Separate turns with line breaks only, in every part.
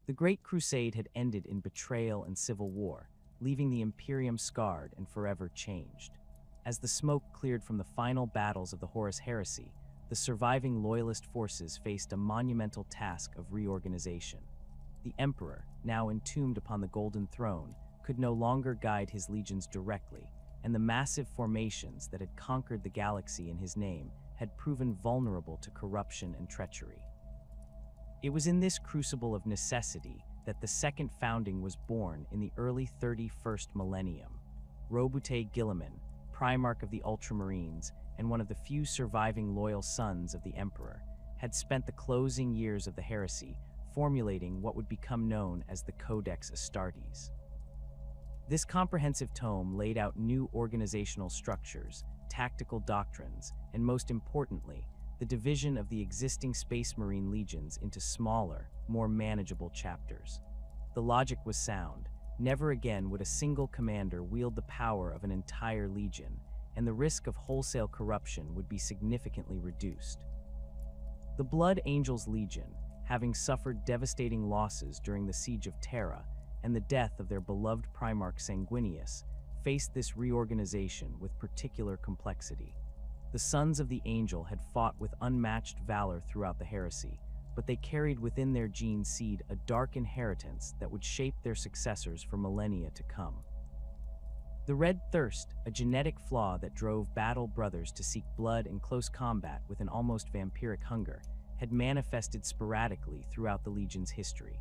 The Great Crusade had ended in betrayal and civil war, leaving the Imperium scarred and forever changed. As the smoke cleared from the final battles of the Horus Heresy, the surviving loyalist forces faced a monumental task of reorganization. The Emperor, now entombed upon the Golden Throne, could no longer guide his legions directly, and the massive formations that had conquered the galaxy in his name had proven vulnerable to corruption and treachery. It was in this crucible of necessity that the second founding was born in the early 31st millennium. Roboute Guilliman, Primarch of the Ultramarines and one of the few surviving loyal sons of the Emperor, had spent the closing years of the heresy formulating what would become known as the Codex Astartes. This comprehensive tome laid out new organizational structures, tactical doctrines, and most importantly, the division of the existing Space Marine legions into smaller, more manageable chapters. The logic was sound. Never again would a single commander wield the power of an entire legion, and the risk of wholesale corruption would be significantly reduced. The Blood Angels Legion, having suffered devastating losses during the Siege of Terra and the death of their beloved Primarch Sanguinius, faced this reorganization with particular complexity. The Sons of the Angel had fought with unmatched valor throughout the heresy, but they carried within their gene seed a dark inheritance that would shape their successors for millennia to come. The Red Thirst, a genetic flaw that drove battle brothers to seek blood in close combat with an almost vampiric hunger, had manifested sporadically throughout the Legion's history.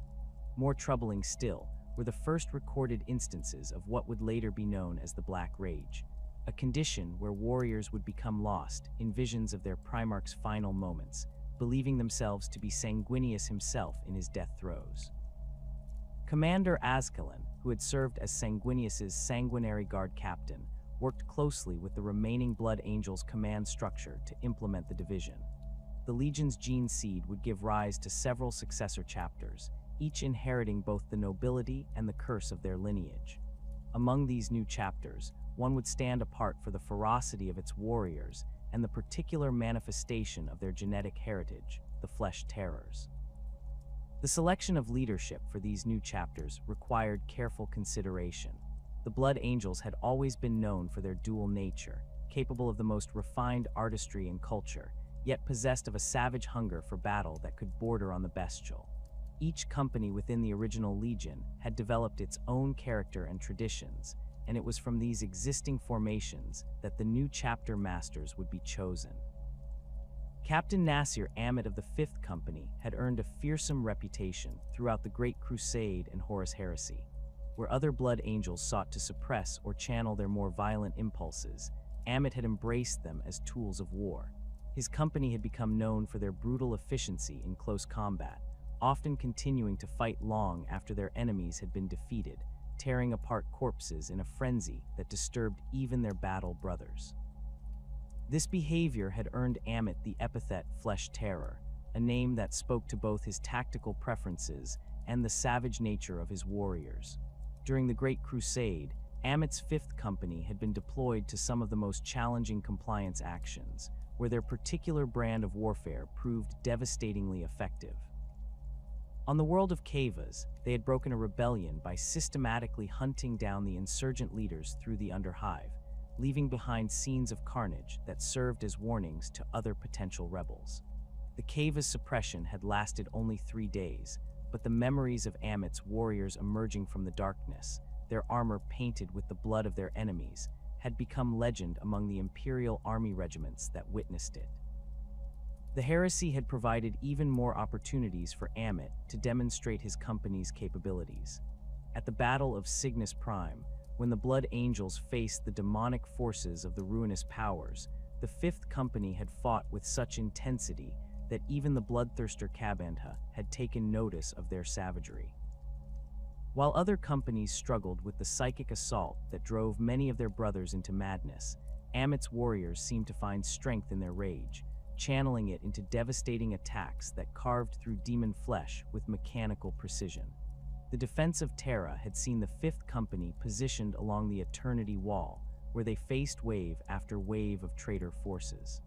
More troubling still were the first recorded instances of what would later be known as the Black Rage, a condition where warriors would become lost in visions of their Primarch's final moments, believing themselves to be Sanguinius himself in his death throes. Commander Azkalan, who had served as Sanguinius's Sanguinary Guard captain, worked closely with the remaining Blood Angels command structure to implement the division. The Legion's gene seed would give rise to several successor chapters, each inheriting both the nobility and the curse of their lineage. Among these new chapters, one would stand apart for the ferocity of its warriors and the particular manifestation of their genetic heritage, the Flesh Terrors. The selection of leadership for these new chapters required careful consideration. The Blood Angels had always been known for their dual nature, capable of the most refined artistry and culture, yet possessed of a savage hunger for battle that could border on the bestial. Each company within the original Legion had developed its own character and traditions, and it was from these existing formations that the new chapter masters would be chosen. Captain Nasir Amit of the 5th Company had earned a fearsome reputation throughout the Great Crusade and Horus Heresy. Where other Blood Angels sought to suppress or channel their more violent impulses, Amit had embraced them as tools of war. His company had become known for their brutal efficiency in close combat, often continuing to fight long after their enemies had been defeated, tearing apart corpses in a frenzy that disturbed even their battle brothers. This behavior had earned Amit the epithet Flesh Terror, a name that spoke to both his tactical preferences and the savage nature of his warriors. During the Great Crusade, Amit's 5th Company had been deployed to some of the most challenging compliance actions, where their particular brand of warfare proved devastatingly effective. On the world of Kavas, they had broken a rebellion by systematically hunting down the insurgent leaders through the Underhive, leaving behind scenes of carnage that served as warnings to other potential rebels. The Kavas' suppression had lasted only 3 days, but the memories of Amit's warriors emerging from the darkness, their armor painted with the blood of their enemies, had become legend among the Imperial Army regiments that witnessed it. The heresy had provided even more opportunities for Amit to demonstrate his company's capabilities. At the Battle of Cygnus Prime, when the Blood Angels faced the demonic forces of the Ruinous Powers, the 5th Company had fought with such intensity that even the bloodthirster Kabandha had taken notice of their savagery. While other companies struggled with the psychic assault that drove many of their brothers into madness, Amit's warriors seemed to find strength in their rage, channeling it into devastating attacks that carved through demon flesh with mechanical precision. The defense of Terra had seen the 5th Company positioned along the Eternity Wall, where they faced wave after wave of traitor forces.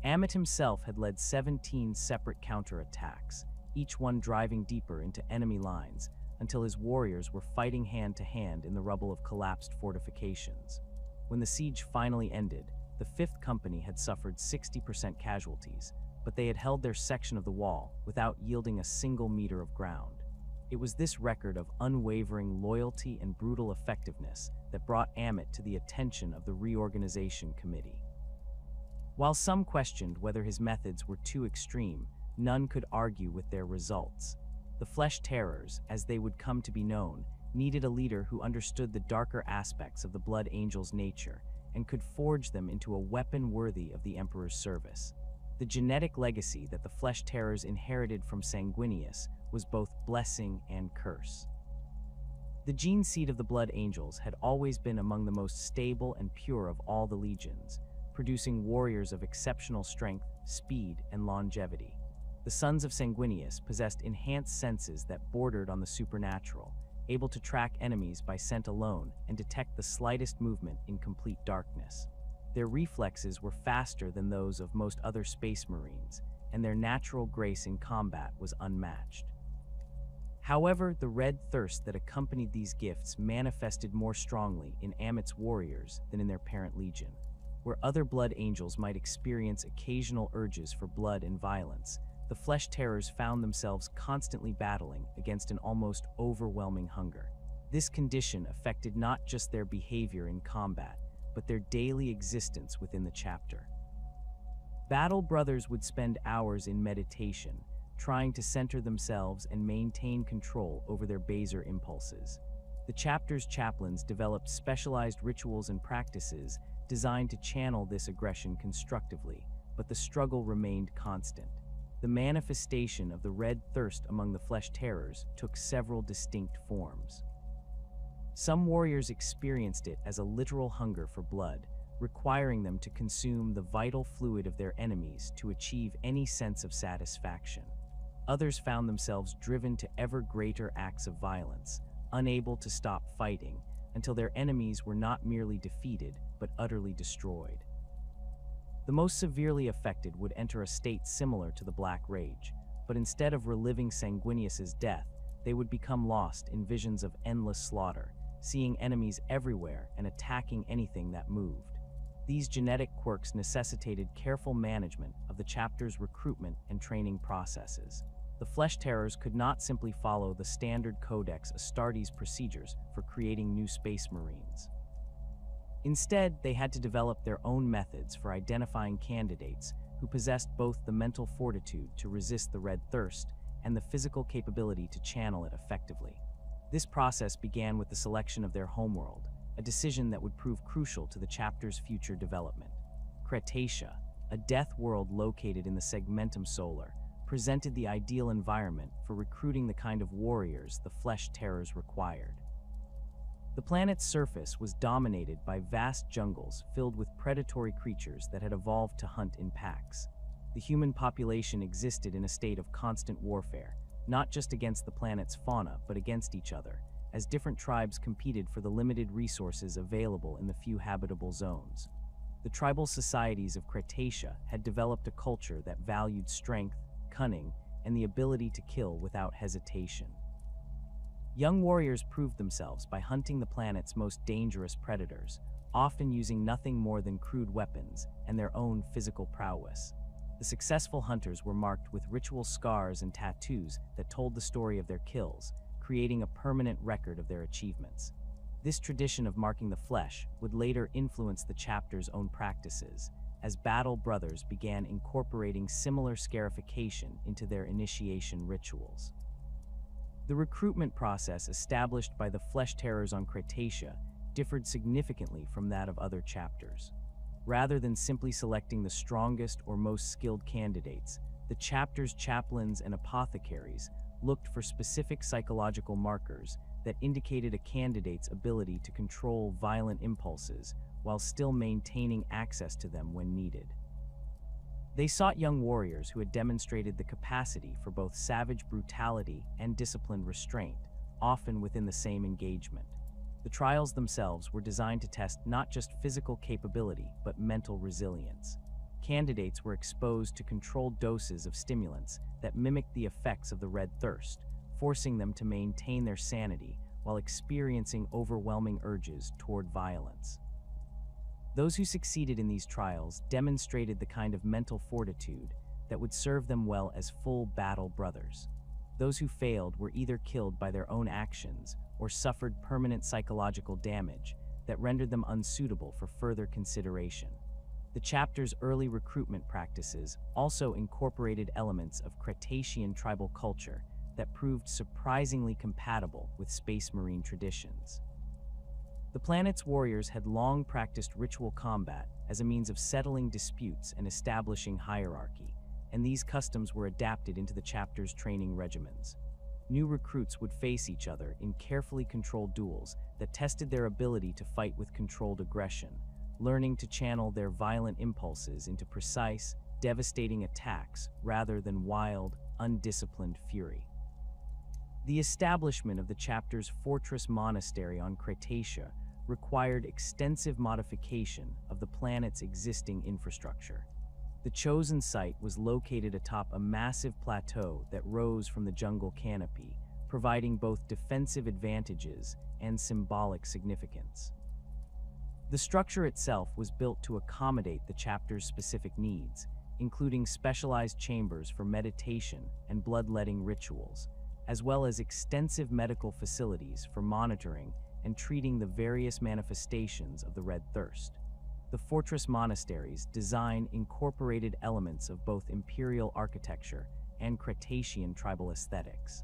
Amit himself had led 17 separate counterattacks, each one driving deeper into enemy lines until his warriors were fighting hand to hand in the rubble of collapsed fortifications. When the siege finally ended, the 5th Company had suffered 60% casualties, but they had held their section of the wall without yielding a single meter of ground. It was this record of unwavering loyalty and brutal effectiveness that brought Amit to the attention of the Reorganization Committee. While some questioned whether his methods were too extreme, none could argue with their results. The Flesh Terrors, as they would come to be known, needed a leader who understood the darker aspects of the Blood Angel's nature and could forge them into a weapon worthy of the Emperor's service. The genetic legacy that the Flesh Terrors inherited from Sanguinius was both blessing and curse. The gene seed of the Blood Angels had always been among the most stable and pure of all the legions, producing warriors of exceptional strength, speed, and longevity. The sons of Sanguinius possessed enhanced senses that bordered on the supernatural, able to track enemies by scent alone and detect the slightest movement in complete darkness. Their reflexes were faster than those of most other space marines, and their natural grace in combat was unmatched. However, the red thirst that accompanied these gifts manifested more strongly in Amit's warriors than in their parent legion. Where other Blood Angels might experience occasional urges for blood and violence, the Flesh Terrors found themselves constantly battling against an almost overwhelming hunger. This condition affected not just their behavior in combat, but their daily existence within the chapter. Battle Brothers would spend hours in meditation, trying to center themselves and maintain control over their baser impulses. The chapter's chaplains developed specialized rituals and practices designed to channel this aggression constructively, but the struggle remained constant. The manifestation of the red thirst among the Flesh Terrors took several distinct forms. Some warriors experienced it as a literal hunger for blood, requiring them to consume the vital fluid of their enemies to achieve any sense of satisfaction. Others found themselves driven to ever greater acts of violence, unable to stop fighting until their enemies were not merely defeated but utterly destroyed. The most severely affected would enter a state similar to the Black Rage, but instead of reliving Sanguinius's death, they would become lost in visions of endless slaughter, seeing enemies everywhere and attacking anything that moved. These genetic quirks necessitated careful management of the chapter's recruitment and training processes. The Flesh Terrors could not simply follow the standard Codex Astartes procedures for creating new space marines. Instead, they had to develop their own methods for identifying candidates who possessed both the mental fortitude to resist the red thirst and the physical capability to channel it effectively. This process began with the selection of their homeworld, a decision that would prove crucial to the chapter's future development. Cretacia, a death world located in the Segmentum Solar, presented the ideal environment for recruiting the kind of warriors the Flesh Terrors required. The planet's surface was dominated by vast jungles filled with predatory creatures that had evolved to hunt in packs. The human population existed in a state of constant warfare, not just against the planet's fauna but against each other, as different tribes competed for the limited resources available in the few habitable zones. The tribal societies of Cretacia had developed a culture that valued strength, cunning, and the ability to kill without hesitation. Young warriors proved themselves by hunting the planet's most dangerous predators, often using nothing more than crude weapons and their own physical prowess. The successful hunters were marked with ritual scars and tattoos that told the story of their kills, creating a permanent record of their achievements. This tradition of marking the flesh would later influence the chapter's own practices, as Battle Brothers began incorporating similar scarification into their initiation rituals. The recruitment process established by the Flesh Terrors on Cretacia differed significantly from that of other chapters. Rather than simply selecting the strongest or most skilled candidates, the chapter's chaplains and apothecaries looked for specific psychological markers that indicated a candidate's ability to control violent impulses while still maintaining access to them when needed. They sought young warriors who had demonstrated the capacity for both savage brutality and disciplined restraint, often within the same engagement. The trials themselves were designed to test not just physical capability, but mental resilience. Candidates were exposed to controlled doses of stimulants that mimicked the effects of the red thirst, forcing them to maintain their sanity while experiencing overwhelming urges toward violence. Those who succeeded in these trials demonstrated the kind of mental fortitude that would serve them well as full battle brothers. Those who failed were either killed by their own actions or suffered permanent psychological damage that rendered them unsuitable for further consideration. The chapter's early recruitment practices also incorporated elements of Cretacean tribal culture that proved surprisingly compatible with Space Marine traditions. The planet's warriors had long practiced ritual combat as a means of settling disputes and establishing hierarchy, and these customs were adapted into the chapter's training regimens. New recruits would face each other in carefully controlled duels that tested their ability to fight with controlled aggression, learning to channel their violent impulses into precise, devastating attacks rather than wild, undisciplined fury. The establishment of the chapter's fortress monastery on Cretacia required extensive modification of the planet's existing infrastructure. The chosen site was located atop a massive plateau that rose from the jungle canopy, providing both defensive advantages and symbolic significance. The structure itself was built to accommodate the chapter's specific needs, including specialized chambers for meditation and bloodletting rituals, as well as extensive medical facilities for monitoring and treating the various manifestations of the red thirst. The fortress monastery's design incorporated elements of both imperial architecture and Cretacean tribal aesthetics.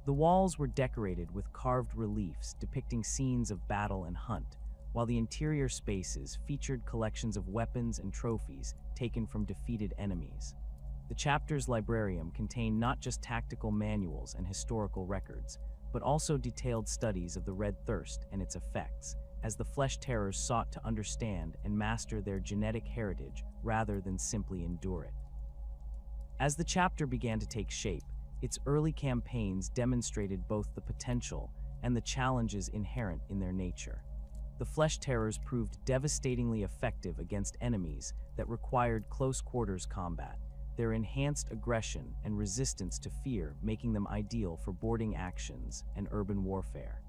The walls were decorated with carved reliefs depicting scenes of battle and hunt, while the interior spaces featured collections of weapons and trophies taken from defeated enemies. The chapter's librarium contained not just tactical manuals and historical records, but also detailed studies of the red thirst and its effects, as the flesh terrors sought to understand and master their genetic heritage rather than simply endure it. As the chapter began to take shape, its early campaigns demonstrated both the potential and the challenges inherent in their nature. The flesh terrors proved devastatingly effective against enemies that required close-quarters combat, their enhanced aggression and resistance to fear making them ideal for boarding actions and urban warfare.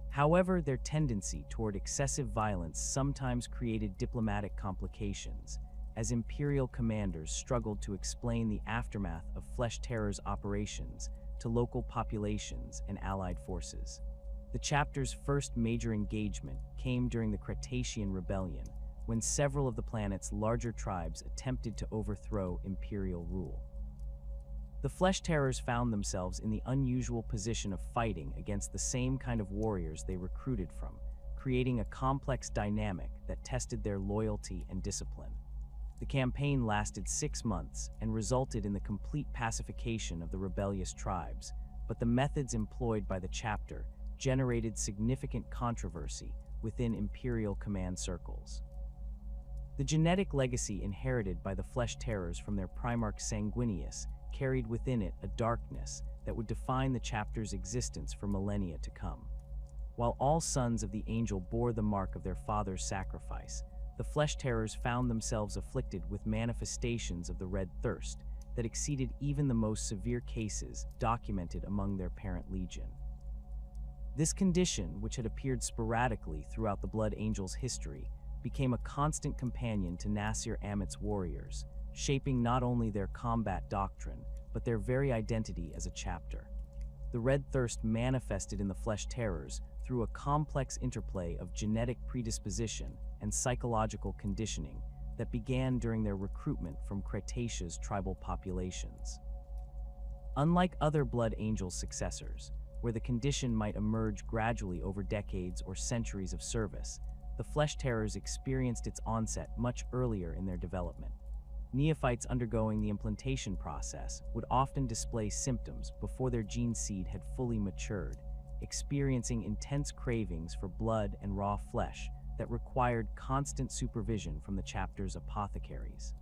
However, their tendency toward excessive violence sometimes created diplomatic complications, as imperial commanders struggled to explain the aftermath of Flesh Terror's operations to local populations and allied forces. The chapter's first major engagement came during the Cretacean Rebellion, when several of the planet's larger tribes attempted to overthrow imperial rule. The Flesh Terrors found themselves in the unusual position of fighting against the same kind of warriors they recruited from, creating a complex dynamic that tested their loyalty and discipline. The campaign lasted 6 months and resulted in the complete pacification of the rebellious tribes, but the methods employed by the chapter generated significant controversy within imperial command circles. The genetic legacy inherited by the Flesh Terrors from their primarch Sanguinius carried within it a darkness that would define the chapter's existence for millennia to come. While all sons of the angel bore the mark of their father's sacrifice, the Flesh Terrors found themselves afflicted with manifestations of the red thirst that exceeded even the most severe cases documented among their parent legion. This condition, which had appeared sporadically throughout the Blood Angel's history, became a constant companion to Nasir Amit's warriors, shaping not only their combat doctrine, but their very identity as a chapter. The red thirst manifested in the Flesh Terrors through a complex interplay of genetic predisposition and psychological conditioning that began during their recruitment from Cretacea's tribal populations. Unlike other Blood Angel's successors, where the condition might emerge gradually over decades or centuries of service, the Flesh Terrors experienced its onset much earlier in their development. Neophytes undergoing the implantation process would often display symptoms before their gene seed had fully matured, experiencing intense cravings for blood and raw flesh that required constant supervision from the chapter's apothecaries.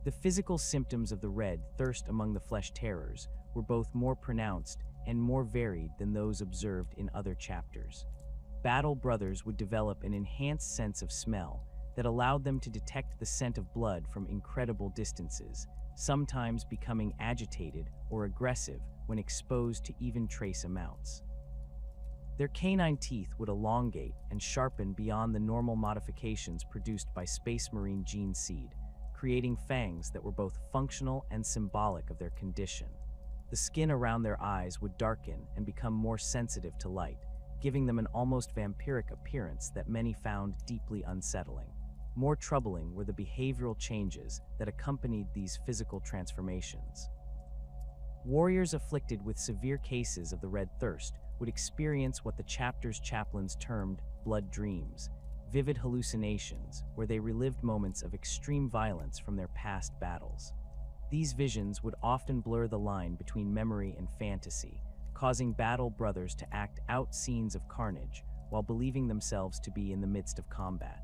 The physical symptoms of the red thirst among the Flesh Terrors were both more pronounced and more varied than those observed in other chapters. Battle brothers would develop an enhanced sense of smell that allowed them to detect the scent of blood from incredible distances, sometimes becoming agitated or aggressive when exposed to even trace amounts. Their canine teeth would elongate and sharpen beyond the normal modifications produced by Space Marine gene seed, creating fangs that were both functional and symbolic of their condition. The skin around their eyes would darken and become more sensitive to light, giving them an almost vampiric appearance that many found deeply unsettling. More troubling were the behavioral changes that accompanied these physical transformations. Warriors afflicted with severe cases of the Red Thirst would experience what the chapter's chaplains termed blood dreams, vivid hallucinations where they relived moments of extreme violence from their past battles. These visions would often blur the line between memory and fantasy, causing battle brothers to act out scenes of carnage while believing themselves to be in the midst of combat.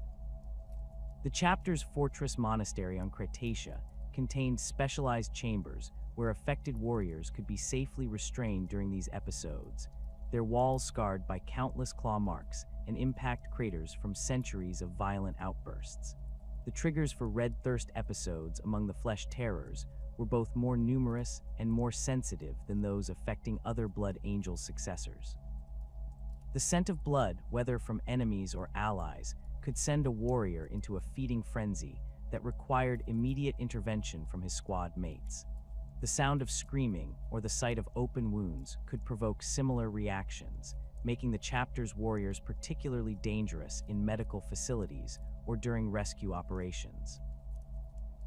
The chapter's fortress monastery on Cretacia contained specialized chambers where affected warriors could be safely restrained during these episodes, their walls scarred by countless claw marks and impact craters from centuries of violent outbursts. The triggers for Red Thirst episodes among the Flesh Terrors were both more numerous and more sensitive than those affecting other Blood Angels' successors. The scent of blood, whether from enemies or allies, could send a warrior into a feeding frenzy that required immediate intervention from his squad mates. The sound of screaming or the sight of open wounds could provoke similar reactions, making the chapter's warriors particularly dangerous in medical facilities or during rescue operations.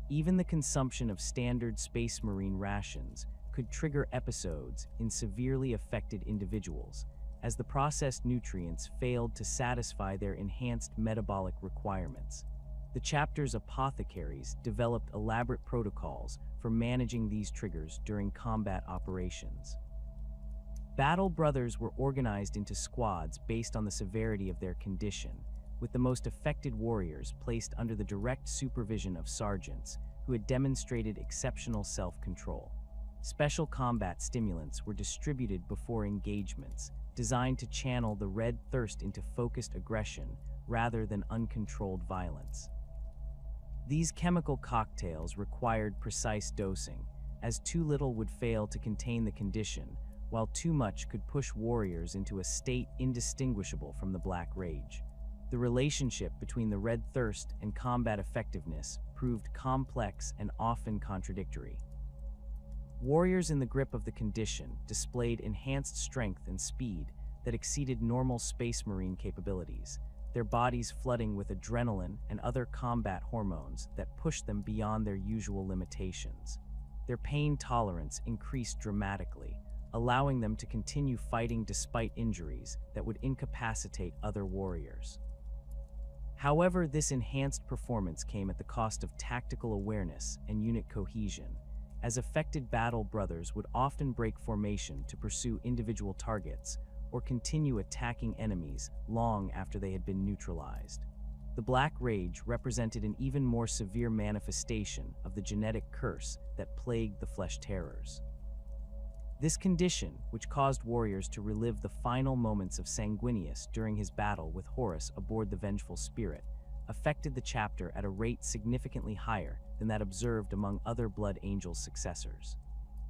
Even the consumption of standard Space Marine rations could trigger episodes in severely affected individuals, as the processed nutrients failed to satisfy their enhanced metabolic requirements. The chapter's apothecaries developed elaborate protocols for managing these triggers during combat operations. Battle Brothers were organized into squads based on the severity of their condition, with the most affected warriors placed under the direct supervision of sergeants who had demonstrated exceptional self-control. Special combat stimulants were distributed before engagements, designed to channel the Red Thirst into focused aggression rather than uncontrolled violence. These chemical cocktails required precise dosing, as too little would fail to contain the condition, while too much could push warriors into a state indistinguishable from the Black Rage. The relationship between the Red Thirst and combat effectiveness proved complex and often contradictory. Warriors in the grip of the condition displayed enhanced strength and speed that exceeded normal Space Marine capabilities, their bodies flooding with adrenaline and other combat hormones that pushed them beyond their usual limitations. Their pain tolerance increased dramatically, allowing them to continue fighting despite injuries that would incapacitate other warriors. However, this enhanced performance came at the cost of tactical awareness and unit cohesion, as affected battle brothers would often break formation to pursue individual targets or continue attacking enemies long after they had been neutralized. The Black Rage represented an even more severe manifestation of the genetic curse that plagued the Flesh Terrors. This condition, which caused warriors to relive the final moments of Sanguinius during his battle with Horus aboard the Vengeful Spirit, affected the chapter at a rate significantly higher than that observed among other Blood Angels' successors.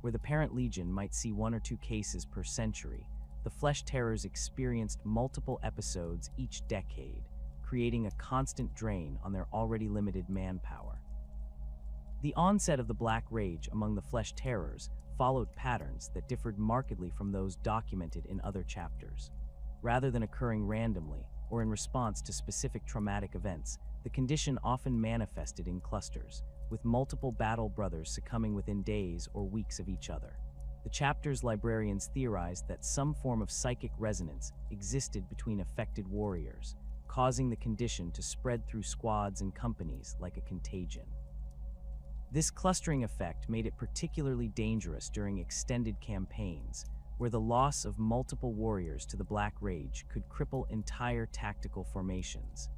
Where the parent legion might see 1 or 2 cases per century, the Flesh Terrors experienced multiple episodes each decade, creating a constant drain on their already limited manpower. The onset of the Black Rage among the Flesh Terrors followed patterns that differed markedly from those documented in other chapters. Rather than occurring randomly or in response to specific traumatic events, the condition often manifested in clusters, with multiple battle brothers succumbing within days or weeks of each other. The chapter's librarians theorized that some form of psychic resonance existed between affected warriors, causing the condition to spread through squads and companies like a contagion. This clustering effect made it particularly dangerous during extended campaigns, where the loss of multiple warriors to the Black Rage could cripple entire tactical formations.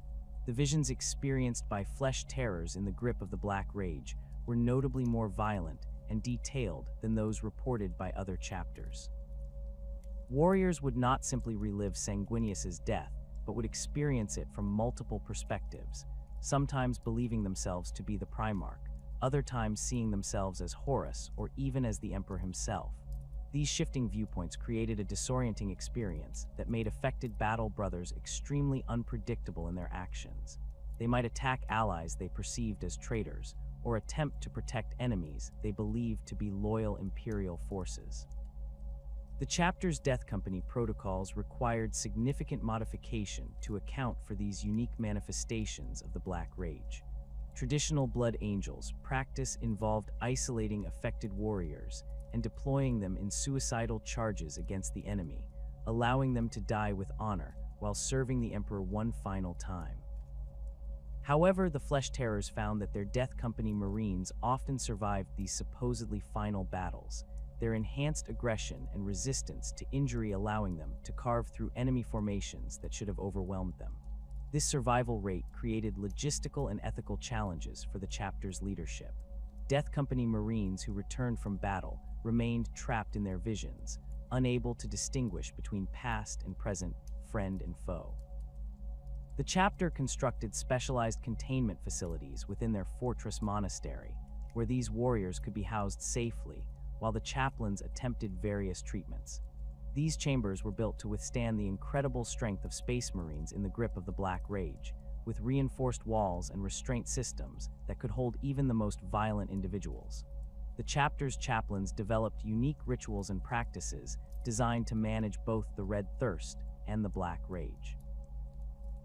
The visions experienced by Flesh Terrors in the grip of the Black Rage were notably more violent and detailed than those reported by other chapters. Warriors would not simply relive Sanguinius's death, but would experience it from multiple perspectives, sometimes believing themselves to be the Primarch, other times seeing themselves as Horus or even as the Emperor himself. These shifting viewpoints created a disorienting experience that made affected battle brothers extremely unpredictable in their actions. They might attack allies they perceived as traitors, or attempt to protect enemies they believed to be loyal Imperial forces. The chapter's Death Company protocols required significant modification to account for these unique manifestations of the Black Rage. Traditional Blood Angels practice involved isolating affected warriors and deploying them in suicidal charges against the enemy, allowing them to die with honor while serving the Emperor one final time. However, the Flesh Terrors found that their Death Company Marines often survived these supposedly final battles, their enhanced aggression and resistance to injury allowing them to carve through enemy formations that should have overwhelmed them. This survival rate created logistical and ethical challenges for the chapter's leadership. Death Company Marines who returned from battle remained trapped in their visions, unable to distinguish between past and present, friend and foe. The chapter constructed specialized containment facilities within their fortress monastery, where these warriors could be housed safely, while the chaplains attempted various treatments. These chambers were built to withstand the incredible strength of Space Marines in the grip of the Black Rage, with reinforced walls and restraint systems that could hold even the most violent individuals. The chapter's chaplains developed unique rituals and practices designed to manage both the Red Thirst and the Black Rage.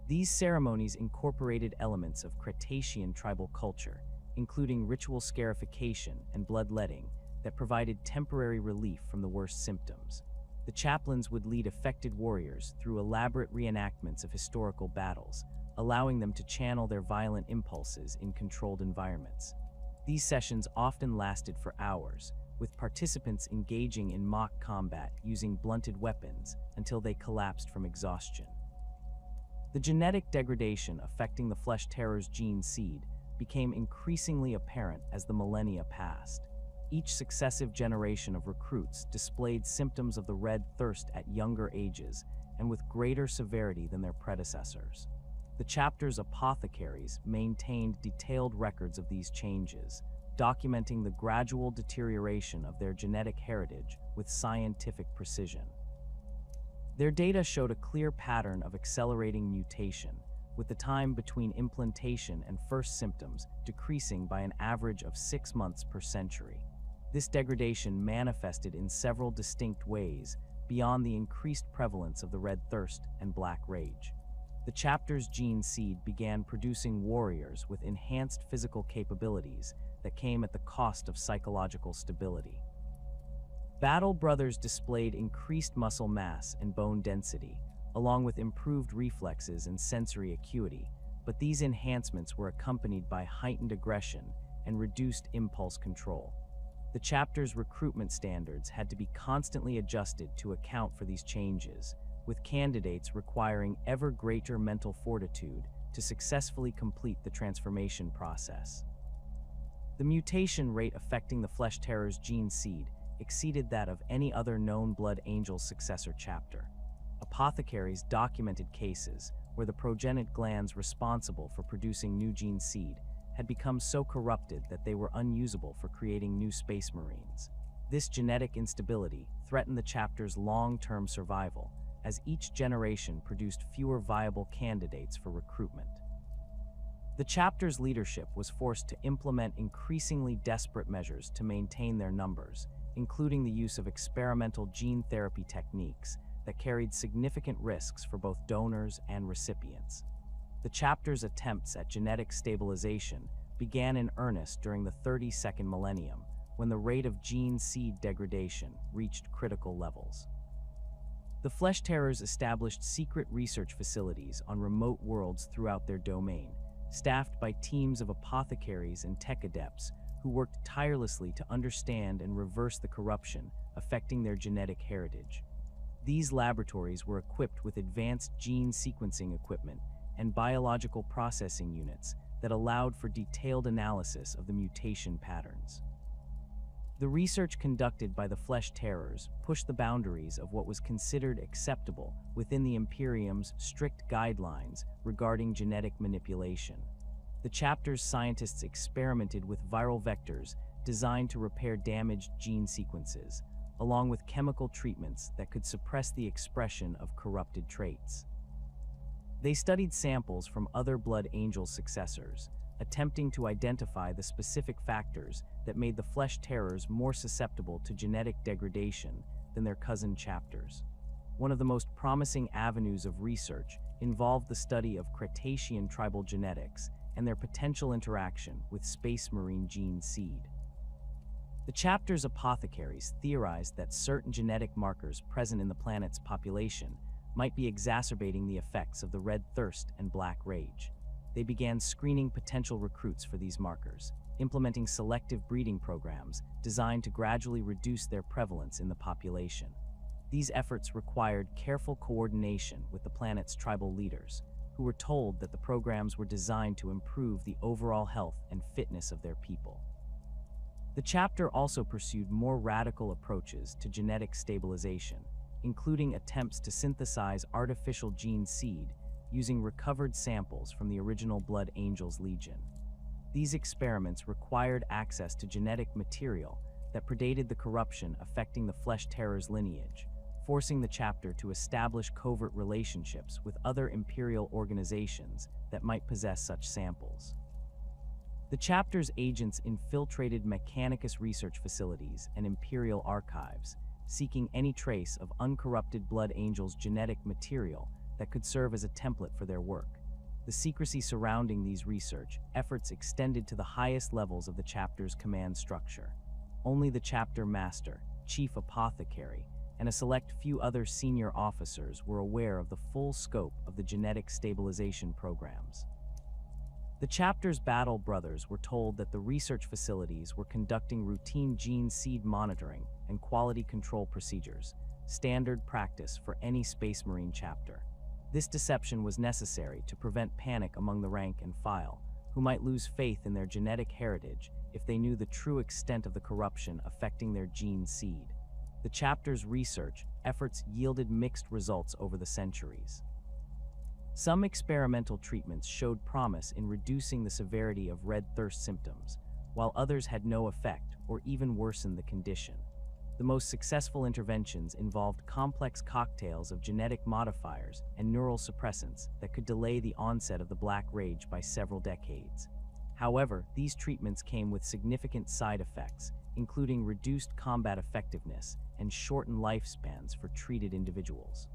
These ceremonies incorporated elements of Cretacean tribal culture, including ritual scarification and bloodletting, that provided temporary relief from the worst symptoms. The chaplains would lead affected warriors through elaborate reenactments of historical battles, allowing them to channel their violent impulses in controlled environments. These sessions often lasted for hours, with participants engaging in mock combat using blunted weapons until they collapsed from exhaustion. The genetic degradation affecting the Flesh Terror's gene seed became increasingly apparent as the millennia passed. Each successive generation of recruits displayed symptoms of the Red Thirst at younger ages and with greater severity than their predecessors. The chapter's apothecaries maintained detailed records of these changes, documenting the gradual deterioration of their genetic heritage with scientific precision. Their data showed a clear pattern of accelerating mutation, with the time between implantation and first symptoms decreasing by an average of 6 months per century. This degradation manifested in several distinct ways beyond the increased prevalence of the Red Thirst and Black Rage. The chapter's gene seed began producing warriors with enhanced physical capabilities that came at the cost of psychological stability. Battle brothers displayed increased muscle mass and bone density, along with improved reflexes and sensory acuity, but these enhancements were accompanied by heightened aggression and reduced impulse control. The chapter's recruitment standards had to be constantly adjusted to account for these changes, with candidates requiring ever greater mental fortitude to successfully complete the transformation process. The mutation rate affecting the Flesh Terror's gene seed exceeded that of any other known Blood Angel's successor chapter. Apothecaries documented cases where the progenitor glands responsible for producing new gene seed had become so corrupted that they were unusable for creating new Space Marines. This genetic instability threatened the chapter's long-term survival, as each generation produced fewer viable candidates for recruitment. The chapter's leadership was forced to implement increasingly desperate measures to maintain their numbers, including the use of experimental gene therapy techniques that carried significant risks for both donors and recipients. The chapter's attempts at genetic stabilization began in earnest during the 32nd millennium, when the rate of gene seed degradation reached critical levels. The Flesh Terrors established secret research facilities on remote worlds throughout their domain, staffed by teams of apothecaries and tech adepts who worked tirelessly to understand and reverse the corruption affecting their genetic heritage. These laboratories were equipped with advanced gene sequencing equipment and biological processing units that allowed for detailed analysis of the mutation patterns. The research conducted by the Flesh Terrors pushed the boundaries of what was considered acceptable within the Imperium's strict guidelines regarding genetic manipulation. The chapter's scientists experimented with viral vectors designed to repair damaged gene sequences, along with chemical treatments that could suppress the expression of corrupted traits. They studied samples from other Blood Angel successors, attempting to identify the specific factors that made the Flesh Terrors more susceptible to genetic degradation than their cousin chapters. One of the most promising avenues of research involved the study of Cretacean tribal genetics and their potential interaction with Space Marine gene seed. The chapter's apothecaries theorized that certain genetic markers present in the planet's population might be exacerbating the effects of the Red Thirst and Black Rage. They began screening potential recruits for these markers, implementing selective breeding programs designed to gradually reduce their prevalence in the population. These efforts required careful coordination with the planet's tribal leaders, who were told that the programs were designed to improve the overall health and fitness of their people. The chapter also pursued more radical approaches to genetic stabilization, including attempts to synthesize artificial gene seed using recovered samples from the original Blood Angels Legion. These experiments required access to genetic material that predated the corruption affecting the Flesh Terrors lineage, forcing the chapter to establish covert relationships with other Imperial organizations that might possess such samples. The chapter's agents infiltrated Mechanicus research facilities and Imperial archives, seeking any trace of uncorrupted Blood Angels genetic material that could serve as a template for their work. The secrecy surrounding these research efforts extended to the highest levels of the chapter's command structure. Only the chapter master, chief apothecary, and a select few other senior officers were aware of the full scope of the genetic stabilization programs. The chapter's battle brothers were told that the research facilities were conducting routine gene seed monitoring and quality control procedures, standard practice for any Space Marine chapter. This deception was necessary to prevent panic among the rank and file, who might lose faith in their genetic heritage if they knew the true extent of the corruption affecting their gene seed. The chapter's research efforts yielded mixed results over the centuries. Some experimental treatments showed promise in reducing the severity of Red Thirst symptoms, while others had no effect or even worsened the condition. The most successful interventions involved complex cocktails of genetic modifiers and neural suppressants that could delay the onset of the Black Rage by several decades. However, these treatments came with significant side effects, including reduced combat effectiveness and shortened lifespans for treated individuals.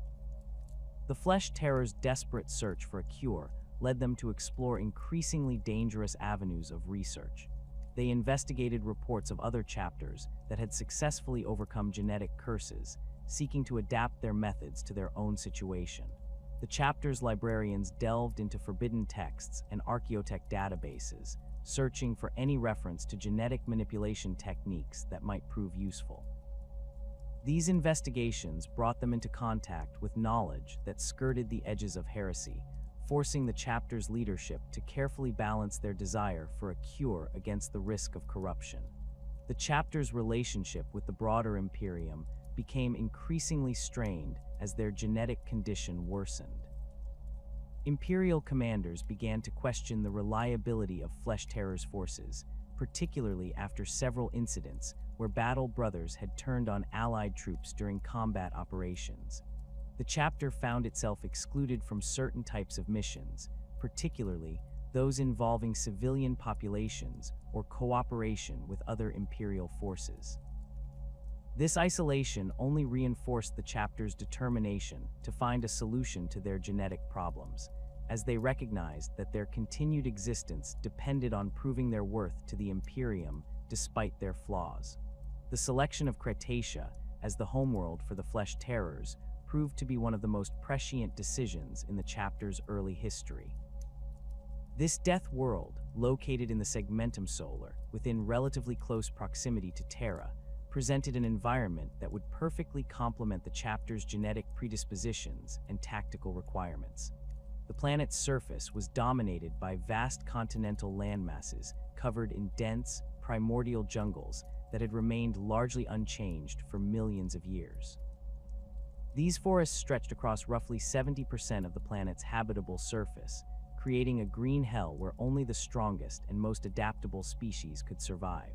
The Flesh Terrors' desperate search for a cure led them to explore increasingly dangerous avenues of research. They investigated reports of other chapters that had successfully overcome genetic curses, seeking to adapt their methods to their own situation. The chapter's librarians delved into forbidden texts and archaeotech databases, searching for any reference to genetic manipulation techniques that might prove useful. These investigations brought them into contact with knowledge that skirted the edges of heresy, forcing the chapter's leadership to carefully balance their desire for a cure against the risk of corruption. The chapter's relationship with the broader Imperium became increasingly strained as their genetic condition worsened. Imperial commanders began to question the reliability of Flesh Terrors' forces, particularly after several incidents where battle brothers had turned on allied troops during combat operations. The chapter found itself excluded from certain types of missions, particularly those involving civilian populations or cooperation with other Imperial forces. This isolation only reinforced the chapter's determination to find a solution to their genetic problems, as they recognized that their continued existence depended on proving their worth to the Imperium despite their flaws. The selection of Cretacia as the homeworld for the Flesh Terrors proved to be one of the most prescient decisions in the chapter's early history. This death world, located in the Segmentum Solar, within relatively close proximity to Terra, presented an environment that would perfectly complement the chapter's genetic predispositions and tactical requirements. The planet's surface was dominated by vast continental landmasses covered in dense, primordial jungles that had remained largely unchanged for millions of years. These forests stretched across roughly 70% of the planet's habitable surface, creating a green hell where only the strongest and most adaptable species could survive.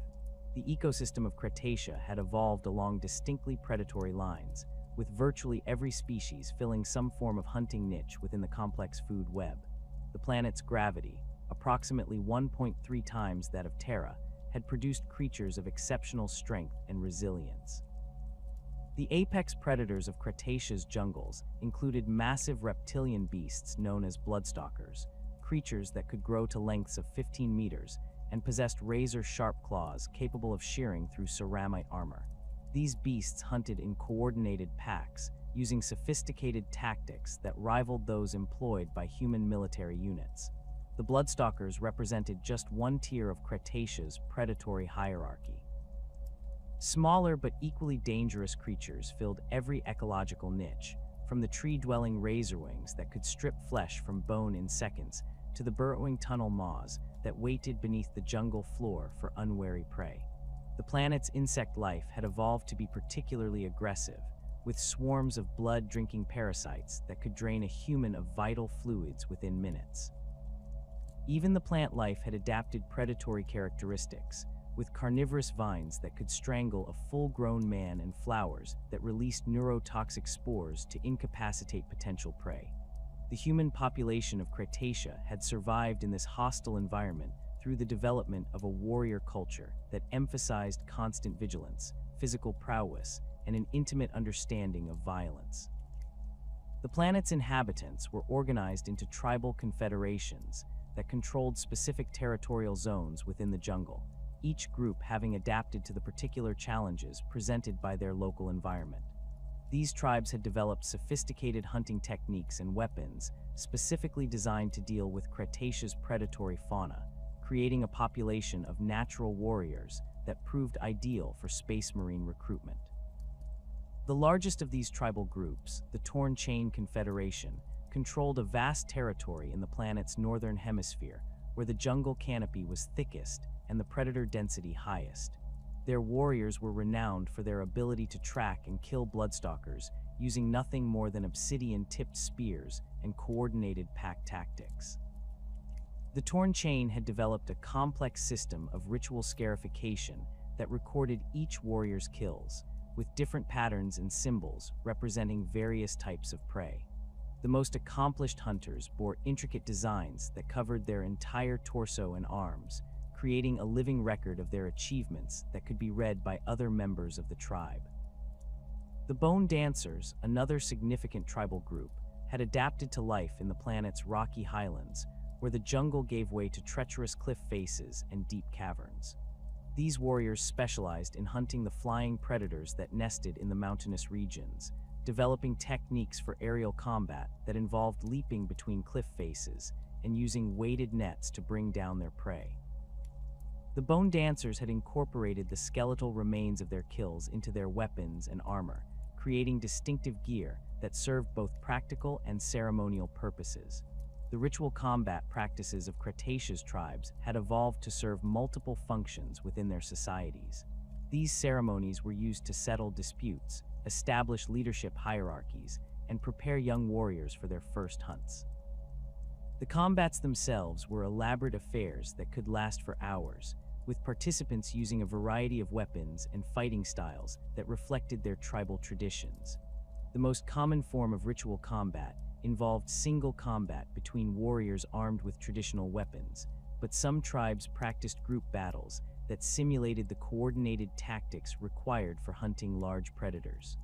The ecosystem of Cretacia had evolved along distinctly predatory lines, with virtually every species filling some form of hunting niche within the complex food web. The planet's gravity, approximately 1.3 times that of Terra, had produced creatures of exceptional strength and resilience. The apex predators of Cretacea's jungles included massive reptilian beasts known as bloodstalkers, creatures that could grow to lengths of 15 meters and possessed razor-sharp claws capable of shearing through ceramite armor. These beasts hunted in coordinated packs, using sophisticated tactics that rivaled those employed by human military units. The bloodstalkers represented just one tier of Cretacea's predatory hierarchy. Smaller but equally dangerous creatures filled every ecological niche, from the tree-dwelling razorwings that could strip flesh from bone in seconds to the burrowing tunnel maws that waited beneath the jungle floor for unwary prey. The planet's insect life had evolved to be particularly aggressive, with swarms of blood-drinking parasites that could drain a human of vital fluids within minutes. Even the plant life had adapted predatory characteristics, with carnivorous vines that could strangle a full-grown man and flowers that released neurotoxic spores to incapacitate potential prey. The human population of Cretacia had survived in this hostile environment through the development of a warrior culture that emphasized constant vigilance, physical prowess, and an intimate understanding of violence. The planet's inhabitants were organized into tribal confederations that controlled specific territorial zones within the jungle, each group having adapted to the particular challenges presented by their local environment. These tribes had developed sophisticated hunting techniques and weapons specifically designed to deal with Cretacea's predatory fauna, creating a population of natural warriors that proved ideal for space marine recruitment. The largest of these tribal groups, the Torn Chain Confederation, controlled a vast territory in the planet's northern hemisphere, where the jungle canopy was thickest and the predator density highest. Their warriors were renowned for their ability to track and kill bloodstalkers using nothing more than obsidian-tipped spears and coordinated pack tactics. The Torn Chain had developed a complex system of ritual scarification that recorded each warrior's kills, with different patterns and symbols representing various types of prey. The most accomplished hunters bore intricate designs that covered their entire torso and arms, creating a living record of their achievements that could be read by other members of the tribe. The Bone Dancers, another significant tribal group, had adapted to life in the planet's rocky highlands, where the jungle gave way to treacherous cliff faces and deep caverns. These warriors specialized in hunting the flying predators that nested in the mountainous regions, developing techniques for aerial combat that involved leaping between cliff faces and using weighted nets to bring down their prey. The Bone Dancers had incorporated the skeletal remains of their kills into their weapons and armor, creating distinctive gear that served both practical and ceremonial purposes. The ritual combat practices of Cretacea's tribes had evolved to serve multiple functions within their societies. These ceremonies were used to settle disputes, establish leadership hierarchies, and prepare young warriors for their first hunts. The combats themselves were elaborate affairs that could last for hours, with participants using a variety of weapons and fighting styles that reflected their tribal traditions. The most common form of ritual combat involved single combat between warriors armed with traditional weapons, but some tribes practiced group battles that simulated the coordinated tactics required for hunting large predators.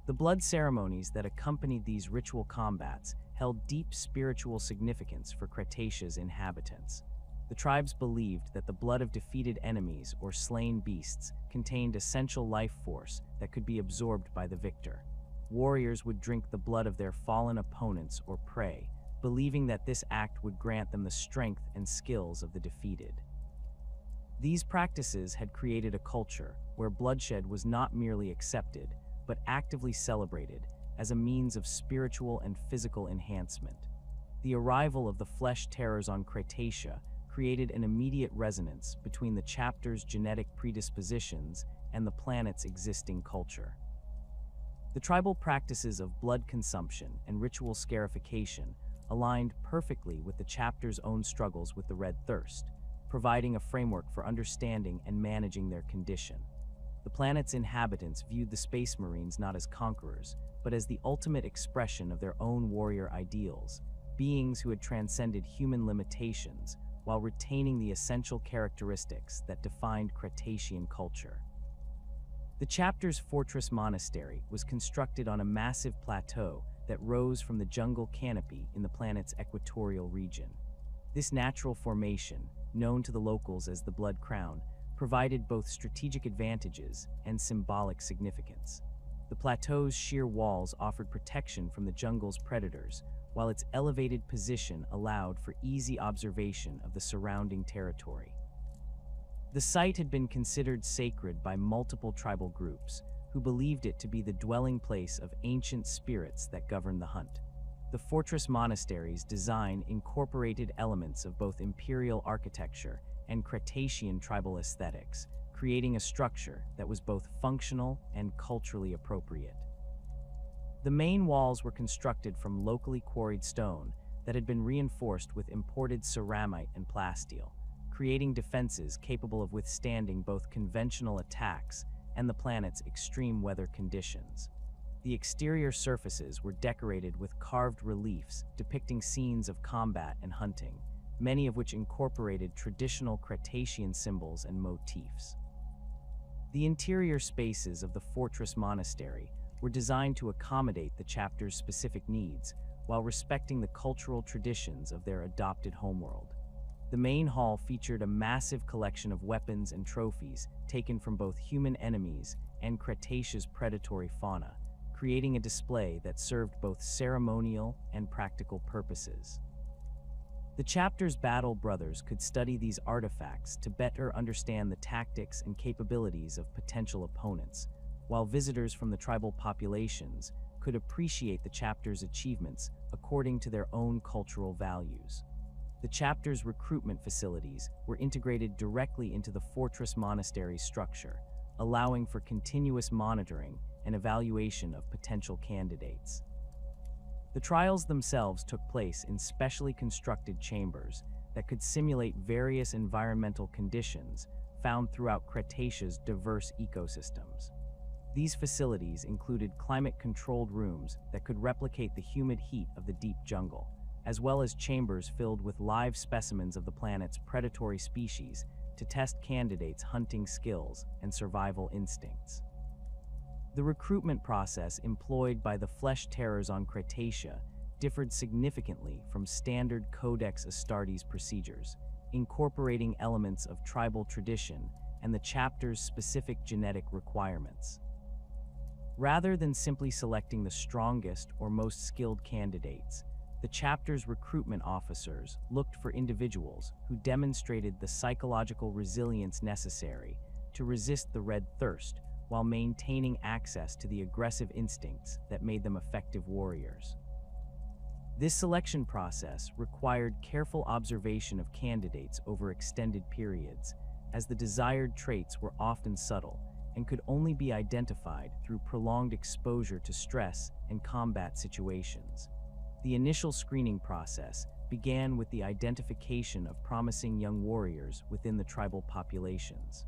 The blood ceremonies that accompanied these ritual combats held deep spiritual significance for Cretacea's inhabitants. The tribes believed that the blood of defeated enemies or slain beasts contained essential life force that could be absorbed by the victor. Warriors would drink the blood of their fallen opponents or prey, believing that this act would grant them the strength and skills of the defeated. These practices had created a culture where bloodshed was not merely accepted, but actively celebrated as a means of spiritual and physical enhancement. The arrival of the flesh terrors on Cretacia created an immediate resonance between the chapter's genetic predispositions and the planet's existing culture. The tribal practices of blood consumption and ritual scarification aligned perfectly with the chapter's own struggles with the Red Thirst, providing a framework for understanding and managing their condition. The planet's inhabitants viewed the Space Marines not as conquerors, but as the ultimate expression of their own warrior ideals, beings who had transcended human limitations while retaining the essential characteristics that defined Cretacean culture. The chapter's fortress monastery was constructed on a massive plateau that rose from the jungle canopy in the planet's equatorial region. This natural formation, known to the locals as the Blood Crown, provided both strategic advantages and symbolic significance. The plateau's sheer walls offered protection from the jungle's predators, while its elevated position allowed for easy observation of the surrounding territory. The site had been considered sacred by multiple tribal groups, who believed it to be the dwelling place of ancient spirits that governed the hunt. The fortress monastery's design incorporated elements of both imperial architecture and Cretacean tribal aesthetics, creating a structure that was both functional and culturally appropriate. The main walls were constructed from locally quarried stone that had been reinforced with imported ceramite and plasteel, creating defenses capable of withstanding both conventional attacks and the planet's extreme weather conditions. The exterior surfaces were decorated with carved reliefs depicting scenes of combat and hunting, many of which incorporated traditional Cretacean symbols and motifs. The interior spaces of the fortress monastery were designed to accommodate the chapter's specific needs while respecting the cultural traditions of their adopted homeworld. The main hall featured a massive collection of weapons and trophies taken from both human enemies and Cretacea's predatory fauna, creating a display that served both ceremonial and practical purposes. The chapter's battle brothers could study these artifacts to better understand the tactics and capabilities of potential opponents, while visitors from the tribal populations could appreciate the chapter's achievements according to their own cultural values. The chapter's recruitment facilities were integrated directly into the fortress monastery structure, allowing for continuous monitoring and evaluation of potential candidates. The trials themselves took place in specially constructed chambers that could simulate various environmental conditions found throughout Cretacea's diverse ecosystems. These facilities included climate-controlled rooms that could replicate the humid heat of the deep jungle, as well as chambers filled with live specimens of the planet's predatory species to test candidates' hunting skills and survival instincts. The recruitment process employed by the flesh terrors on Cretacia differed significantly from standard Codex Astartes procedures, incorporating elements of tribal tradition and the chapter's specific genetic requirements. Rather than simply selecting the strongest or most skilled candidates, the chapter's recruitment officers looked for individuals who demonstrated the psychological resilience necessary to resist the Red Thirst while maintaining access to the aggressive instincts that made them effective warriors. This selection process required careful observation of candidates over extended periods, as the desired traits were often subtle and could only be identified through prolonged exposure to stress and combat situations. The initial screening process began with the identification of promising young warriors within the tribal populations.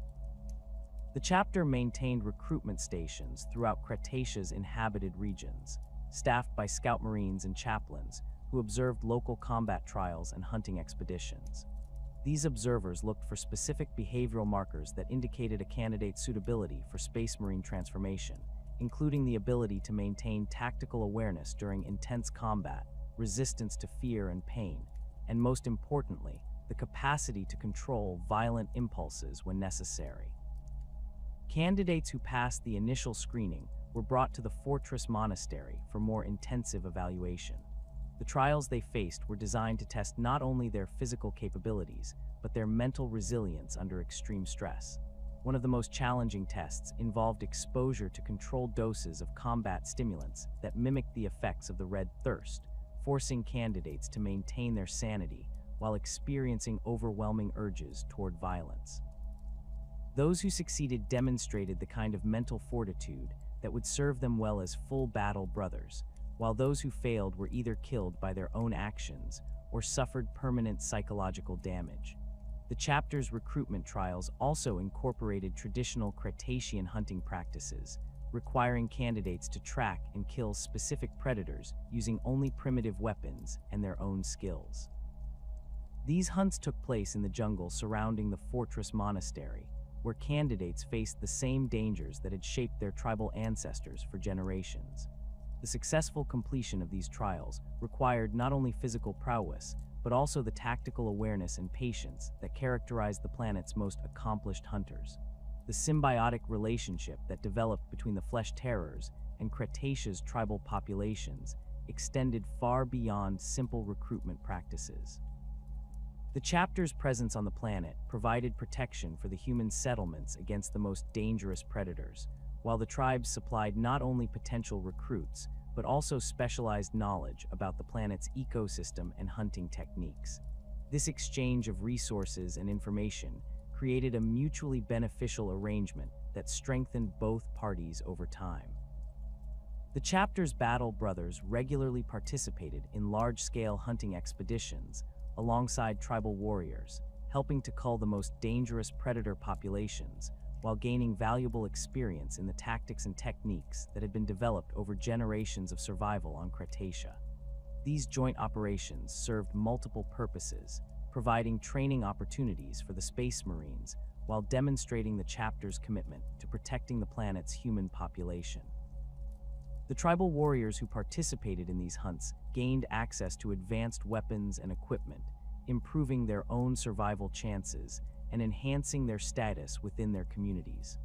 The chapter maintained recruitment stations throughout Cretacea's inhabited regions, staffed by scout marines and chaplains who observed local combat trials and hunting expeditions. These observers looked for specific behavioral markers that indicated a candidate's suitability for Space Marine transformation, including the ability to maintain tactical awareness during intense combat, resistance to fear and pain, and most importantly, the capacity to control violent impulses when necessary. Candidates who passed the initial screening were brought to the fortress monastery for more intensive evaluation. The trials they faced were designed to test not only their physical capabilities, but their mental resilience under extreme stress. One of the most challenging tests involved exposure to controlled doses of combat stimulants that mimicked the effects of the Red Thirst, forcing candidates to maintain their sanity while experiencing overwhelming urges toward violence. Those who succeeded demonstrated the kind of mental fortitude that would serve them well as full battle brothers, while those who failed were either killed by their own actions or suffered permanent psychological damage. The chapter's recruitment trials also incorporated traditional Cretacean hunting practices, requiring candidates to track and kill specific predators using only primitive weapons and their own skills. These hunts took place in the jungle surrounding the fortress monastery, where candidates faced the same dangers that had shaped their tribal ancestors for generations. The successful completion of these trials required not only physical prowess, but also the tactical awareness and patience that characterized the planet's most accomplished hunters. The symbiotic relationship that developed between the flesh terrors and Cretacea's tribal populations extended far beyond simple recruitment practices. The chapter's presence on the planet provided protection for the human settlements against the most dangerous predators, while the tribes supplied not only potential recruits, but also specialized knowledge about the planet's ecosystem and hunting techniques. This exchange of resources and information created a mutually beneficial arrangement that strengthened both parties over time. The chapter's battle brothers regularly participated in large-scale hunting expeditions alongside tribal warriors, helping to cull the most dangerous predator populations while gaining valuable experience in the tactics and techniques that had been developed over generations of survival on Cretacia. These joint operations served multiple purposes, providing training opportunities for the Space Marines while demonstrating the chapter's commitment to protecting the planet's human population. The tribal warriors who participated in these hunts gained access to advanced weapons and equipment, improving their own survival chances and enhancing their status within their communities.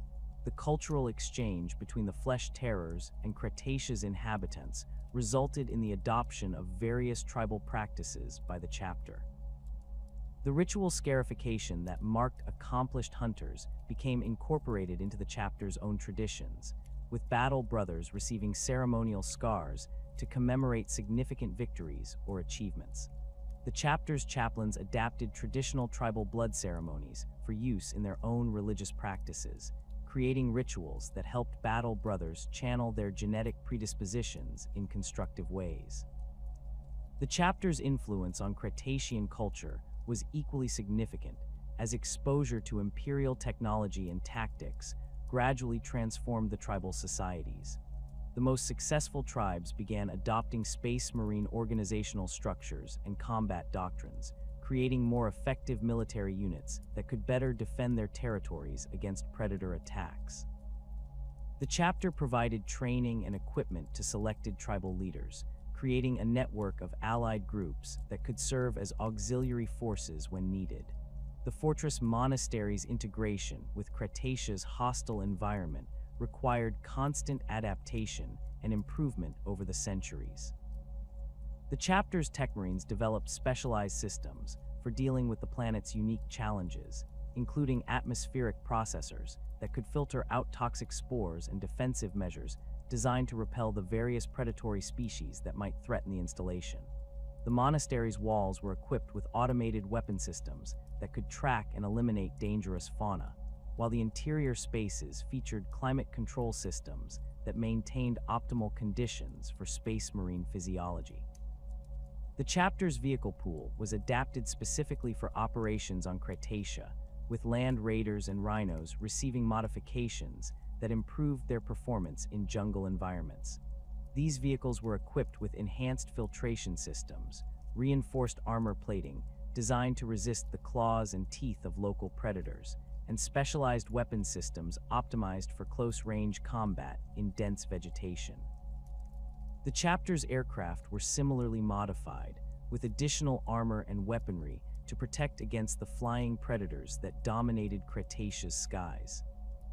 The cultural exchange between the flesh terrors and Cretacea's inhabitants resulted in the adoption of various tribal practices by the chapter. The ritual scarification that marked accomplished hunters became incorporated into the chapter's own traditions, with battle brothers receiving ceremonial scars to commemorate significant victories or achievements. The chapter's chaplains adapted traditional tribal blood ceremonies for use in their own religious practices, creating rituals that helped battle brothers channel their genetic predispositions in constructive ways. The chapter's influence on Cretacean culture was equally significant, as exposure to imperial technology and tactics gradually transformed the tribal societies. The most successful tribes began adopting Space Marine organizational structures and combat doctrines, creating more effective military units that could better defend their territories against predator attacks. The chapter provided training and equipment to selected tribal leaders, creating a network of allied groups that could serve as auxiliary forces when needed. The fortress monastery's integration with Cretacea's hostile environment required constant adaptation and improvement over the centuries. The chapter's tech marines developed specialized systems for dealing with the planet's unique challenges, including atmospheric processors that could filter out toxic spores and defensive measures designed to repel the various predatory species that might threaten the installation. The monastery's walls were equipped with automated weapon systems that could track and eliminate dangerous fauna, while the interior spaces featured climate control systems that maintained optimal conditions for Space Marine physiology. The chapter's vehicle pool was adapted specifically for operations on Cretacia, with land raiders and rhinos receiving modifications that improved their performance in jungle environments. These vehicles were equipped with enhanced filtration systems, reinforced armor plating designed to resist the claws and teeth of local predators, and specialized weapon systems optimized for close-range combat in dense vegetation. The chapter's aircraft were similarly modified, with additional armor and weaponry to protect against the flying predators that dominated Cretacea's skies.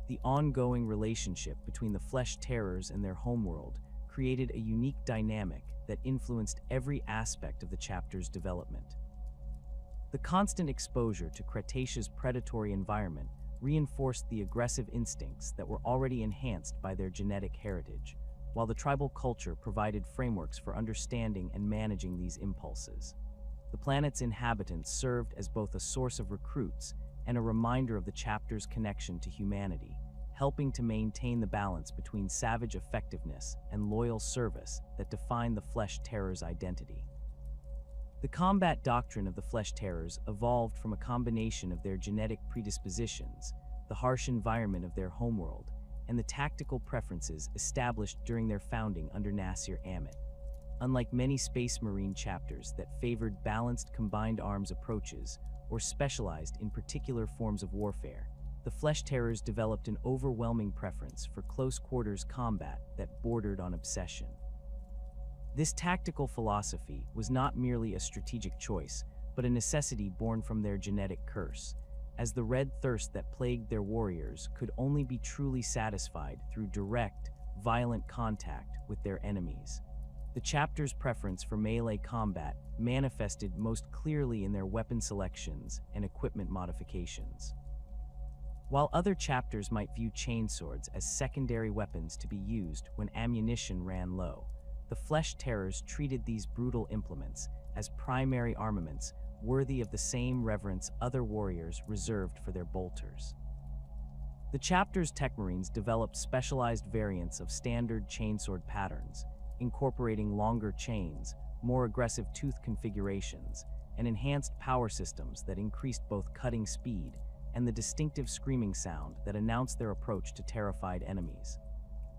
The ongoing relationship between the flesh terrors and their homeworld created a unique dynamic that influenced every aspect of the chapter's development. The constant exposure to Cretacea's predatory environment reinforced the aggressive instincts that were already enhanced by their genetic heritage, while the tribal culture provided frameworks for understanding and managing these impulses. The planet's inhabitants served as both a source of recruits and a reminder of the chapter's connection to humanity, helping to maintain the balance between savage effectiveness and loyal service that define the Flesh Terrors' identity. The combat doctrine of the Flesh Terrors evolved from a combination of their genetic predispositions, the harsh environment of their homeworld, and the tactical preferences established during their founding under Nasir Ahmed. Unlike many Space Marine chapters that favored balanced combined arms approaches or specialized in particular forms of warfare, the Flesh Terrors developed an overwhelming preference for close-quarters combat that bordered on obsession. This tactical philosophy was not merely a strategic choice, but a necessity born from their genetic curse, as the red thirst that plagued their warriors could only be truly satisfied through direct, violent contact with their enemies. The chapter's preference for melee combat manifested most clearly in their weapon selections and equipment modifications. While other chapters might view chainswords as secondary weapons to be used when ammunition ran low, the Flesh Terrors treated these brutal implements as primary armaments worthy of the same reverence other warriors reserved for their bolters. The chapter's Techmarines developed specialized variants of standard chainsword patterns, incorporating longer chains, more aggressive tooth configurations, and enhanced power systems that increased both cutting speed and the distinctive screaming sound that announced their approach to terrified enemies.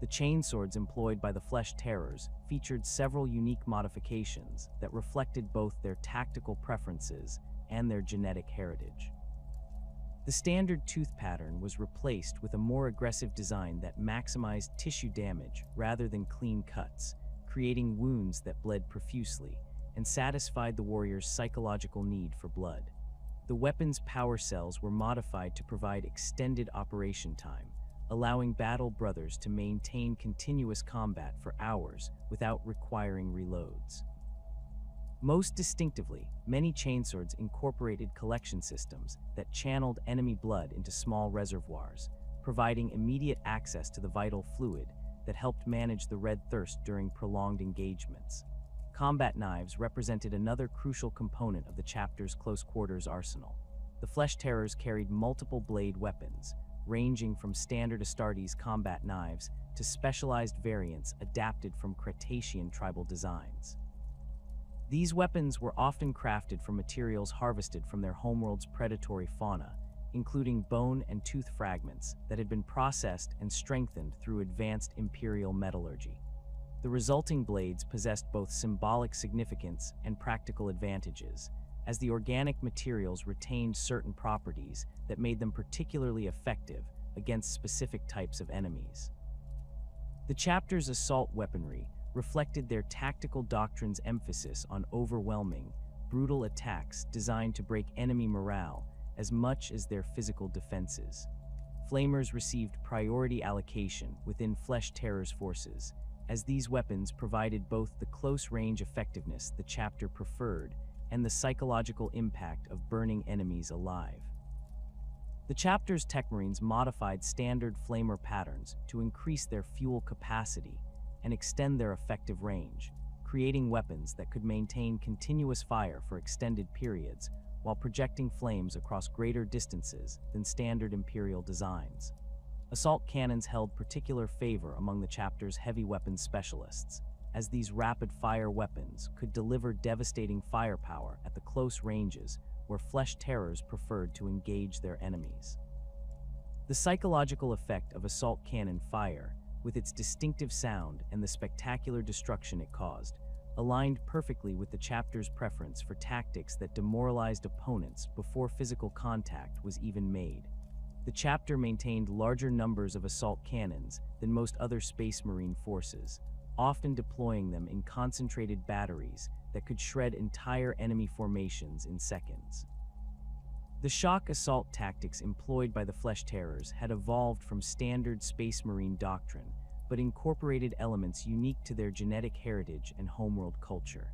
The chainswords employed by the Flesh Terrors featured several unique modifications that reflected both their tactical preferences and their genetic heritage. The standard tooth pattern was replaced with a more aggressive design that maximized tissue damage rather than clean cuts, creating wounds that bled profusely and satisfied the warrior's psychological need for blood. The weapon's power cells were modified to provide extended operation time, allowing battle brothers to maintain continuous combat for hours without requiring reloads. Most distinctively, many chainswords incorporated collection systems that channeled enemy blood into small reservoirs, providing immediate access to the vital fluid that helped manage the red thirst during prolonged engagements. Combat knives represented another crucial component of the chapter's close-quarters arsenal. The Flesh Terrors carried multiple blade weapons, ranging from standard Astartes combat knives to specialized variants adapted from Cretacean tribal designs. These weapons were often crafted from materials harvested from their homeworld's predatory fauna, including bone and tooth fragments that had been processed and strengthened through advanced imperial metallurgy. The resulting blades possessed both symbolic significance and practical advantages, as the organic materials retained certain properties that made them particularly effective against specific types of enemies. The chapter's assault weaponry reflected their tactical doctrine's emphasis on overwhelming, brutal attacks designed to break enemy morale as much as their physical defenses. Flamers received priority allocation within Flesh Terrors forces, as these weapons provided both the close-range effectiveness the chapter preferred and the psychological impact of burning enemies alive. The chapter's Techmarines modified standard flamer patterns to increase their fuel capacity and extend their effective range, creating weapons that could maintain continuous fire for extended periods while projecting flames across greater distances than standard Imperial designs. Assault cannons held particular favor among the chapter's heavy weapons specialists, as these rapid-fire weapons could deliver devastating firepower at the close ranges where Flesh Terrors preferred to engage their enemies. The psychological effect of assault cannon fire, with its distinctive sound and the spectacular destruction it caused, aligned perfectly with the chapter's preference for tactics that demoralized opponents before physical contact was even made. The chapter maintained larger numbers of assault cannons than most other Space Marine forces, often deploying them in concentrated batteries that could shred entire enemy formations in seconds. The shock assault tactics employed by the Flesh Terrors had evolved from standard Space Marine doctrine, but incorporated elements unique to their genetic heritage and homeworld culture.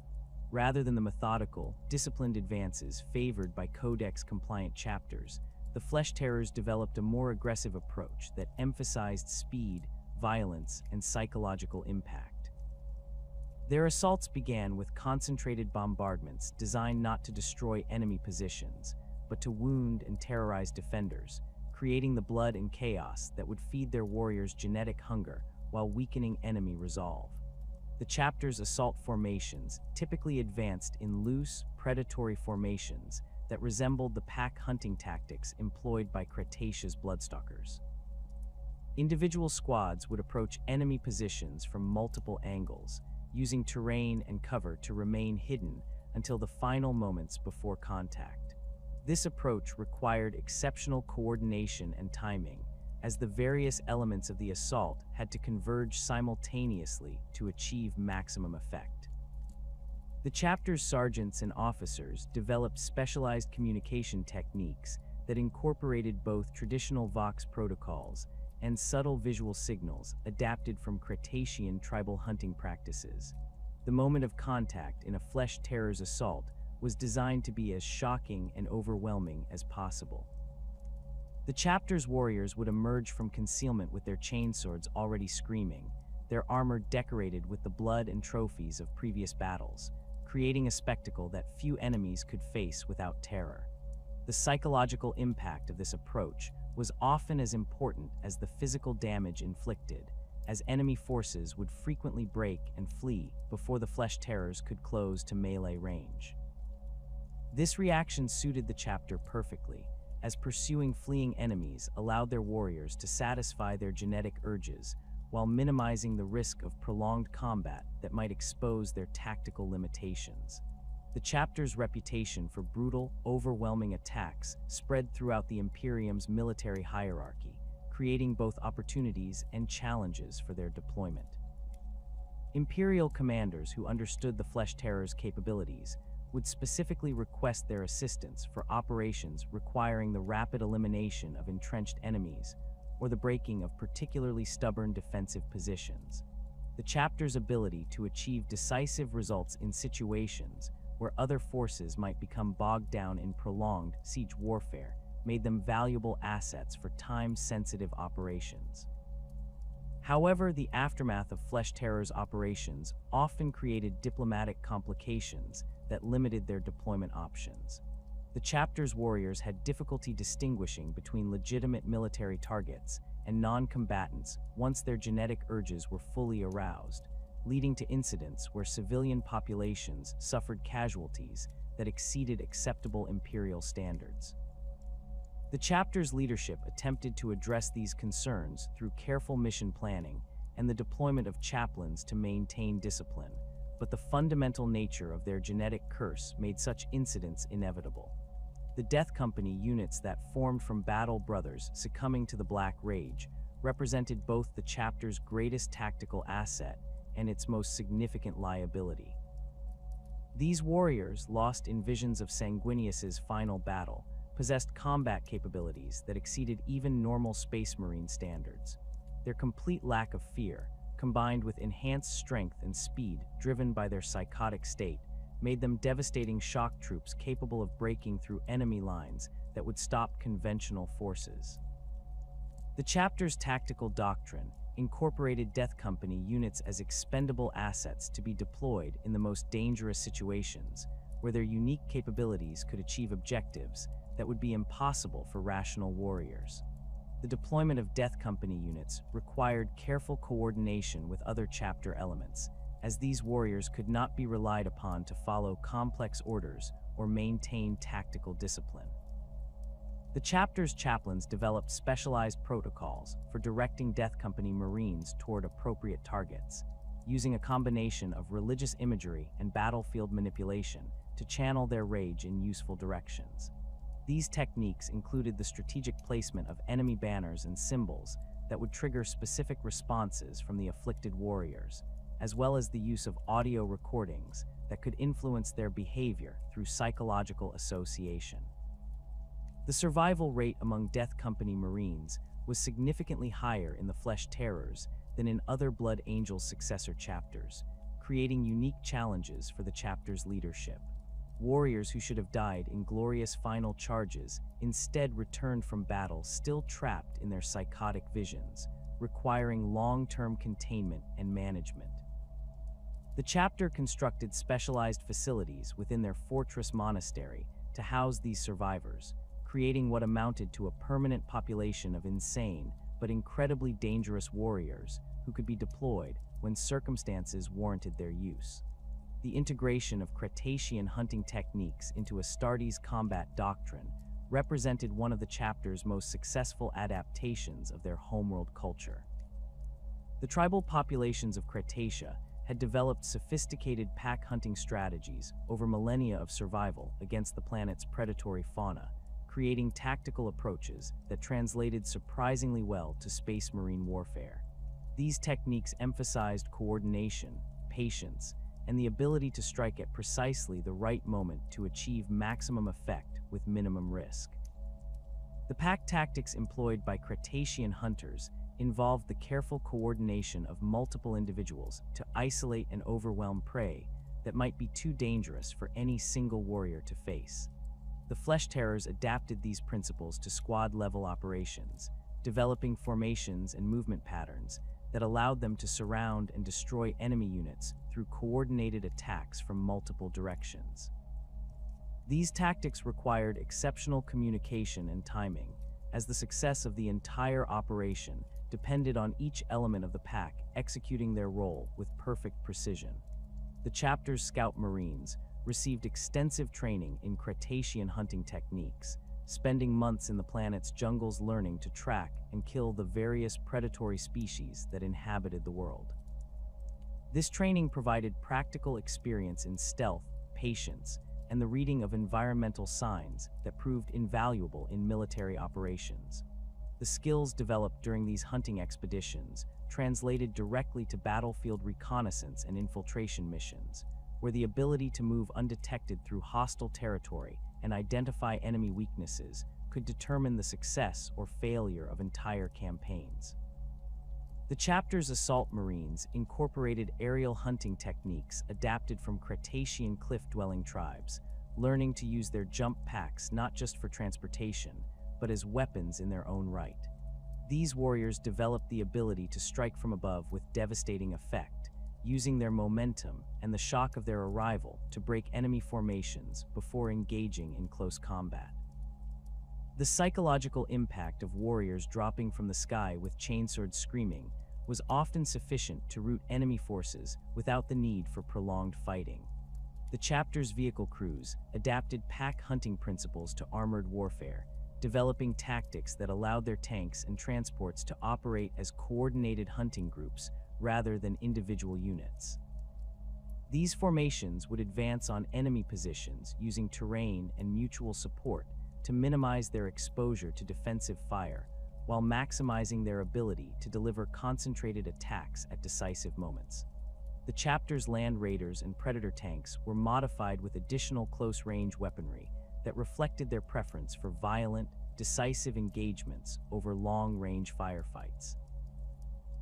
Rather than the methodical, disciplined advances favored by Codex-compliant chapters, the Flesh Terrors developed a more aggressive approach that emphasized speed, violence, and psychological impact. Their assaults began with concentrated bombardments designed not to destroy enemy positions, but to wound and terrorize defenders, creating the blood and chaos that would feed their warriors' genetic hunger while weakening enemy resolve. The chapter's assault formations typically advanced in loose, predatory formations that resembled the pack hunting tactics employed by Cretacea's Bloodstalkers. Individual squads would approach enemy positions from multiple angles, using terrain and cover to remain hidden until the final moments before contact. This approach required exceptional coordination and timing, as the various elements of the assault had to converge simultaneously to achieve maximum effect. The chapter's sergeants and officers developed specialized communication techniques that incorporated both traditional Vox protocols and subtle visual signals adapted from Cretacean tribal hunting practices. The moment of contact in a Flesh Terror's assault was designed to be as shocking and overwhelming as possible. The chapter's warriors would emerge from concealment with their chainswords already screaming, their armor decorated with the blood and trophies of previous battles, creating a spectacle that few enemies could face without terror. The psychological impact of this approach was often as important as the physical damage inflicted, as enemy forces would frequently break and flee before the Flesh Terrors could close to melee range. This reaction suited the chapter perfectly, as pursuing fleeing enemies allowed their warriors to satisfy their genetic urges while minimizing the risk of prolonged combat that might expose their tactical limitations. The chapter's reputation for brutal, overwhelming attacks spread throughout the Imperium's military hierarchy, creating both opportunities and challenges for their deployment. Imperial commanders who understood the Flesh Terror's capabilities would specifically request their assistance for operations requiring the rapid elimination of entrenched enemies or the breaking of particularly stubborn defensive positions. The chapter's ability to achieve decisive results in situations where other forces might become bogged down in prolonged siege warfare made them valuable assets for time-sensitive operations. However, the aftermath of Flesh Terror's operations often created diplomatic complications that limited their deployment options. The chapter's warriors had difficulty distinguishing between legitimate military targets and non-combatants once their genetic urges were fully aroused, leading to incidents where civilian populations suffered casualties that exceeded acceptable imperial standards. The chapter's leadership attempted to address these concerns through careful mission planning and the deployment of chaplains to maintain discipline, but the fundamental nature of their genetic curse made such incidents inevitable. The Death Company units that formed from battle brothers succumbing to the Black Rage represented both the chapter's greatest tactical asset and its most significant liability. These warriors, lost in visions of Sanguinius's final battle, possessed combat capabilities that exceeded even normal Space Marine standards. Their complete lack of fear, combined with enhanced strength and speed driven by their psychotic state, made them devastating shock troops capable of breaking through enemy lines that would stop conventional forces. The chapter's tactical doctrine incorporated Death Company units as expendable assets to be deployed in the most dangerous situations, where their unique capabilities could achieve objectives that would be impossible for rational warriors. The deployment of Death Company units required careful coordination with other chapter elements, as these warriors could not be relied upon to follow complex orders or maintain tactical discipline. The chapter's chaplains developed specialized protocols for directing Death Company Marines toward appropriate targets, using a combination of religious imagery and battlefield manipulation to channel their rage in useful directions. These techniques included the strategic placement of enemy banners and symbols that would trigger specific responses from the afflicted warriors, as well as the use of audio recordings that could influence their behavior through psychological association. The survival rate among Death Company Marines was significantly higher in the Flesh Terrors than in other Blood Angels successor chapters, creating unique challenges for the chapter's leadership. Warriors who should have died in glorious final charges instead returned from battle still trapped in their psychotic visions, requiring long-term containment and management. The chapter constructed specialized facilities within their fortress monastery to house these survivors, creating what amounted to a permanent population of insane but incredibly dangerous warriors who could be deployed when circumstances warranted their use. The integration of Cretacean hunting techniques into Astartes' combat doctrine represented one of the chapter's most successful adaptations of their homeworld culture. The tribal populations of Cretacia had developed sophisticated pack hunting strategies over millennia of survival against the planet's predatory fauna, creating tactical approaches that translated surprisingly well to space marine warfare. These techniques emphasized coordination, patience, and the ability to strike at precisely the right moment to achieve maximum effect with minimum risk. The pack tactics employed by Cretacean hunters involved the careful coordination of multiple individuals to isolate and overwhelm prey that might be too dangerous for any single warrior to face. The Flesh Terrors adapted these principles to squad-level operations, developing formations and movement patterns that allowed them to surround and destroy enemy units through coordinated attacks from multiple directions. These tactics required exceptional communication and timing, as the success of the entire operation depended on each element of the pack executing their role with perfect precision. The chapter's scout marines received extensive training in Cretacean hunting techniques, spending months in the planet's jungles learning to track and kill the various predatory species that inhabited the world. This training provided practical experience in stealth, patience, and the reading of environmental signs that proved invaluable in military operations. The skills developed during these hunting expeditions translated directly to battlefield reconnaissance and infiltration missions, where the ability to move undetected through hostile territory and identify enemy weaknesses could determine the success or failure of entire campaigns. The chapter's assault marines incorporated aerial hunting techniques adapted from Cretacean cliff-dwelling tribes, learning to use their jump packs not just for transportation, but as weapons in their own right. These warriors developed the ability to strike from above with devastating effect, using their momentum and the shock of their arrival to break enemy formations before engaging in close combat. The psychological impact of warriors dropping from the sky with chainswords screaming was often sufficient to rout enemy forces without the need for prolonged fighting. The chapter's vehicle crews adapted pack hunting principles to armored warfare, developing tactics that allowed their tanks and transports to operate as coordinated hunting groups rather than individual units. These formations would advance on enemy positions using terrain and mutual support to minimize their exposure to defensive fire, while maximizing their ability to deliver concentrated attacks at decisive moments. The chapter's land raiders and predator tanks were modified with additional close-range weaponry that reflected their preference for violent, decisive engagements over long-range firefights.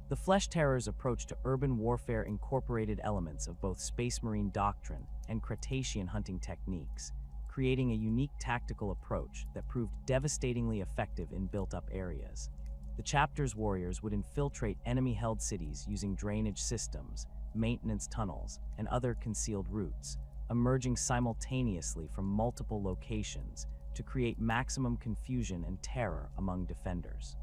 The Flesh Terrors' approach to urban warfare incorporated elements of both Space Marine doctrine and Cretacean hunting techniques, creating a unique tactical approach that proved devastatingly effective in built-up areas. The chapter's warriors would infiltrate enemy-held cities using drainage systems, maintenance tunnels, and other concealed routes, emerging simultaneously from multiple locations to create maximum confusion and terror among defenders.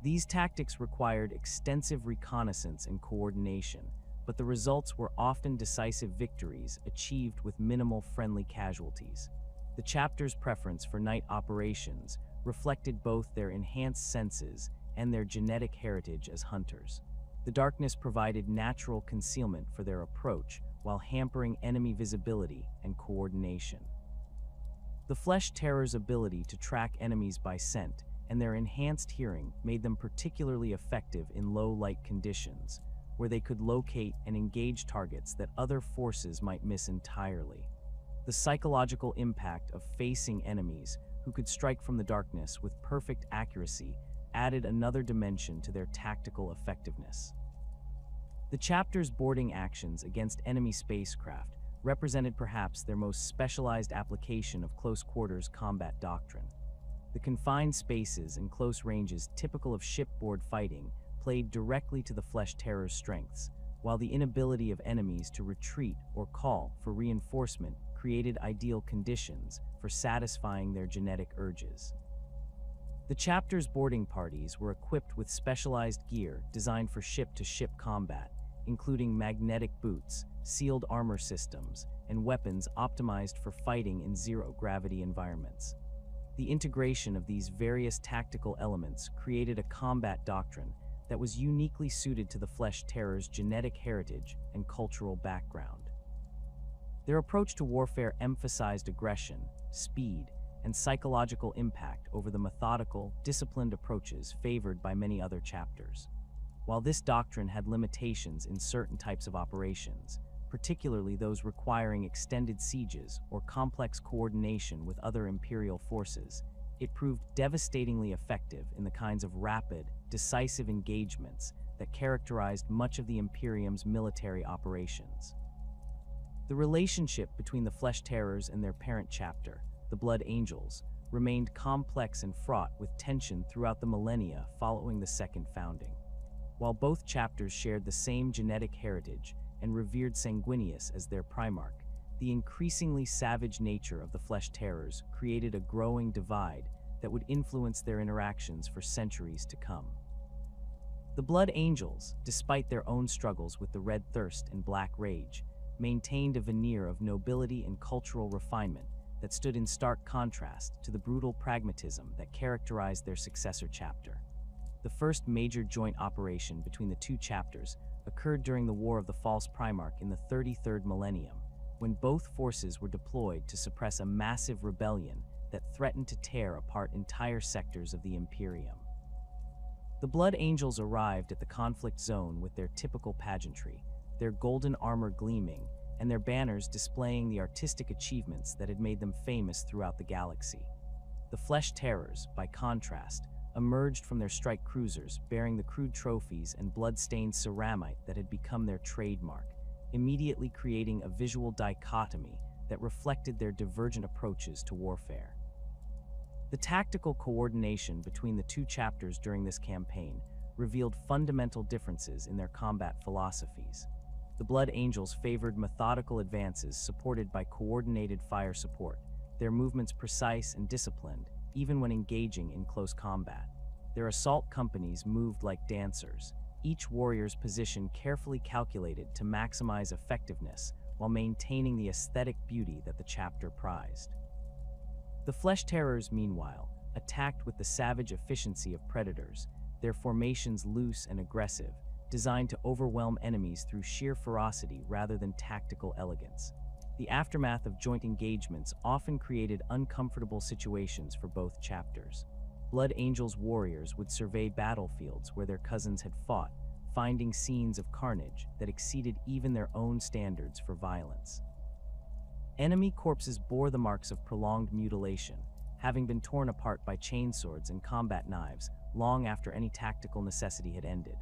These tactics required extensive reconnaissance and coordination, but the results were often decisive victories achieved with minimal friendly casualties. The chapter's preference for night operations reflected both their enhanced senses and their genetic heritage as hunters. The darkness provided natural concealment for their approach while hampering enemy visibility and coordination. The Flesh Terrors' ability to track enemies by scent and their enhanced hearing made them particularly effective in low-light conditions, where they could locate and engage targets that other forces might miss entirely. The psychological impact of facing enemies who could strike from the darkness with perfect accuracy added another dimension to their tactical effectiveness. The chapter's boarding actions against enemy spacecraft represented perhaps their most specialized application of close-quarters combat doctrine. The confined spaces and close ranges typical of shipboard fighting played directly to the Flesh Terror's strengths, while the inability of enemies to retreat or call for reinforcement created ideal conditions for satisfying their genetic urges. The chapter's boarding parties were equipped with specialized gear designed for ship-to-ship combat, including magnetic boots, sealed armor systems, and weapons optimized for fighting in zero-gravity environments. The integration of these various tactical elements created a combat doctrine that was uniquely suited to the Flesh Terror's genetic heritage and cultural background. Their approach to warfare emphasized aggression, speed, and psychological impact over the methodical, disciplined approaches favored by many other chapters. While this doctrine had limitations in certain types of operations, particularly those requiring extended sieges or complex coordination with other Imperial forces, it proved devastatingly effective in the kinds of rapid, decisive engagements that characterized much of the Imperium's military operations. The relationship between the Flesh Terrors and their parent chapter, the Blood Angels, remained complex and fraught with tension throughout the millennia following the Second Founding. While both chapters shared the same genetic heritage and revered Sanguinius as their primarch, the increasingly savage nature of the Flesh Terrors created a growing divide that would influence their interactions for centuries to come. The Blood Angels, despite their own struggles with the Red Thirst and Black Rage, maintained a veneer of nobility and cultural refinement that stood in stark contrast to the brutal pragmatism that characterized their successor chapter. The first major joint operation between the two chapters occurred during the War of the False Primarch in the 33rd millennium, when both forces were deployed to suppress a massive rebellion that threatened to tear apart entire sectors of the Imperium. The Blood Angels arrived at the conflict zone with their typical pageantry, their golden armor gleaming, and their banners displaying the artistic achievements that had made them famous throughout the galaxy. The Flesh Terrors, by contrast, emerged from their strike cruisers bearing the crude trophies and blood-stained ceramite that had become their trademark, immediately creating a visual dichotomy that reflected their divergent approaches to warfare. The tactical coordination between the two chapters during this campaign revealed fundamental differences in their combat philosophies. The Blood Angels favored methodical advances supported by coordinated fire support, their movements precise and disciplined, even when engaging in close combat. Their assault companies moved like dancers, each warrior's position carefully calculated to maximize effectiveness while maintaining the aesthetic beauty that the chapter prized. The Flesh Terrors, meanwhile, attacked with the savage efficiency of predators, their formations loose and aggressive, designed to overwhelm enemies through sheer ferocity rather than tactical elegance. The aftermath of joint engagements often created uncomfortable situations for both chapters. Blood Angels warriors would survey battlefields where their cousins had fought, finding scenes of carnage that exceeded even their own standards for violence. Enemy corpses bore the marks of prolonged mutilation, having been torn apart by chainswords and combat knives long after any tactical necessity had ended.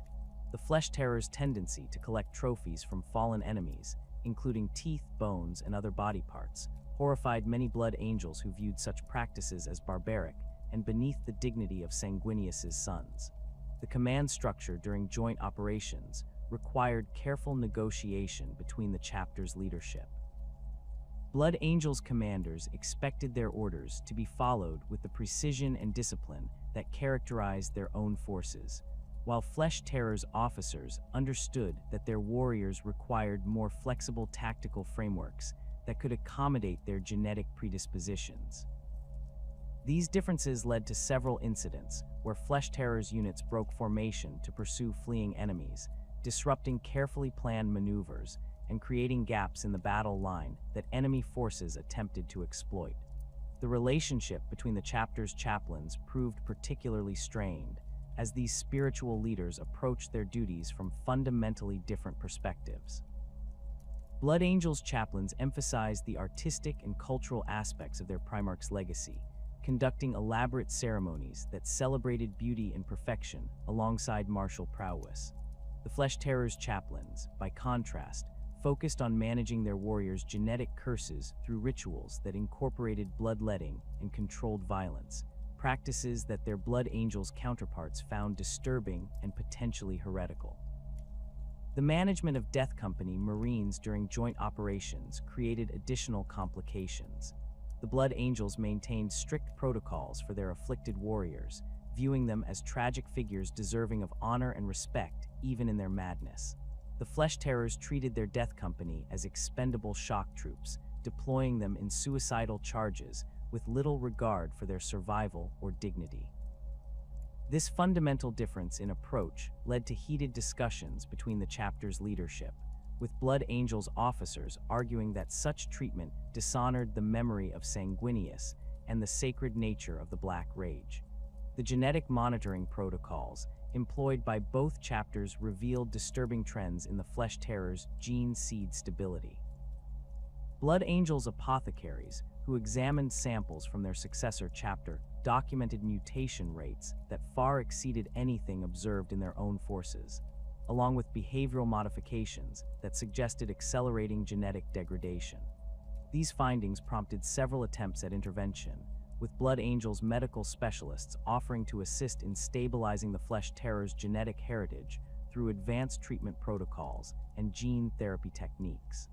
The Flesh Terror's tendency to collect trophies from fallen enemies, including teeth, bones, and other body parts, horrified many Blood Angels who viewed such practices as barbaric and beneath the dignity of Sanguinius's sons. The command structure during joint operations required careful negotiation between the chapter's leadership. Blood Angels commanders expected their orders to be followed with the precision and discipline that characterized their own forces, while Flesh Terror's officers understood that their warriors required more flexible tactical frameworks that could accommodate their genetic predispositions. These differences led to several incidents where Flesh Terror's units broke formation to pursue fleeing enemies, disrupting carefully planned maneuvers and creating gaps in the battle line that enemy forces attempted to exploit. The relationship between the chapter's chaplains proved particularly strained, as these spiritual leaders approached their duties from fundamentally different perspectives. Blood Angels chaplains emphasized the artistic and cultural aspects of their Primarch's legacy, conducting elaborate ceremonies that celebrated beauty and perfection alongside martial prowess. The Flesh Terror's chaplains, by contrast, focused on managing their warriors' genetic curses through rituals that incorporated bloodletting and controlled violence, practices that their Blood Angels counterparts found disturbing and potentially heretical. The management of Death Company Marines during joint operations created additional complications. The Blood Angels maintained strict protocols for their afflicted warriors, viewing them as tragic figures deserving of honor and respect even in their madness. The Flesh Terrors treated their Death Company as expendable shock troops, deploying them in suicidal charges with little regard for their survival or dignity. This fundamental difference in approach led to heated discussions between the chapter's leadership, with Blood Angels officers arguing that such treatment dishonored the memory of Sanguinius and the sacred nature of the Black Rage. The genetic monitoring protocols employed by both chapters revealed disturbing trends in the Flesh Terror's gene seed stability. Blood Angels apothecaries, who examined samples from their successor chapter, documented mutation rates that far exceeded anything observed in their own forces, along with behavioral modifications that suggested accelerating genetic degradation. These findings prompted several attempts at intervention, with Blood Angels medical specialists offering to assist in stabilizing the Flesh Terror's genetic heritage through advanced treatment protocols and gene therapy techniques.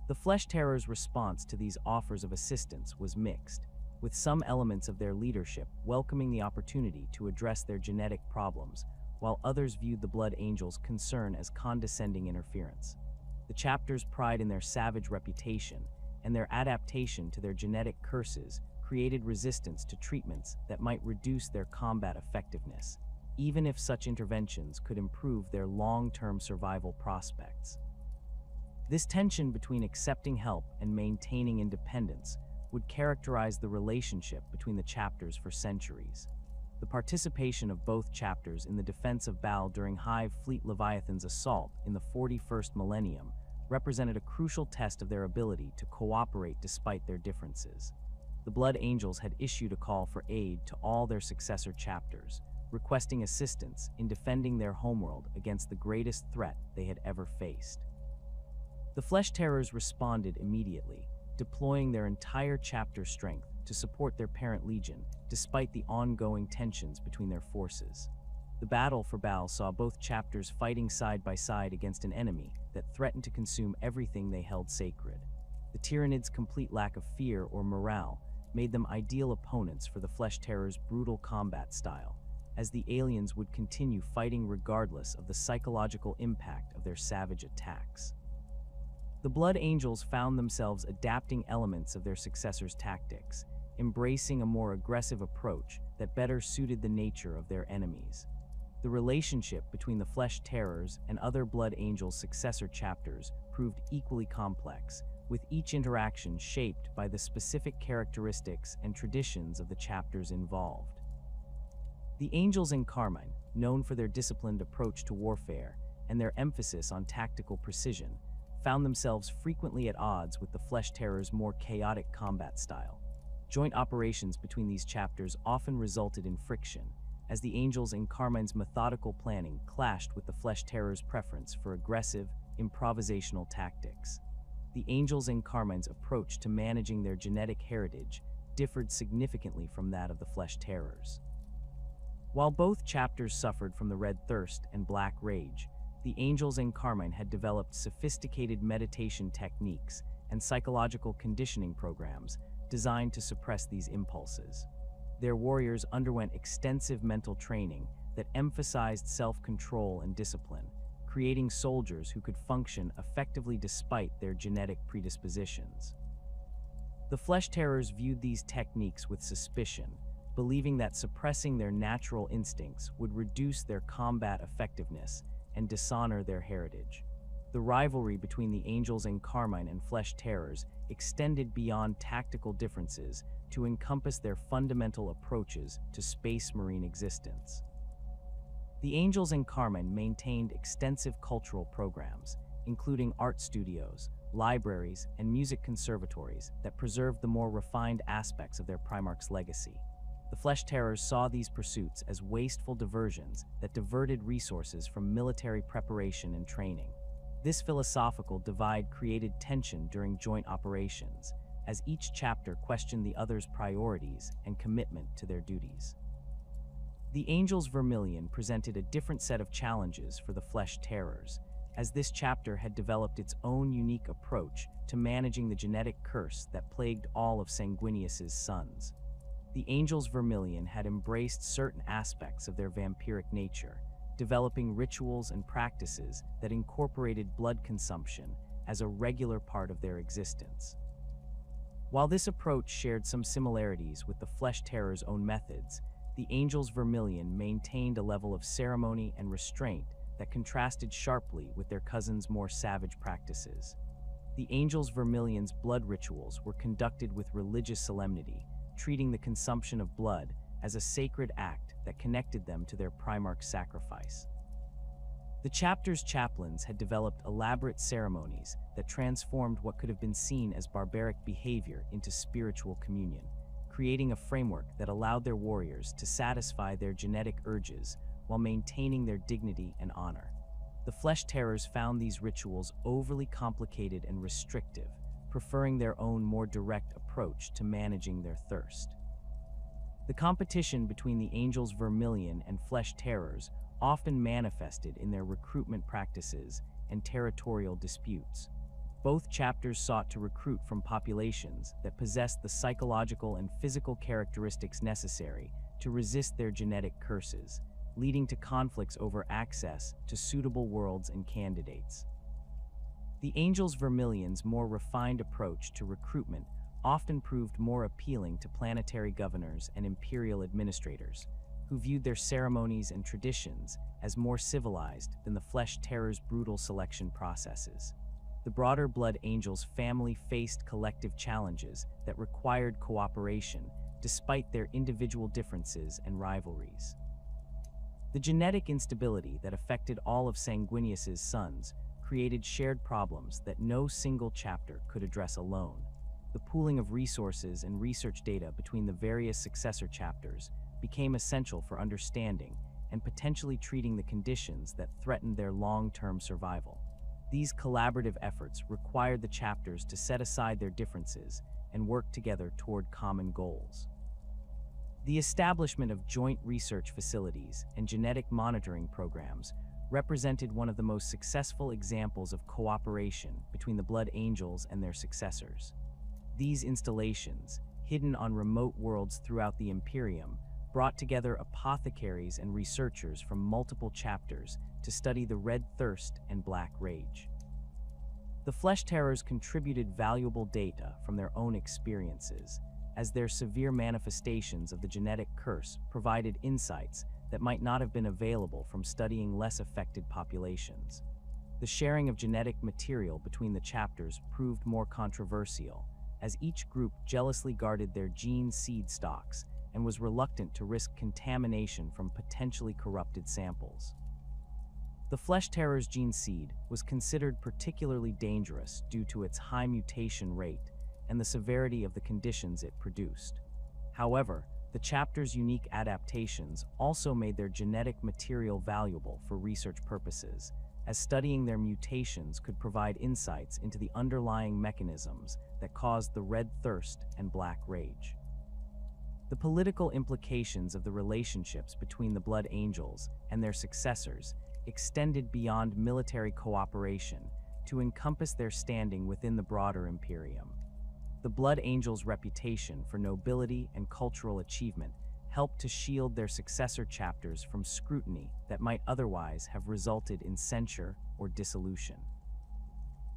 The Flesh Terror's response to these offers of assistance was mixed, with some elements of their leadership welcoming the opportunity to address their genetic problems, while others viewed the Blood Angels' concern as condescending interference. The chapter's pride in their savage reputation and their adaptation to their genetic curses created resistance to treatments that might reduce their combat effectiveness, even if such interventions could improve their long-term survival prospects. This tension between accepting help and maintaining independence would characterize the relationship between the chapters for centuries. The participation of both chapters in the defense of Baal during Hive Fleet Leviathan's assault in the 41st millennium represented a crucial test of their ability to cooperate despite their differences. The Blood Angels had issued a call for aid to all their successor chapters, requesting assistance in defending their homeworld against the greatest threat they had ever faced. The Flesh Terrors responded immediately, deploying their entire chapter strength to support their parent legion despite the ongoing tensions between their forces. The battle for Baal saw both chapters fighting side by side against an enemy that threatened to consume everything they held sacred. The Tyranids' complete lack of fear or morale made them ideal opponents for the Flesh Terror's brutal combat style, as the aliens would continue fighting regardless of the psychological impact of their savage attacks. The Blood Angels found themselves adapting elements of their successors' tactics, embracing a more aggressive approach that better suited the nature of their enemies. The relationship between the Flesh Terrors and other Blood Angels' successor chapters proved equally complex, with each interaction shaped by the specific characteristics and traditions of the chapters involved. The Angels in Carmine, known for their disciplined approach to warfare and their emphasis on tactical precision, found themselves frequently at odds with the Flesh Terror's more chaotic combat style. Joint operations between these chapters often resulted in friction, as the Angels in Carmine's methodical planning clashed with the Flesh Terror's preference for aggressive, improvisational tactics. The Angels in Carmine's approach to managing their genetic heritage differed significantly from that of the Flesh Terrors. While both chapters suffered from the Red Thirst and Black Rage, the Angels in Carmine had developed sophisticated meditation techniques and psychological conditioning programs designed to suppress these impulses. Their warriors underwent extensive mental training that emphasized self-control and discipline, creating soldiers who could function effectively despite their genetic predispositions. The Flesh Terrors viewed these techniques with suspicion, believing that suppressing their natural instincts would reduce their combat effectiveness and dishonor their heritage. The rivalry between the Angels in Carmine and Flesh Terrors extended beyond tactical differences to encompass their fundamental approaches to space marine existence. The Angels in Carmine maintained extensive cultural programs, including art studios, libraries, and music conservatories that preserved the more refined aspects of their Primarch's legacy. The Flesh Terrors saw these pursuits as wasteful diversions that diverted resources from military preparation and training. This philosophical divide created tension during joint operations, as each chapter questioned the other's priorities and commitment to their duties. The Angels Vermilion presented a different set of challenges for the Flesh Terrors, as this chapter had developed its own unique approach to managing the genetic curse that plagued all of Sanguinius's sons. The Angels Vermilion had embraced certain aspects of their vampiric nature, developing rituals and practices that incorporated blood consumption as a regular part of their existence. While this approach shared some similarities with the Flesh Terror's own methods, the Angels Vermilion maintained a level of ceremony and restraint that contrasted sharply with their cousins' more savage practices. The Angels Vermilion's blood rituals were conducted with religious solemnity, treating the consumption of blood as a sacred act that connected them to their Primarch's sacrifice. The chapter's chaplains had developed elaborate ceremonies that transformed what could have been seen as barbaric behavior into spiritual communion, creating a framework that allowed their warriors to satisfy their genetic urges while maintaining their dignity and honor. The Flesh Terrors found these rituals overly complicated and restrictive, preferring their own more direct approach to managing their thirst. The competition between the Angels Vermilion and Flesh Terrors often manifested in their recruitment practices and territorial disputes. Both chapters sought to recruit from populations that possessed the psychological and physical characteristics necessary to resist their genetic curses, leading to conflicts over access to suitable worlds and candidates. The Angels Vermilion's more refined approach to recruitment often proved more appealing to planetary governors and imperial administrators, who viewed their ceremonies and traditions as more civilized than the Flesh Terror's brutal selection processes. The broader Blood Angels family faced collective challenges that required cooperation despite their individual differences and rivalries. The genetic instability that affected all of Sanguinius's sons created shared problems that no single chapter could address alone. The pooling of resources and research data between the various successor chapters became essential for understanding and potentially treating the conditions that threatened their long-term survival. These collaborative efforts required the chapters to set aside their differences and work together toward common goals. The establishment of joint research facilities and genetic monitoring programs represented one of the most successful examples of cooperation between the Blood Angels and their successors. These installations, hidden on remote worlds throughout the Imperium, brought together apothecaries and researchers from multiple chapters to study the Red Thirst and Black Rage. The Flesh Terrors contributed valuable data from their own experiences, as their severe manifestations of the genetic curse provided insights that might not have been available from studying less affected populations. The sharing of genetic material between the chapters proved more controversial, as each group jealously guarded their gene seed stocks and was reluctant to risk contamination from potentially corrupted samples. The Flesh Terror's gene seed was considered particularly dangerous due to its high mutation rate and the severity of the conditions it produced. However, the chapter's unique adaptations also made their genetic material valuable for research purposes, as studying their mutations could provide insights into the underlying mechanisms that caused the Red Thirst and Black Rage. The political implications of the relationships between the Blood Angels and their successors extended beyond military cooperation to encompass their standing within the broader Imperium. The Blood Angels' reputation for nobility and cultural achievement helped to shield their successor chapters from scrutiny that might otherwise have resulted in censure or dissolution.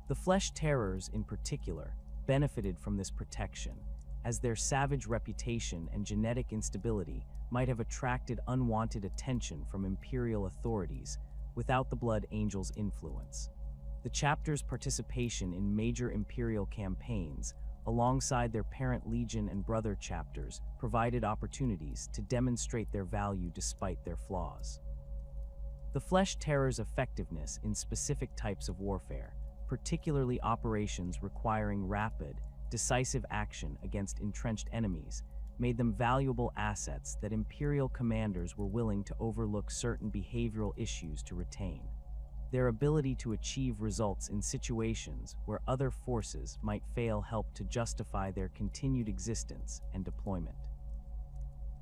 The Flesh Terrors, in particular, benefited from this protection, as their savage reputation and genetic instability might have attracted unwanted attention from imperial authorities without the Blood Angels' influence. The chapter's participation in major imperial campaigns, alongside their parent legion and brother chapters, provided opportunities to demonstrate their value despite their flaws. The Flesh Terror's effectiveness in specific types of warfare, particularly operations requiring rapid, decisive action against entrenched enemies, made them valuable assets that imperial commanders were willing to overlook certain behavioral issues to retain. Their ability to achieve results in situations where other forces might fail helped to justify their continued existence and deployment.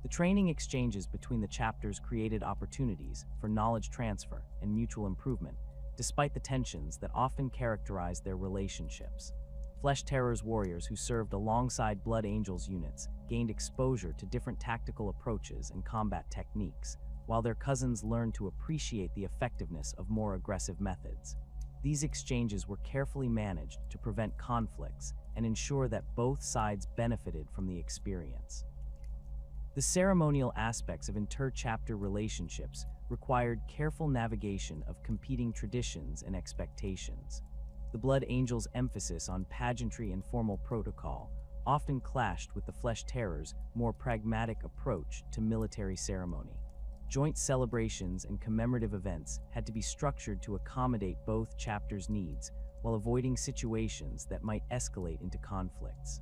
The training exchanges between the chapters created opportunities for knowledge transfer and mutual improvement, despite the tensions that often characterized their relationships. Flesh Terror's warriors who served alongside Blood Angels units gained exposure to different tactical approaches and combat techniques, while their cousins learned to appreciate the effectiveness of more aggressive methods. These exchanges were carefully managed to prevent conflicts and ensure that both sides benefited from the experience. The ceremonial aspects of inter-chapter relationships required careful navigation of competing traditions and expectations. The Blood Angels' emphasis on pageantry and formal protocol often clashed with the Flesh Terror's more pragmatic approach to military ceremony. Joint celebrations and commemorative events had to be structured to accommodate both chapters' needs while avoiding situations that might escalate into conflicts.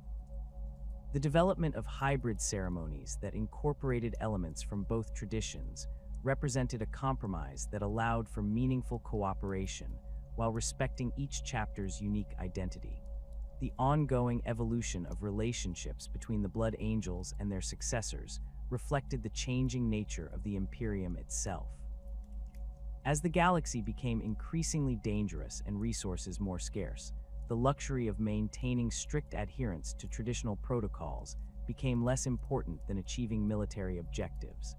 The development of hybrid ceremonies that incorporated elements from both traditions represented a compromise that allowed for meaningful cooperation while respecting each chapter's unique identity. The ongoing evolution of relationships between the Blood Angels and their successors reflected the changing nature of the Imperium itself. As the galaxy became increasingly dangerous and resources more scarce, the luxury of maintaining strict adherence to traditional protocols became less important than achieving military objectives.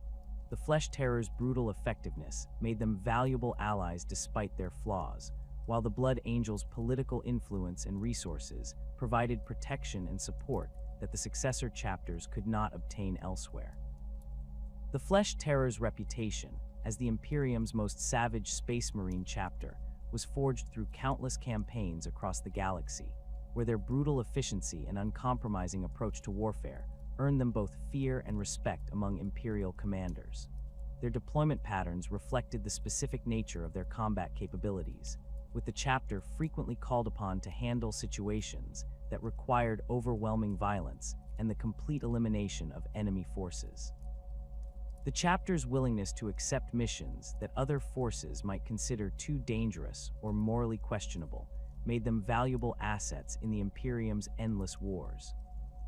The Flesh Terror's brutal effectiveness made them valuable allies despite their flaws, while the Blood Angels' political influence and resources provided protection and support that the successor chapters could not obtain elsewhere. The Flesh Terror's reputation as the Imperium's most savage Space Marine chapter was forged through countless campaigns across the galaxy, where their brutal efficiency and uncompromising approach to warfare earned them both fear and respect among Imperial commanders. Their deployment patterns reflected the specific nature of their combat capabilities, with the chapter frequently called upon to handle situations that required overwhelming violence and the complete elimination of enemy forces. The chapter's willingness to accept missions that other forces might consider too dangerous or morally questionable made them valuable assets in the Imperium's endless wars.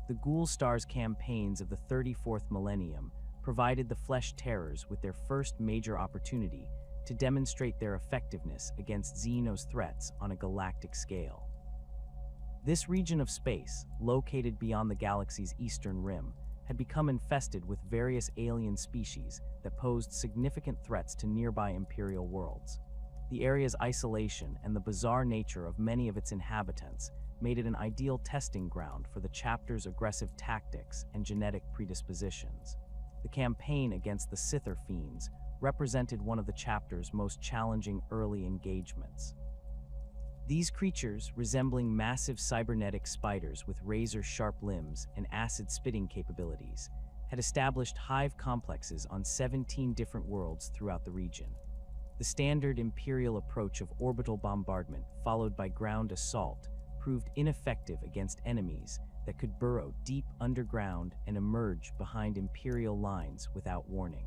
The Ghoul Stars campaigns of the 34th millennium provided the Flesh Terrors with their first major opportunity to demonstrate their effectiveness against Xenos threats on a galactic scale. This region of space, located beyond the galaxy's eastern rim, had become infested with various alien species that posed significant threats to nearby Imperial worlds. The area's isolation and the bizarre nature of many of its inhabitants made it an ideal testing ground for the chapter's aggressive tactics and genetic predispositions. The campaign against the Scyther Fiends represented one of the chapter's most challenging early engagements. These creatures, resembling massive cybernetic spiders with razor-sharp limbs and acid-spitting capabilities, had established hive complexes on 17 different worlds throughout the region. The standard Imperial approach of orbital bombardment, followed by ground assault, proved ineffective against enemies that could burrow deep underground and emerge behind Imperial lines without warning.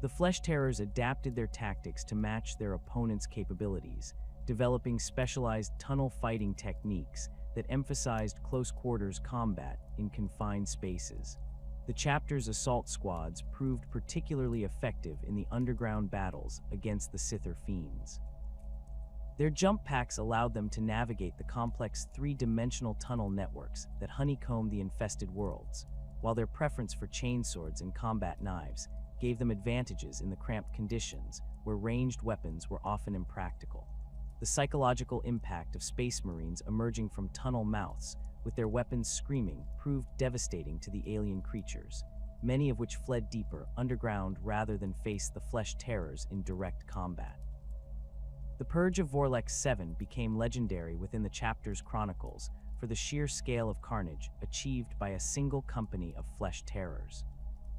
The Flesh Terrors adapted their tactics to match their opponents' capabilities, developing specialized tunnel fighting techniques that emphasized close-quarters combat in confined spaces. The chapter's assault squads proved particularly effective in the underground battles against the Scyther Fiends. Their jump packs allowed them to navigate the complex three-dimensional tunnel networks that honeycombed the infested worlds, while their preference for chainswords and combat knives gave them advantages in the cramped conditions where ranged weapons were often impractical. The psychological impact of Space Marines emerging from tunnel mouths with their weapons screaming proved devastating to the alien creatures, many of which fled deeper underground rather than face the Flesh Terrors in direct combat. The Purge of Vorlex 7 became legendary within the chapter's chronicles for the sheer scale of carnage achieved by a single company of Flesh Terrors.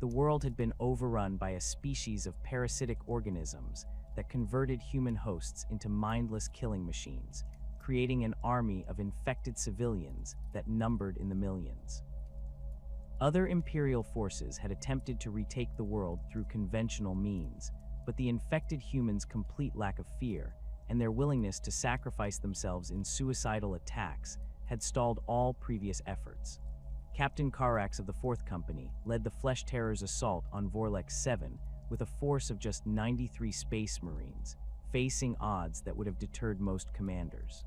The world had been overrun by a species of parasitic organisms that converted human hosts into mindless killing machines, creating an army of infected civilians that numbered in the millions. Other Imperial forces had attempted to retake the world through conventional means, but the infected humans' complete lack of fear and their willingness to sacrifice themselves in suicidal attacks had stalled all previous efforts. Captain Karax of the 4th Company led the Flesh Terrors' assault on Vorlex 7 with a force of just 93 Space Marines, facing odds that would have deterred most commanders.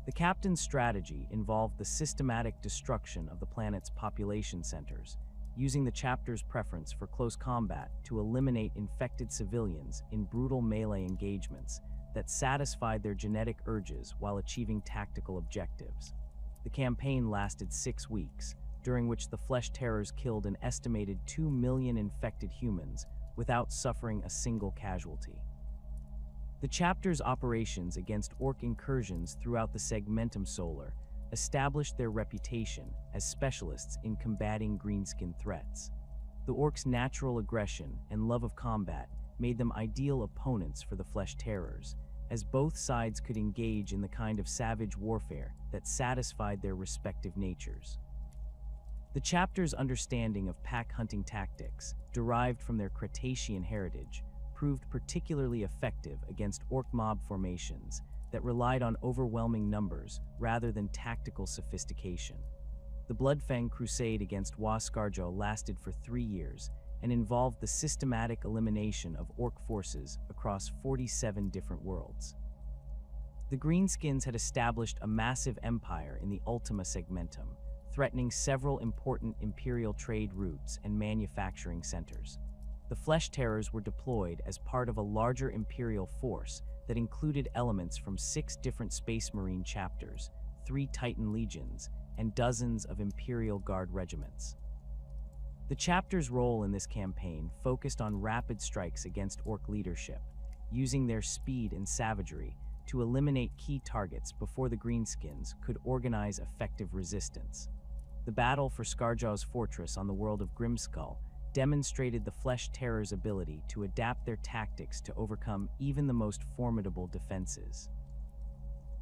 The captain's strategy involved the systematic destruction of the planet's population centers, using the chapter's preference for close combat to eliminate infected civilians in brutal melee engagements that satisfied their genetic urges while achieving tactical objectives. The campaign lasted 6 weeks, during which the Flesh Terrors killed an estimated 2 million infected humans without suffering a single casualty. The chapter's operations against orc incursions throughout the Segmentum Solar established their reputation as specialists in combating greenskin threats. The orcs' natural aggression and love of combat made them ideal opponents for the Flesh Terrors, as both sides could engage in the kind of savage warfare that satisfied their respective natures. The chapter's understanding of pack hunting tactics, derived from their Cretacean heritage, proved particularly effective against orc mob formations that relied on overwhelming numbers rather than tactical sophistication. The Bloodfang Crusade against Wascarjo lasted for 3 years and involved the systematic elimination of orc forces across 47 different worlds. The Greenskins had established a massive empire in the Ultima Segmentum, threatening several important imperial trade routes and manufacturing centers. The Flesh Terrors were deployed as part of a larger imperial force that included elements from 6 different Space Marine chapters, 3 Titan legions, and dozens of Imperial Guard regiments. The chapter's role in this campaign focused on rapid strikes against orc leadership, using their speed and savagery to eliminate key targets before the Greenskins could organize effective resistance. The battle for Scarjaw's fortress on the world of Grimskull demonstrated the Flesh Terrors' ability to adapt their tactics to overcome even the most formidable defenses.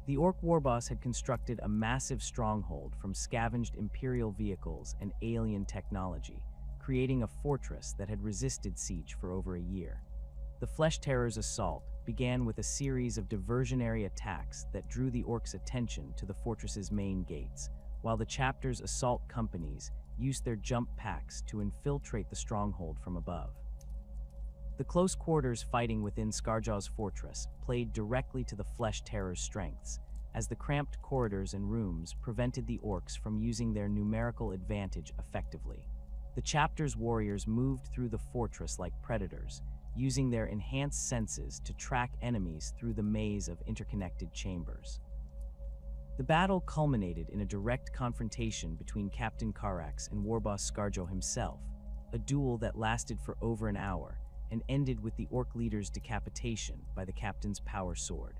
The Orc Warboss had constructed a massive stronghold from scavenged Imperial vehicles and alien technology, creating a fortress that had resisted siege for over a year. The Flesh Terrors' assault began with a series of diversionary attacks that drew the Orcs' attention to the fortress's main gates, while the chapter's assault companies used their jump packs to infiltrate the stronghold from above. The close quarters fighting within Scarjaw's fortress played directly to the Flesh Terrors' strengths, as the cramped corridors and rooms prevented the orcs from using their numerical advantage effectively. The chapter's warriors moved through the fortress like predators, using their enhanced senses to track enemies through the maze of interconnected chambers. The battle culminated in a direct confrontation between Captain Karax and Warboss Scarjo himself, a duel that lasted for over an hour and ended with the orc leader's decapitation by the captain's power sword.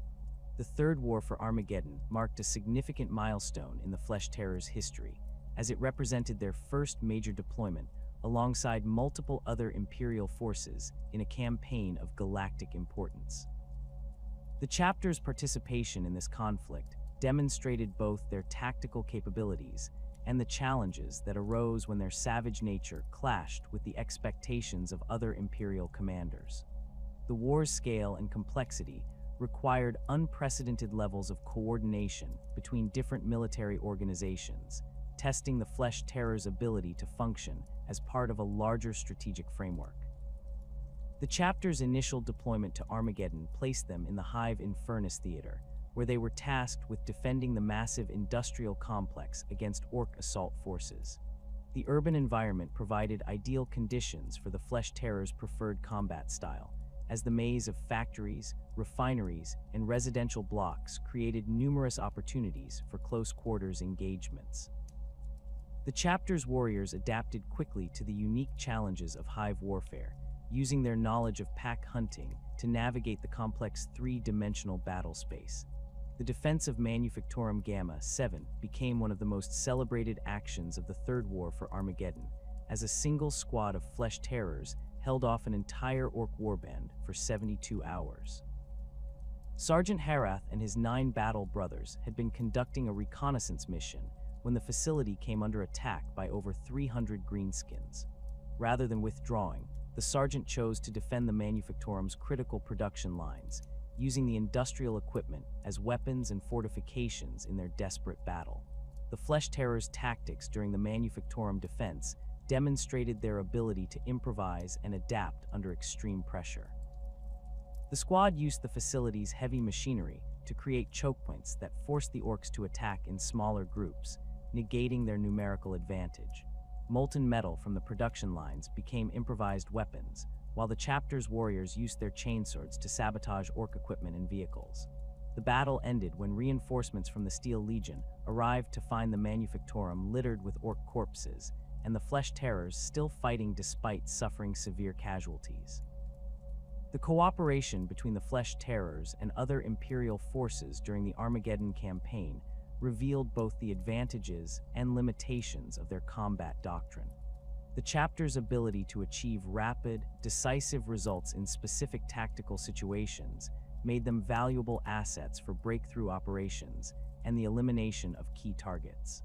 The Third War for Armageddon marked a significant milestone in the Flesh Terrors' history, as it represented their first major deployment alongside multiple other Imperial forces in a campaign of galactic importance. The chapter's participation in this conflict demonstrated both their tactical capabilities and the challenges that arose when their savage nature clashed with the expectations of other Imperial commanders. The war's scale and complexity required unprecedented levels of coordination between different military organizations, testing the Flesh Terrors' ability to function as part of a larger strategic framework. The chapter's initial deployment to Armageddon placed them in the Hive Infernus Theater, where they were tasked with defending the massive industrial complex against orc assault forces. The urban environment provided ideal conditions for the Flesh Terrors' preferred combat style, as the maze of factories, refineries, and residential blocks created numerous opportunities for close-quarters engagements. The chapter's warriors adapted quickly to the unique challenges of hive warfare, using their knowledge of pack hunting to navigate the complex 3-dimensional battle space. The defense of Manufactorum Gamma 7 became one of the most celebrated actions of the Third War for Armageddon, as a single squad of Flesh Terrors held off an entire orc warband for 72 hours. Sergeant Harath and his 9 battle brothers had been conducting a reconnaissance mission when the facility came under attack by over 300 greenskins. Rather than withdrawing, the sergeant chose to defend the Manufactorum's critical production lines, using the industrial equipment as weapons and fortifications in their desperate battle. The Flesh Terrors' tactics during the Manufactorum defense demonstrated their ability to improvise and adapt under extreme pressure. The squad used the facility's heavy machinery to create choke points that forced the orcs to attack in smaller groups, negating their numerical advantage. Molten metal from the production lines became improvised weapons, while the chapter's warriors used their chainswords to sabotage orc equipment and vehicles. The battle ended when reinforcements from the Steel Legion arrived to find the Manufactorum littered with orc corpses, and the Flesh Terrors still fighting despite suffering severe casualties. The cooperation between the Flesh Terrors and other Imperial forces during the Armageddon campaign revealed both the advantages and limitations of their combat doctrine. The chapter's ability to achieve rapid, decisive results in specific tactical situations made them valuable assets for breakthrough operations and the elimination of key targets.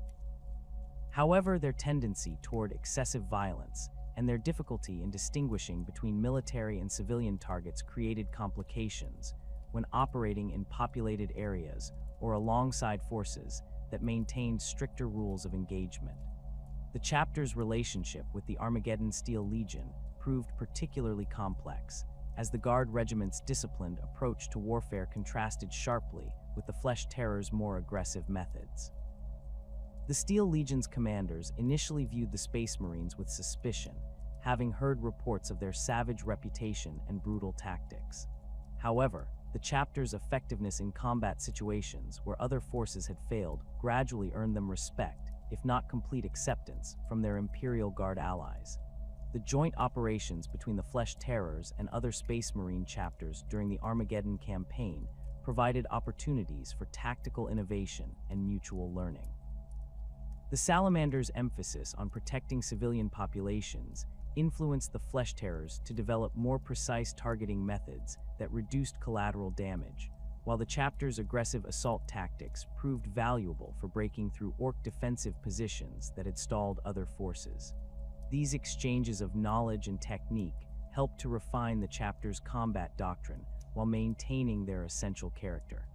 However, their tendency toward excessive violence and their difficulty in distinguishing between military and civilian targets created complications when operating in populated areas or alongside forces that maintained stricter rules of engagement. The chapter's relationship with the Armageddon Steel Legion proved particularly complex, as the Guard Regiment's disciplined approach to warfare contrasted sharply with the Flesh Terror's more aggressive methods. The Steel Legion's commanders initially viewed the Space Marines with suspicion, having heard reports of their savage reputation and brutal tactics. However, the chapter's effectiveness in combat situations where other forces had failed gradually earned them respect, if not complete acceptance, from their Imperial Guard allies. The joint operations between the Flesh Terrors and other Space Marine chapters during the Armageddon campaign provided opportunities for tactical innovation and mutual learning. The Salamander's emphasis on protecting civilian populations influenced the Flesh Terrors to develop more precise targeting methods that reduced collateral damage, while the chapter's aggressive assault tactics proved valuable for breaking through orc defensive positions that had stalled other forces. These exchanges of knowledge and technique helped to refine the chapter's combat doctrine while maintaining their essential character.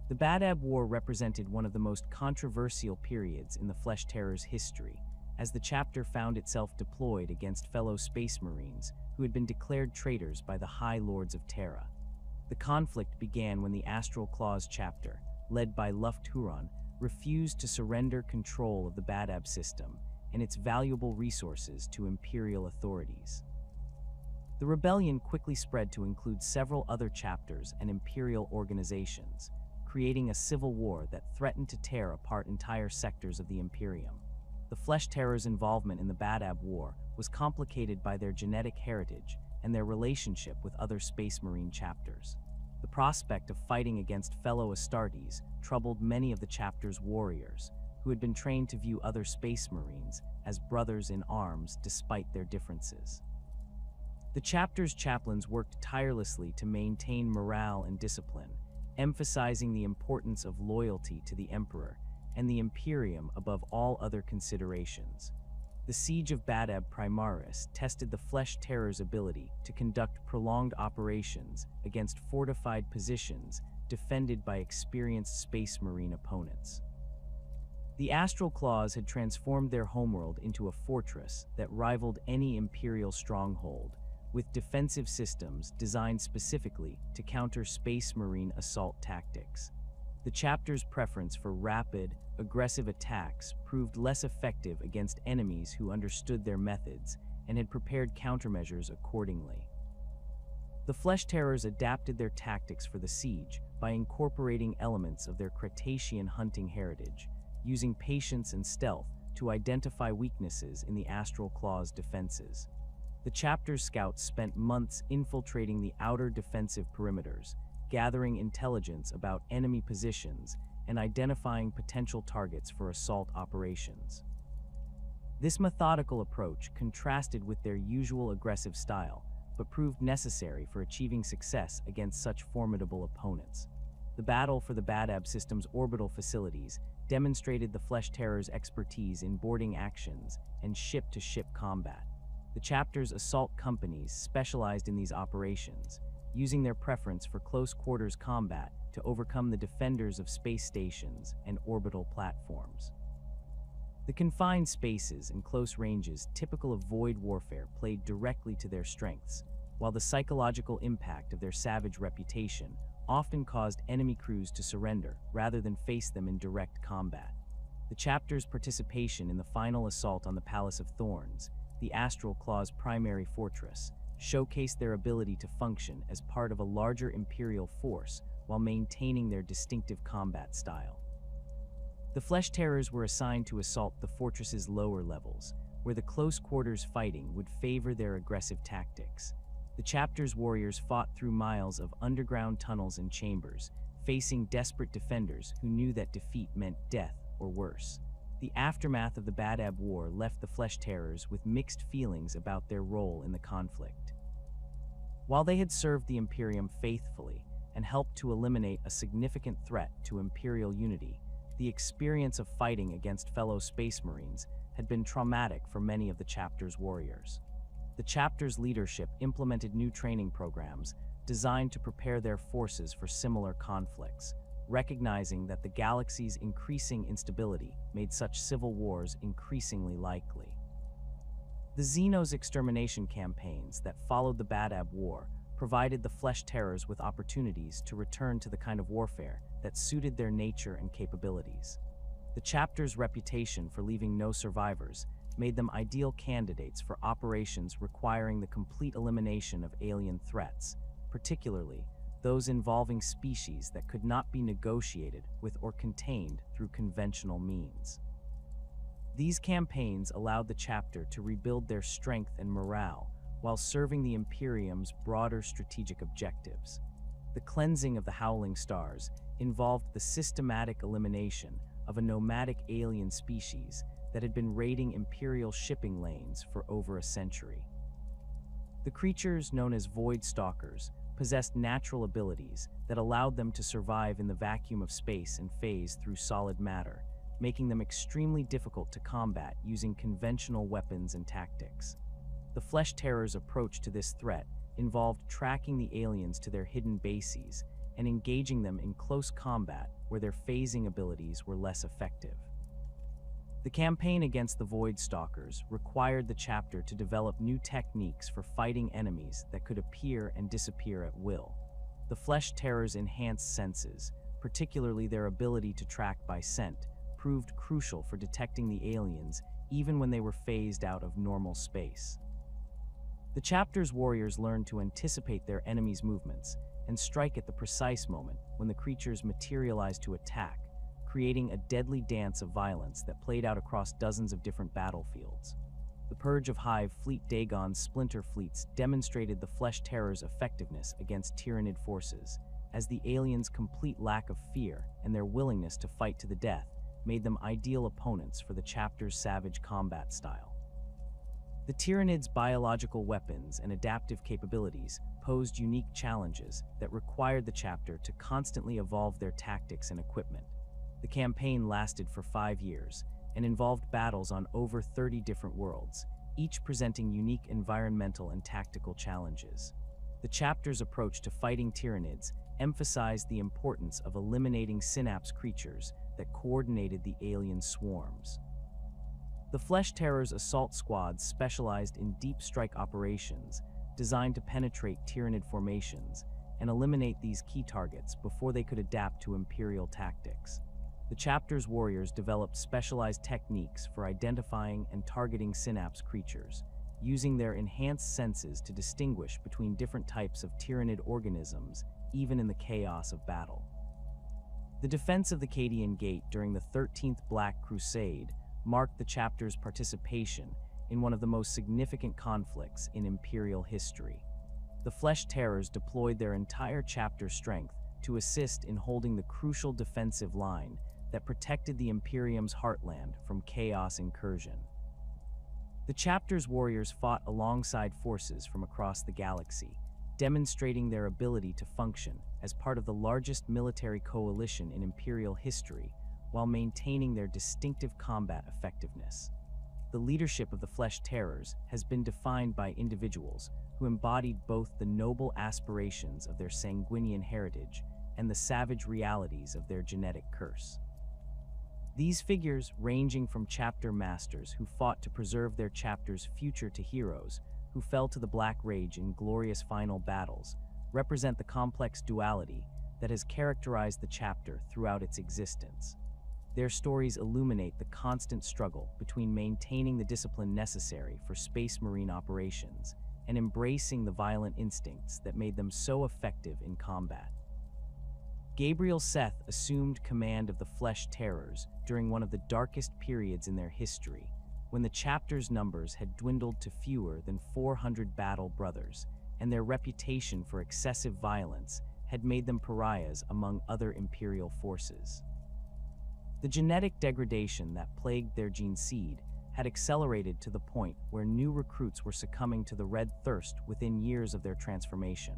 The Badab War represented one of the most controversial periods in the Flesh Terror's history, as the chapter found itself deployed against fellow Space Marines who had been declared traitors by the High Lords of Terra. The conflict began when the Astral Claws chapter, led by Luft Huron, refused to surrender control of the Badab system and its valuable resources to Imperial authorities. The rebellion quickly spread to include several other chapters and Imperial organizations, creating a civil war that threatened to tear apart entire sectors of the Imperium. The Flesh Terror's involvement in the Badab War was complicated by their genetic heritage and their relationship with other Space Marine chapters. The prospect of fighting against fellow Astartes troubled many of the chapter's warriors, who had been trained to view other Space Marines as brothers in arms despite their differences. The chapter's chaplains worked tirelessly to maintain morale and discipline, emphasizing the importance of loyalty to the Emperor and the Imperium above all other considerations. The Siege of Badab Primaris tested the Flesh Terror's ability to conduct prolonged operations against fortified positions defended by experienced Space Marine opponents. The Astral Claws had transformed their homeworld into a fortress that rivaled any Imperial stronghold, with defensive systems designed specifically to counter Space Marine assault tactics. The chapter's preference for rapid, aggressive attacks proved less effective against enemies who understood their methods and had prepared countermeasures accordingly. The Flesh Terrors adapted their tactics for the siege by incorporating elements of their Cretacean hunting heritage, using patience and stealth to identify weaknesses in the Astral Claw's defenses. The chapter's scouts spent months infiltrating the outer defensive perimeters, gathering intelligence about enemy positions and identifying potential targets for assault operations. This methodical approach contrasted with their usual aggressive style, but proved necessary for achieving success against such formidable opponents. The battle for the Badab system's orbital facilities demonstrated the Flesh Terror's expertise in boarding actions and ship-to-ship combat. The chapter's assault companies specialized in these operations, using their preference for close-quarters combat to overcome the defenders of space stations and orbital platforms. The confined spaces and close ranges typical of void warfare played directly to their strengths, while the psychological impact of their savage reputation often caused enemy crews to surrender rather than face them in direct combat. The chapter's participation in the final assault on the Palace of Thorns, the Astral Claw's primary fortress, showcased their ability to function as part of a larger Imperial force while maintaining their distinctive combat style. The Flesh Terrors were assigned to assault the fortress's lower levels, where the close-quarters fighting would favor their aggressive tactics. The chapter's warriors fought through miles of underground tunnels and chambers, facing desperate defenders who knew that defeat meant death or worse. The aftermath of the Badab War left the Flesh Terrors with mixed feelings about their role in the conflict. While they had served the Imperium faithfully and helped to eliminate a significant threat to Imperial unity, the experience of fighting against fellow Space Marines had been traumatic for many of the chapter's warriors. The chapter's leadership implemented new training programs designed to prepare their forces for similar conflicts, recognizing that the galaxy's increasing instability made such civil wars increasingly likely. The Xenos extermination campaigns that followed the Badab War provided the Flesh Terrors with opportunities to return to the kind of warfare that suited their nature and capabilities. The chapter's reputation for leaving no survivors made them ideal candidates for operations requiring the complete elimination of alien threats, particularly those involving species that could not be negotiated with or contained through conventional means. These campaigns allowed the chapter to rebuild their strength and morale while serving the Imperium's broader strategic objectives. The cleansing of the Howling Stars involved the systematic elimination of a nomadic alien species that had been raiding Imperial shipping lanes for over a century. The creatures, known as Void Stalkers, possessed natural abilities that allowed them to survive in the vacuum of space and phase through solid matter, making them extremely difficult to combat using conventional weapons and tactics. The Flesh Terrors' approach to this threat involved tracking the aliens to their hidden bases and engaging them in close combat where their phasing abilities were less effective. The campaign against the Void Stalkers required the chapter to develop new techniques for fighting enemies that could appear and disappear at will. The Flesh Terrors' enhanced senses, particularly their ability to track by scent, proved crucial for detecting the aliens even when they were phased out of normal space. The chapter's warriors learned to anticipate their enemies' movements and strike at the precise moment when the creatures materialized to attack, creating a deadly dance of violence that played out across dozens of different battlefields. The Purge of Hive Fleet Dagon's splinter fleets demonstrated the Flesh Terrors' effectiveness against Tyranid forces, as the aliens' complete lack of fear and their willingness to fight to the death made them ideal opponents for the chapter's savage combat style. The Tyranids' biological weapons and adaptive capabilities posed unique challenges that required the chapter to constantly evolve their tactics and equipment. The campaign lasted for 5 years and involved battles on over 30 different worlds, each presenting unique environmental and tactical challenges. The chapter's approach to fighting Tyranids emphasized the importance of eliminating synapse creatures that coordinated the alien swarms. The Flesh Terrors' assault squads specialized in deep strike operations designed to penetrate Tyranid formations and eliminate these key targets before they could adapt to Imperial tactics. The chapter's warriors developed specialized techniques for identifying and targeting synapse creatures, using their enhanced senses to distinguish between different types of Tyranid organisms, even in the chaos of battle. The defense of the Cadian Gate during the 13th Black Crusade marked the chapter's participation in one of the most significant conflicts in Imperial history. The Flesh Terrors deployed their entire chapter strength to assist in holding the crucial defensive line that protected the Imperium's heartland from chaos incursion. The chapter's warriors fought alongside forces from across the galaxy, demonstrating their ability to function as part of the largest military coalition in Imperial history while maintaining their distinctive combat effectiveness. The leadership of the Flesh Terrors has been defined by individuals who embodied both the noble aspirations of their Sanguinian heritage and the savage realities of their genetic curse. These figures, ranging from chapter masters who fought to preserve their chapter's future to heroes who fell to the Black Rage in glorious final battles, represent the complex duality that has characterized the chapter throughout its existence. Their stories illuminate the constant struggle between maintaining the discipline necessary for space marine operations and embracing the violent instincts that made them so effective in combat. Gabriel Seth assumed command of the Flesh Terrors during one of the darkest periods in their history, when the chapter's numbers had dwindled to fewer than 400 battle brothers, and their reputation for excessive violence had made them pariahs among other Imperial forces. The genetic degradation that plagued their gene seed had accelerated to the point where new recruits were succumbing to the Red Thirst within years of their transformation,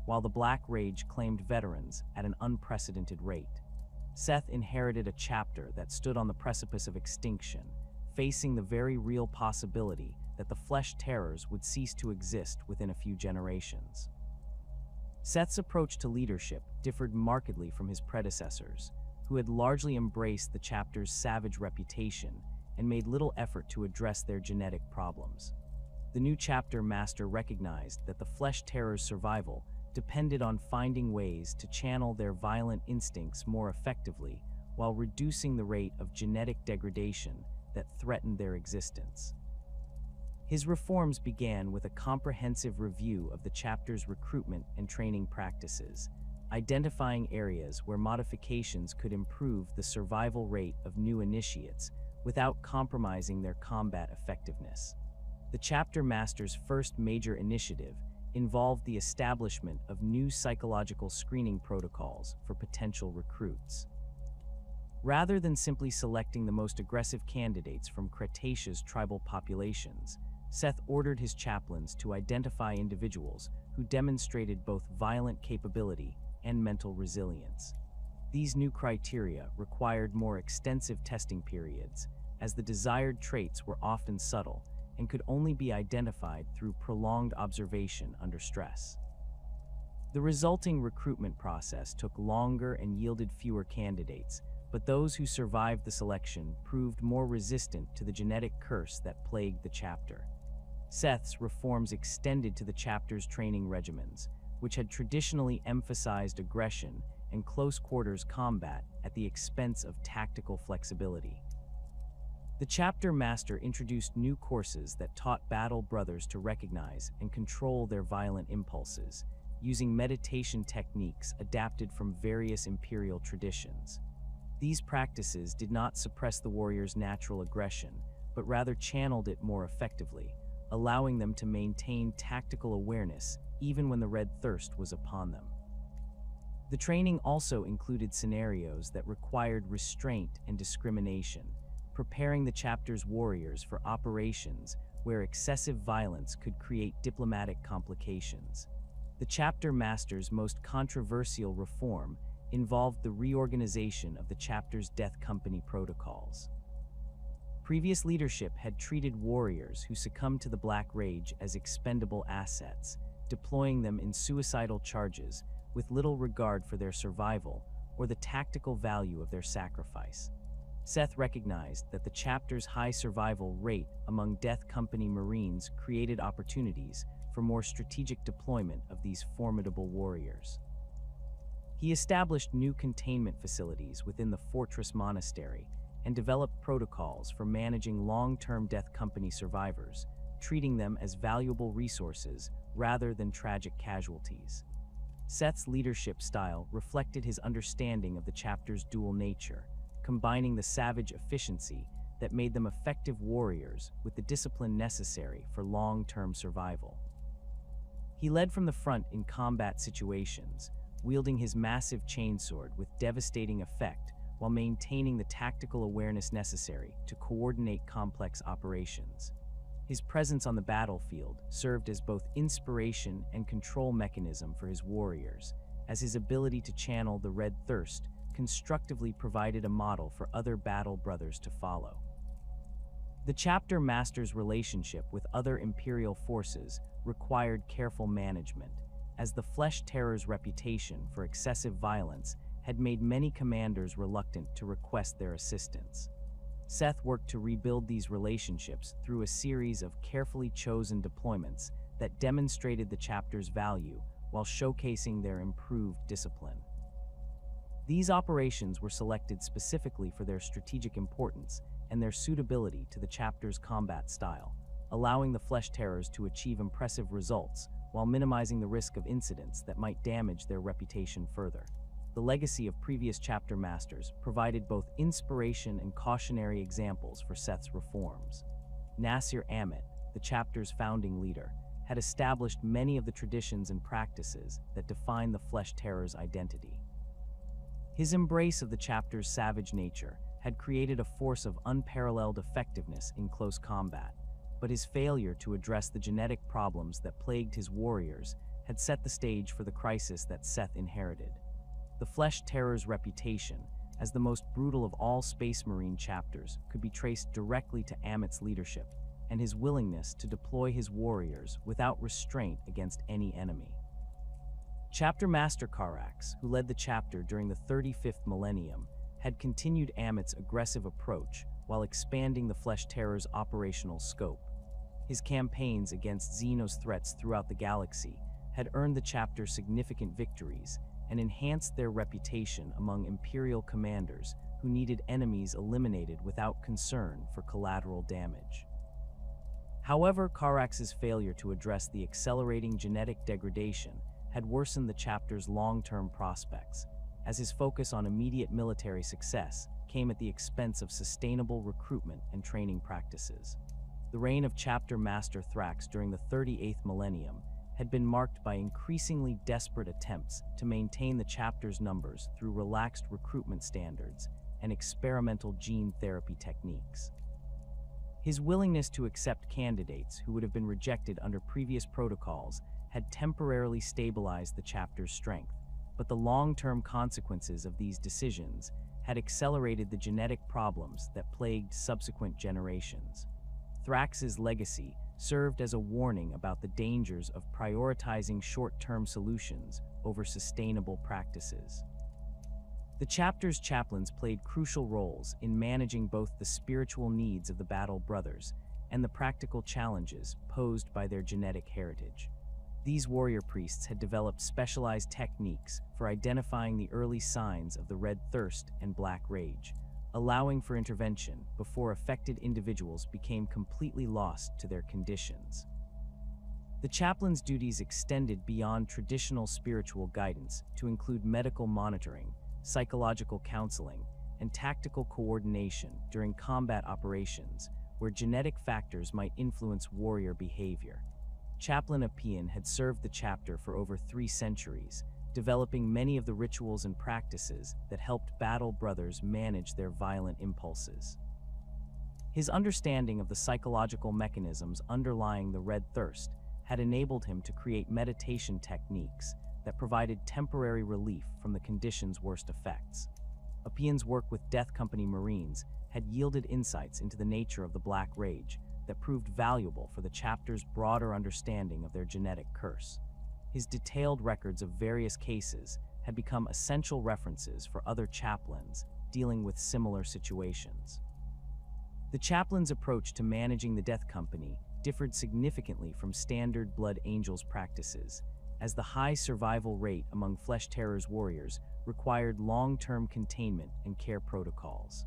while the Black Rage claimed veterans at an unprecedented rate. Seth inherited a chapter that stood on the precipice of extinction, facing the very real possibility that the Flesh Terrors would cease to exist within a few generations. Seth's approach to leadership differed markedly from his predecessors, who had largely embraced the chapter's savage reputation and made little effort to address their genetic problems. The new chapter master recognized that the Flesh Terror's survival depended on finding ways to channel their violent instincts more effectively while reducing the rate of genetic degradation that threatened their existence. His reforms began with a comprehensive review of the chapter's recruitment and training practices, identifying areas where modifications could improve the survival rate of new initiates without compromising their combat effectiveness. The chapter master's first major initiative involved the establishment of new psychological screening protocols for potential recruits. Rather than simply selecting the most aggressive candidates from Cretacea's tribal populations, Seth ordered his chaplains to identify individuals who demonstrated both violent capability and mental resilience. These new criteria required more extensive testing periods, as the desired traits were often subtle and could only be identified through prolonged observation under stress. The resulting recruitment process took longer and yielded fewer candidates, but those who survived the selection proved more resistant to the genetic curse that plagued the chapter. Seth's reforms extended to the chapter's training regimens, which had traditionally emphasized aggression and close-quarters combat at the expense of tactical flexibility. The chapter master introduced new courses that taught battle brothers to recognize and control their violent impulses, using meditation techniques adapted from various imperial traditions. These practices did not suppress the warrior's natural aggression, but rather channeled it more effectively, allowing them to maintain tactical awareness even when the Red Thirst was upon them. The training also included scenarios that required restraint and discrimination, preparing the chapter's warriors for operations where excessive violence could create diplomatic complications. The chapter master's most controversial reform involved the reorganization of the chapter's death company protocols. Previous leadership had treated warriors who succumbed to the Black Rage as expendable assets, deploying them in suicidal charges with little regard for their survival or the tactical value of their sacrifice. Seth recognized that the chapter's high survival rate among Death Company Marines created opportunities for more strategic deployment of these formidable warriors. He established new containment facilities within the Fortress Monastery and developed protocols for managing long-term Death Company survivors, treating them as valuable resources rather than tragic casualties. Seth's leadership style reflected his understanding of the chapter's dual nature, combining the savage efficiency that made them effective warriors with the discipline necessary for long-term survival. He led from the front in combat situations, wielding his massive chainsword with devastating effect while maintaining the tactical awareness necessary to coordinate complex operations. His presence on the battlefield served as both inspiration and control mechanism for his warriors, as his ability to channel the Red Thirst constructively provided a model for other battle brothers to follow. The chapter master's relationship with other Imperial forces required careful management, as the Flesh Terror's reputation for excessive violence had made many commanders reluctant to request their assistance. Seth worked to rebuild these relationships through a series of carefully chosen deployments that demonstrated the chapter's value while showcasing their improved discipline. These operations were selected specifically for their strategic importance and their suitability to the chapter's combat style, allowing the Flesh Terrors to achieve impressive results while minimizing the risk of incidents that might damage their reputation further. The legacy of previous chapter masters provided both inspiration and cautionary examples for Seth's reforms. Nasir Amit, the chapter's founding leader, had established many of the traditions and practices that define the Flesh Terror's identity. His embrace of the chapter's savage nature had created a force of unparalleled effectiveness in close combat, but his failure to address the genetic problems that plagued his warriors had set the stage for the crisis that Seth inherited. The Flesh Terror's reputation as the most brutal of all Space Marine chapters could be traced directly to Amit's leadership and his willingness to deploy his warriors without restraint against any enemy. Chapter Master Karax, who led the chapter during the 35th millennium, had continued Amit's aggressive approach while expanding the Flesh Terror's operational scope. His campaigns against Xenos threats throughout the galaxy had earned the chapter significant victories and enhanced their reputation among Imperial commanders who needed enemies eliminated without concern for collateral damage. However, Karax's failure to address the accelerating genetic degradation had worsened the chapter's long-term prospects, as his focus on immediate military success came at the expense of sustainable recruitment and training practices. The reign of Chapter Master Thrax during the 38th millennium had been marked by increasingly desperate attempts to maintain the chapter's numbers through relaxed recruitment standards and experimental gene therapy techniques. His willingness to accept candidates who would have been rejected under previous protocols had temporarily stabilized the chapter's strength, but the long-term consequences of these decisions had accelerated the genetic problems that plagued subsequent generations. Thrax's legacy served as a warning about the dangers of prioritizing short-term solutions over sustainable practices. The chapter's chaplains played crucial roles in managing both the spiritual needs of the Battle Brothers and the practical challenges posed by their genetic heritage. These warrior priests had developed specialized techniques for identifying the early signs of the Red Thirst and Black Rage, allowing for intervention before affected individuals became completely lost to their conditions. The chaplain's duties extended beyond traditional spiritual guidance to include medical monitoring, psychological counseling, and tactical coordination during combat operations where genetic factors might influence warrior behavior. Chaplain Apian had served the chapter for over 3 centuries, developing many of the rituals and practices that helped Battle Brothers manage their violent impulses. His understanding of the psychological mechanisms underlying the Red Thirst had enabled him to create meditation techniques that provided temporary relief from the condition's worst effects. Apian's work with Death Company Marines had yielded insights into the nature of the Black Rage that proved valuable for the chapter's broader understanding of their genetic curse. His detailed records of various cases had become essential references for other chaplains dealing with similar situations. The chaplain's approach to managing the Death Company differed significantly from standard Blood Angels practices, as the high survival rate among Flesh Terror's warriors required long-term containment and care protocols.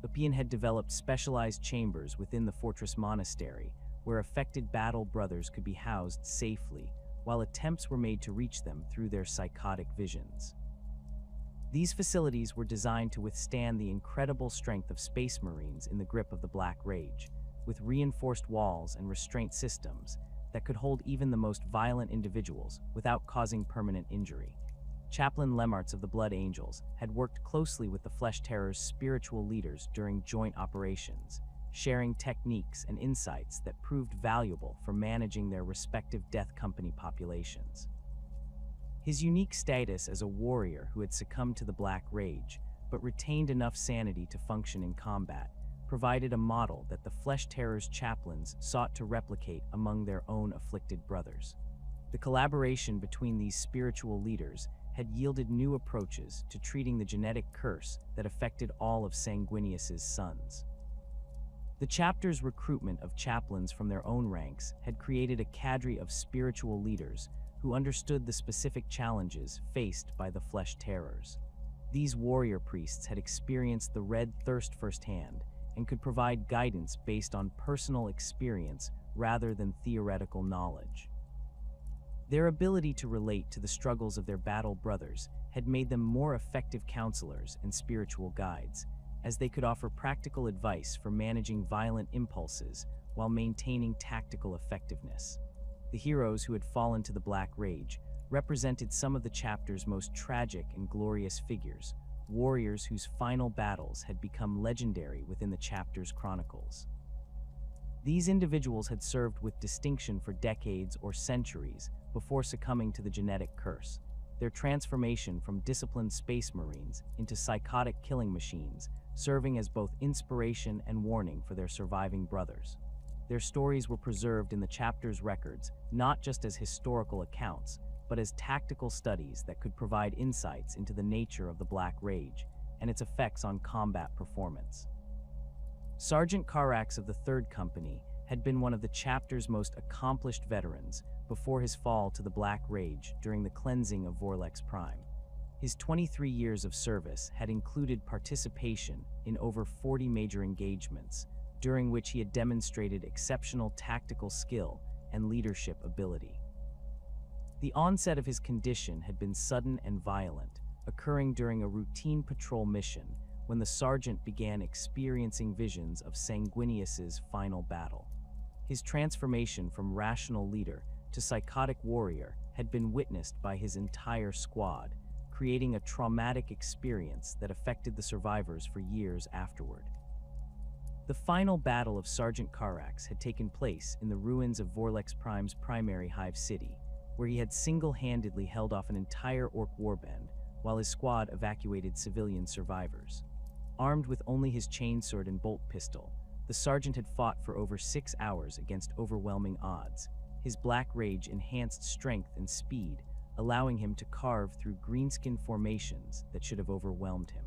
Apian had developed specialized chambers within the Fortress Monastery where affected Battle Brothers could be housed safely, while attempts were made to reach them through their psychotic visions. These facilities were designed to withstand the incredible strength of Space Marines in the grip of the Black Rage, with reinforced walls and restraint systems that could hold even the most violent individuals without causing permanent injury. Chaplain Lemarts of the Blood Angels had worked closely with the Flesh Terror's spiritual leaders during joint operations, sharing techniques and insights that proved valuable for managing their respective Death Company populations. His unique status as a warrior who had succumbed to the Black Rage, but retained enough sanity to function in combat, provided a model that the Flesh Terror's chaplains sought to replicate among their own afflicted brothers. The collaboration between these spiritual leaders had yielded new approaches to treating the genetic curse that affected all of Sanguinius's sons. The chapter's recruitment of chaplains from their own ranks had created a cadre of spiritual leaders who understood the specific challenges faced by the flesh terrors. These warrior priests had experienced the red thirst firsthand and could provide guidance based on personal experience rather than theoretical knowledge. Their ability to relate to the struggles of their battle brothers had made them more effective counselors and spiritual guides, as they could offer practical advice for managing violent impulses while maintaining tactical effectiveness. The heroes who had fallen to the Black Rage represented some of the chapter's most tragic and glorious figures, warriors whose final battles had become legendary within the chapter's chronicles. These individuals had served with distinction for decades or centuries before succumbing to the genetic curse. Their transformation from disciplined space marines into psychotic killing machines, serving as both inspiration and warning for their surviving brothers. Their stories were preserved in the chapter's records, not just as historical accounts, but as tactical studies that could provide insights into the nature of the Black Rage and its effects on combat performance. Sergeant Karax of the 3rd Company had been one of the chapter's most accomplished veterans before his fall to the Black Rage during the cleansing of Vorlex Prime. His 23 years of service had included participation in over 40 major engagements, during which he had demonstrated exceptional tactical skill and leadership ability. The onset of his condition had been sudden and violent, occurring during a routine patrol mission when the sergeant began experiencing visions of Sanguinius's final battle. His transformation from rational leader to psychotic warrior had been witnessed by his entire squad, creating a traumatic experience that affected the survivors for years afterward. The final battle of Sergeant Karax had taken place in the ruins of Vorlex Prime's primary hive city, where he had single-handedly held off an entire Orc warband while his squad evacuated civilian survivors. Armed with only his chainsword and bolt pistol, the sergeant had fought for over 6 hours against overwhelming odds. His Black Rage enhanced strength and speed, allowing him to carve through greenskin formations that should have overwhelmed him.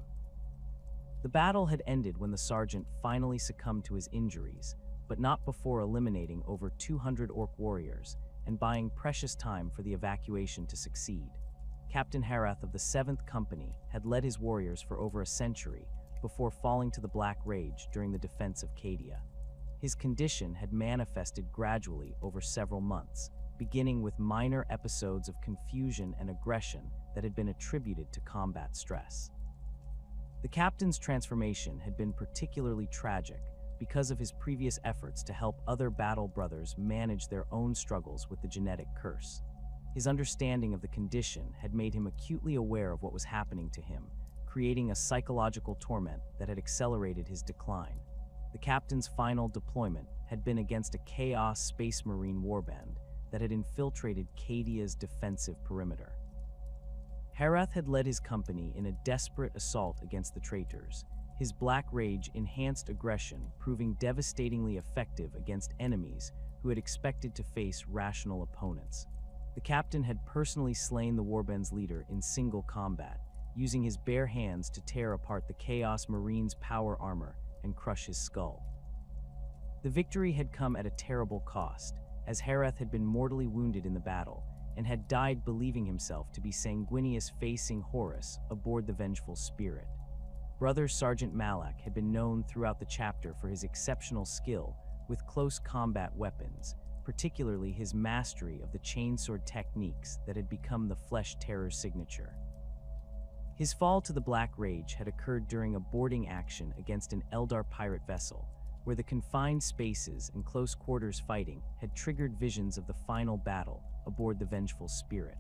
The battle had ended when the sergeant finally succumbed to his injuries, but not before eliminating over 200 Orc warriors and buying precious time for the evacuation to succeed. Captain Harath of the 7th Company had led his warriors for over a century before falling to the Black Rage during the defense of Cadia. His condition had manifested gradually over several months, beginning with minor episodes of confusion and aggression that had been attributed to combat stress. The captain's transformation had been particularly tragic because of his previous efforts to help other battle brothers manage their own struggles with the genetic curse. His understanding of the condition had made him acutely aware of what was happening to him, creating a psychological torment that had accelerated his decline. The captain's final deployment had been against a Chaos Space Marine warband that had infiltrated Cadia's defensive perimeter. Harath had led his company in a desperate assault against the traitors, his Black Rage enhanced aggression proving devastatingly effective against enemies who had expected to face rational opponents. The captain had personally slain the warband's leader in single combat, using his bare hands to tear apart the Chaos Marine's power armor and crush his skull. The victory had come at a terrible cost, as Harath had been mortally wounded in the battle and had died believing himself to be Sanguinius facing Horus aboard the Vengeful Spirit. Brother Sergeant Malak had been known throughout the chapter for his exceptional skill with close combat weapons, particularly his mastery of the chainsword techniques that had become the Flesh Terror's signature. His fall to the Black Rage had occurred during a boarding action against an Eldar pirate vessel, where the confined spaces and close quarters fighting had triggered visions of the final battle aboard the Vengeful Spirit.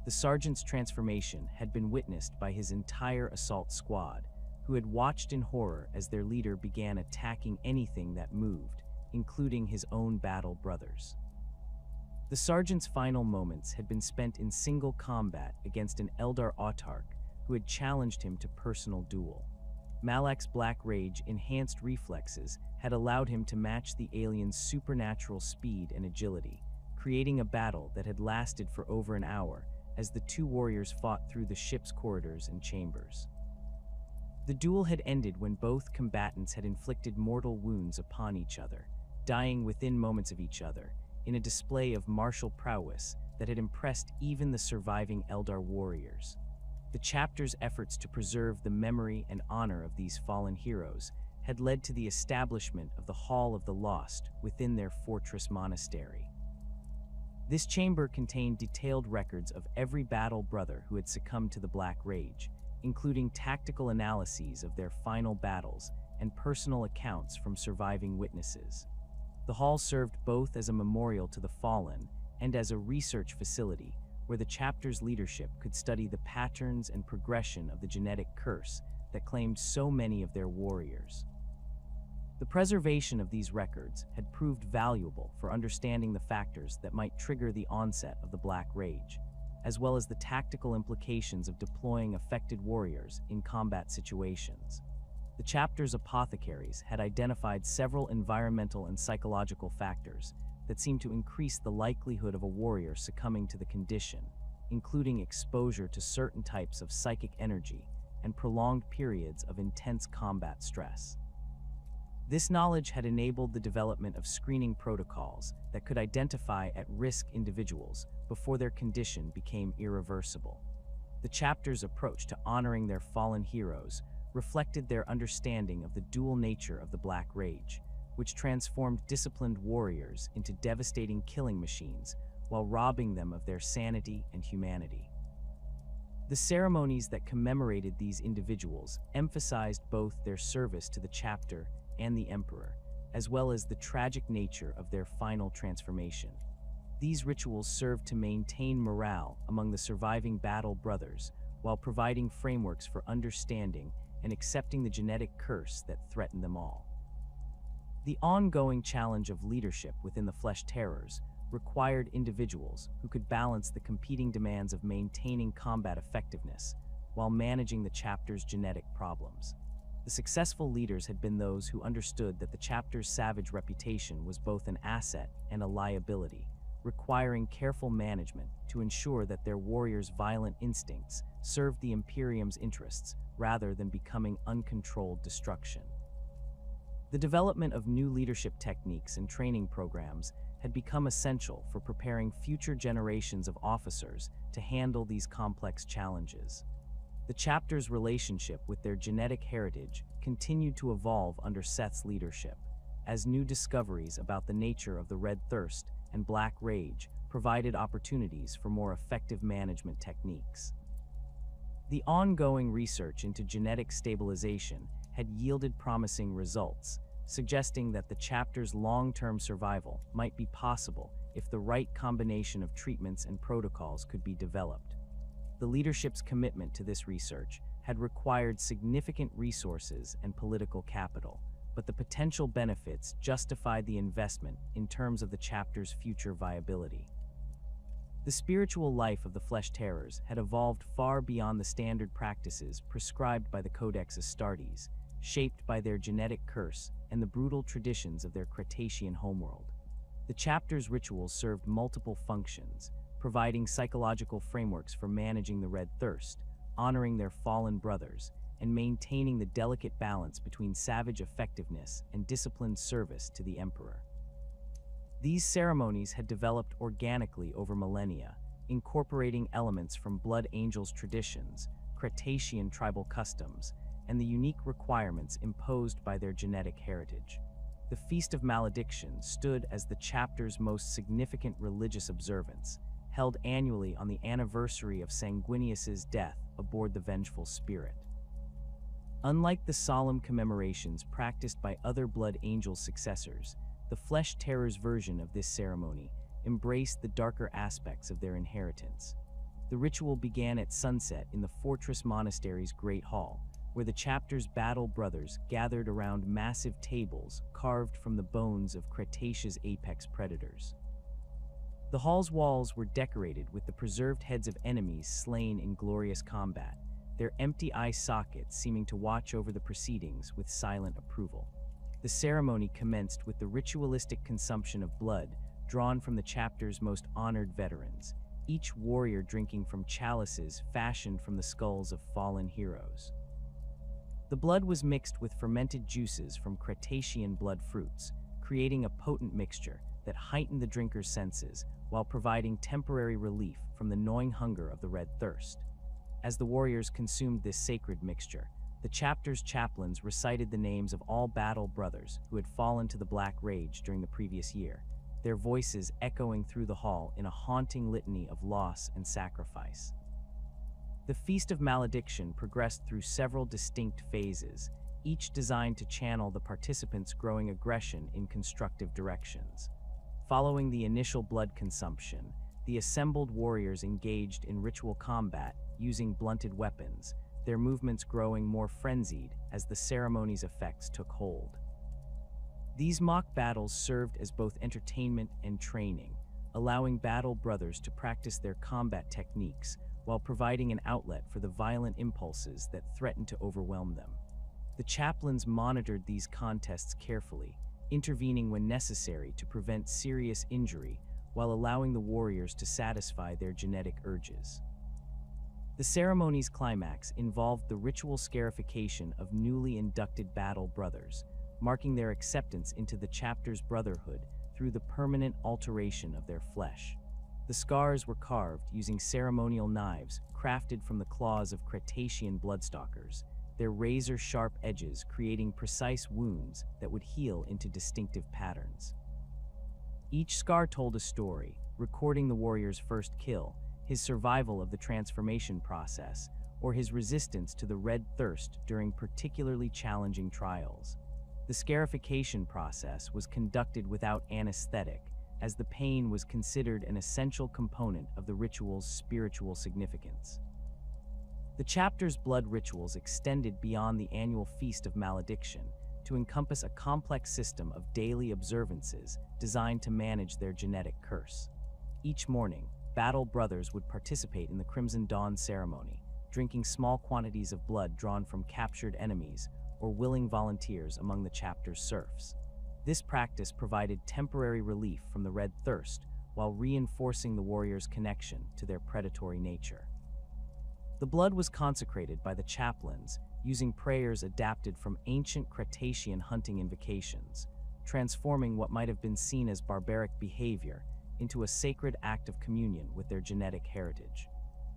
The sergeant's transformation had been witnessed by his entire assault squad, who had watched in horror as their leader began attacking anything that moved, including his own battle brothers. The sergeant's final moments had been spent in single combat against an Eldar autarch who had challenged him to personal duel. Malak's Black Rage enhanced reflexes had allowed him to match the alien's supernatural speed and agility, creating a battle that had lasted for over an hour as the two warriors fought through the ship's corridors and chambers. The duel had ended when both combatants had inflicted mortal wounds upon each other, dying within moments of each other, in a display of martial prowess that had impressed even the surviving Eldar warriors. The chapter's efforts to preserve the memory and honor of these fallen heroes had led to the establishment of the Hall of the Lost within their fortress monastery. This chamber contained detailed records of every battle brother who had succumbed to the Black Rage, including tactical analyses of their final battles and personal accounts from surviving witnesses. The hall served both as a memorial to the fallen and as a research facility where the chapter's leadership could study the patterns and progression of the genetic curse that claimed so many of their warriors. The preservation of these records had proved valuable for understanding the factors that might trigger the onset of the Black Rage, as well as the tactical implications of deploying affected warriors in combat situations. The chapter's apothecaries had identified several environmental and psychological factors that seemed to increase the likelihood of a warrior succumbing to the condition, including exposure to certain types of psychic energy and prolonged periods of intense combat stress. This knowledge had enabled the development of screening protocols that could identify at-risk individuals before their condition became irreversible. The chapter's approach to honoring their fallen heroes reflected their understanding of the dual nature of the Black Rage, which transformed disciplined warriors into devastating killing machines while robbing them of their sanity and humanity. The ceremonies that commemorated these individuals emphasized both their service to the chapter and the Emperor, as well as the tragic nature of their final transformation. These rituals served to maintain morale among the surviving battle brothers while providing frameworks for understanding and accepting the genetic curse that threatened them all. The ongoing challenge of leadership within the Flesh Terrors required individuals who could balance the competing demands of maintaining combat effectiveness while managing the chapter's genetic problems. The successful leaders had been those who understood that the chapter's savage reputation was both an asset and a liability, requiring careful management to ensure that their warriors' violent instincts served the Imperium's interests rather than becoming uncontrolled destruction. The development of new leadership techniques and training programs had become essential for preparing future generations of officers to handle these complex challenges. The chapter's relationship with their genetic heritage continued to evolve under Seth's leadership, as new discoveries about the nature of the Red Thirst and Black Rage provided opportunities for more effective management techniques. The ongoing research into genetic stabilization had yielded promising results, suggesting that the chapter's long-term survival might be possible if the right combination of treatments and protocols could be developed. The leadership's commitment to this research had required significant resources and political capital, but the potential benefits justified the investment in terms of the chapter's future viability. The spiritual life of the Flesh Terrors had evolved far beyond the standard practices prescribed by the Codex Astartes, shaped by their genetic curse and the brutal traditions of their Cretacean homeworld. The chapter's rituals served multiple functions, providing psychological frameworks for managing the Red Thirst, honoring their fallen brothers, and maintaining the delicate balance between savage effectiveness and disciplined service to the Emperor. These ceremonies had developed organically over millennia, incorporating elements from Blood Angels' traditions, Cretacean tribal customs, and the unique requirements imposed by their genetic heritage. The Feast of Malediction stood as the chapter's most significant religious observance, held annually on the anniversary of Sanguinius's death aboard the Vengeful Spirit. Unlike the solemn commemorations practiced by other Blood Angel successors, the Flesh Terrors version of this ceremony embraced the darker aspects of their inheritance. The ritual began at sunset in the fortress monastery's Great Hall, where the chapter's battle brothers gathered around massive tables carved from the bones of Cretacea's apex predators. The hall's walls were decorated with the preserved heads of enemies slain in glorious combat, their empty eye sockets seeming to watch over the proceedings with silent approval. The ceremony commenced with the ritualistic consumption of blood drawn from the chapter's most honored veterans, each warrior drinking from chalices fashioned from the skulls of fallen heroes. The blood was mixed with fermented juices from Cretacean blood fruits, creating a potent mixture that heightened the drinker's senses while providing temporary relief from the gnawing hunger of the red thirst. As the warriors consumed this sacred mixture, the chapter's chaplains recited the names of all battle brothers who had fallen to the Black Rage during the previous year, their voices echoing through the hall in a haunting litany of loss and sacrifice. The Feast of Malediction progressed through several distinct phases, each designed to channel the participants' growing aggression in constructive directions. Following the initial blood consumption, the assembled warriors engaged in ritual combat using blunted weapons, their movements growing more frenzied as the ceremony's effects took hold. These mock battles served as both entertainment and training, allowing battle brothers to practice their combat techniques while providing an outlet for the violent impulses that threatened to overwhelm them. The chaplains monitored these contests carefully, intervening when necessary to prevent serious injury while allowing the warriors to satisfy their genetic urges. The ceremony's climax involved the ritual scarification of newly inducted battle brothers, marking their acceptance into the chapter's brotherhood through the permanent alteration of their flesh. The scars were carved using ceremonial knives crafted from the claws of Cretacean bloodstalkers, their razor-sharp edges creating precise wounds that would heal into distinctive patterns. Each scar told a story, recording the warrior's first kill, his survival of the transformation process, or his resistance to the red thirst during particularly challenging trials. The scarification process was conducted without anesthetic, as the pain was considered an essential component of the ritual's spiritual significance. The chapter's blood rituals extended beyond the annual Feast of Malediction to encompass a complex system of daily observances designed to manage their genetic curse. Each morning, battle brothers would participate in the Crimson Dawn ceremony, drinking small quantities of blood drawn from captured enemies or willing volunteers among the chapter's serfs. This practice provided temporary relief from the red thirst while reinforcing the warriors' connection to their predatory nature. The blood was consecrated by the chaplains using prayers adapted from ancient Cretacean hunting invocations, transforming what might have been seen as barbaric behavior into a sacred act of communion with their genetic heritage.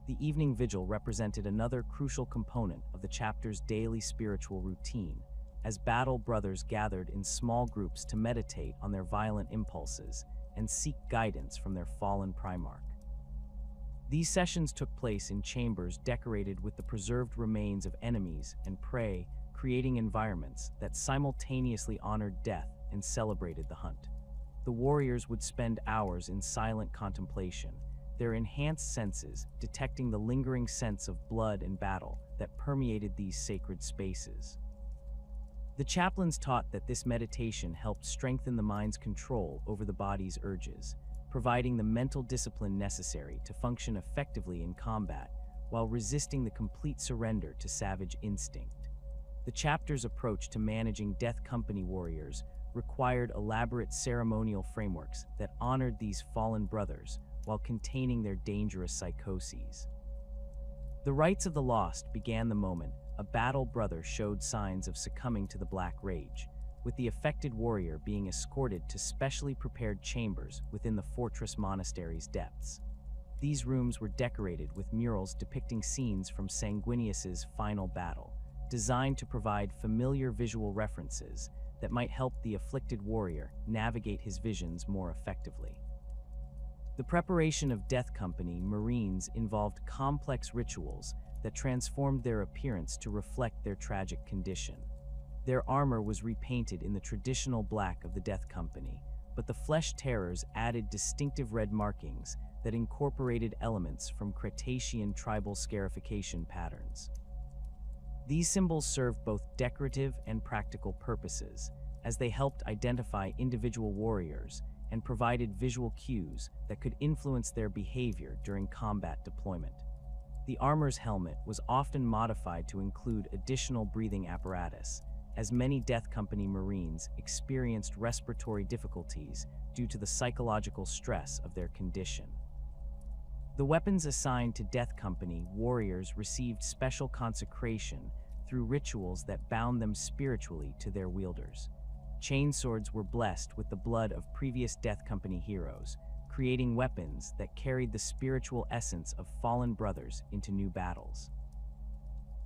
The evening vigil represented another crucial component of the chapter's daily spiritual routine, as battle brothers gathered in small groups to meditate on their violent impulses and seek guidance from their fallen primarch. These sessions took place in chambers decorated with the preserved remains of enemies and prey, creating environments that simultaneously honored death and celebrated the hunt. The warriors would spend hours in silent contemplation, their enhanced senses detecting the lingering sense of blood and battle that permeated these sacred spaces. The chaplains taught that this meditation helped strengthen the mind's control over the body's urges, providing the mental discipline necessary to function effectively in combat while resisting the complete surrender to savage instinct. The chapter's approach to managing Death Company warriors required elaborate ceremonial frameworks that honored these fallen brothers while containing their dangerous psychoses. The rites of the lost began the moment a battle brother showed signs of succumbing to the Black Rage, with the affected warrior being escorted to specially prepared chambers within the fortress monastery's depths. These rooms were decorated with murals depicting scenes from Sanguinius's final battle, designed to provide familiar visual references that might help the afflicted warrior navigate his visions more effectively. The preparation of Death Company Marines involved complex rituals that transformed their appearance to reflect their tragic condition. Their armor was repainted in the traditional black of the Death Company, but the flesh terrors added distinctive red markings that incorporated elements from Cretacean tribal scarification patterns. These symbols served both decorative and practical purposes, as they helped identify individual warriors and provided visual cues that could influence their behavior during combat deployment. The armor's helmet was often modified to include additional breathing apparatus, as many Death Company Marines experienced respiratory difficulties due to the psychological stress of their condition. The weapons assigned to Death Company warriors received special consecration through rituals that bound them spiritually to their wielders. Chainswords were blessed with the blood of previous Death Company heroes, creating weapons that carried the spiritual essence of fallen brothers into new battles.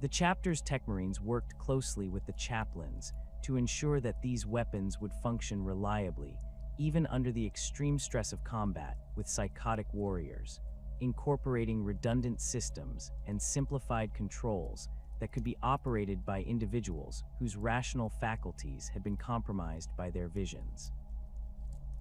The chapter's tech marines worked closely with the chaplains to ensure that these weapons would function reliably, even under the extreme stress of combat with psychotic warriors, incorporating redundant systems and simplified controls that could be operated by individuals whose rational faculties had been compromised by their visions.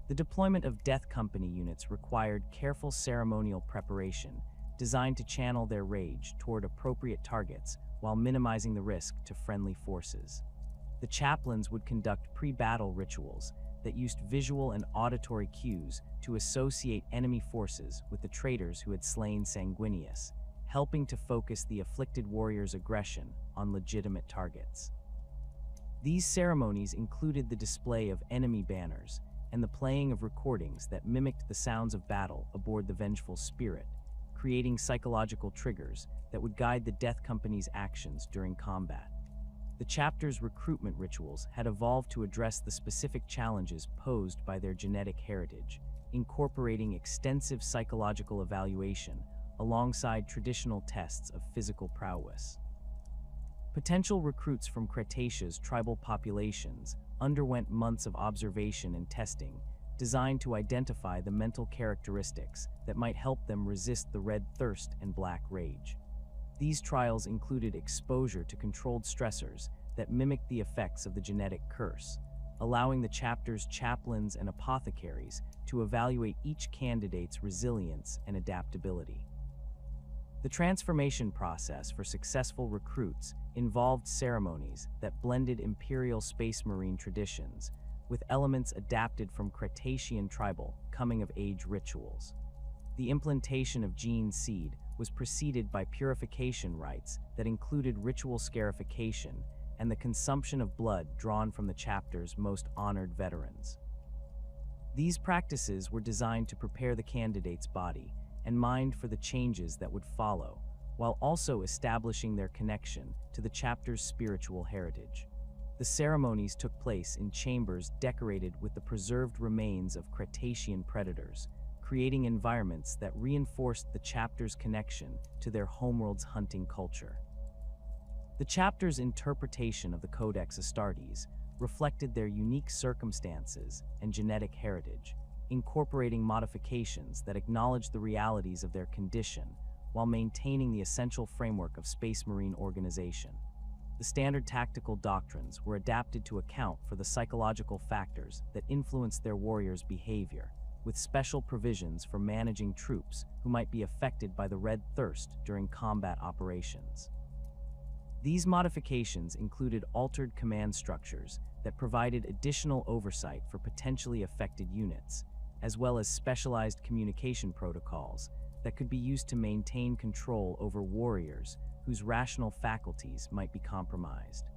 The deployment of Death Company units required careful ceremonial preparation designed to channel their rage toward appropriate targets while minimizing the risk to friendly forces. The chaplains would conduct pre-battle rituals that used visual and auditory cues to associate enemy forces with the traitors who had slain Sanguinius, helping to focus the afflicted warrior's aggression on legitimate targets. These ceremonies included the display of enemy banners and the playing of recordings that mimicked the sounds of battle aboard the vengeful spirit, creating psychological triggers that would guide the Death Company's actions during combat. The chapter's recruitment rituals had evolved to address the specific challenges posed by their genetic heritage, incorporating extensive psychological evaluation alongside traditional tests of physical prowess. Potential recruits from Cretacia's tribal populations underwent months of observation and testing designed to identify the mental characteristics that might help them resist the red thirst and black rage. These trials included exposure to controlled stressors that mimicked the effects of the genetic curse, allowing the chapter's chaplains and apothecaries to evaluate each candidate's resilience and adaptability. The transformation process for successful recruits involved ceremonies that blended Imperial Space Marine traditions with elements adapted from Cretacean tribal coming-of-age rituals. The implantation of gene seed was preceded by purification rites that included ritual scarification and the consumption of blood drawn from the chapter's most honored veterans. These practices were designed to prepare the candidate's body and mind for the changes that would follow, while also establishing their connection to the chapter's spiritual heritage. The ceremonies took place in chambers decorated with the preserved remains of Cretacean predators, creating environments that reinforced the chapter's connection to their homeworld's hunting culture. The chapter's interpretation of the Codex Astartes reflected their unique circumstances and genetic heritage, incorporating modifications that acknowledged the realities of their condition while maintaining the essential framework of Space Marine organization. The standard tactical doctrines were adapted to account for the psychological factors that influenced their warriors' behavior, with special provisions for managing troops who might be affected by the red thirst during combat operations. These modifications included altered command structures that provided additional oversight for potentially affected units, as well as specialized communication protocols that could be used to maintain control over warriors whose rational faculties might be compromised.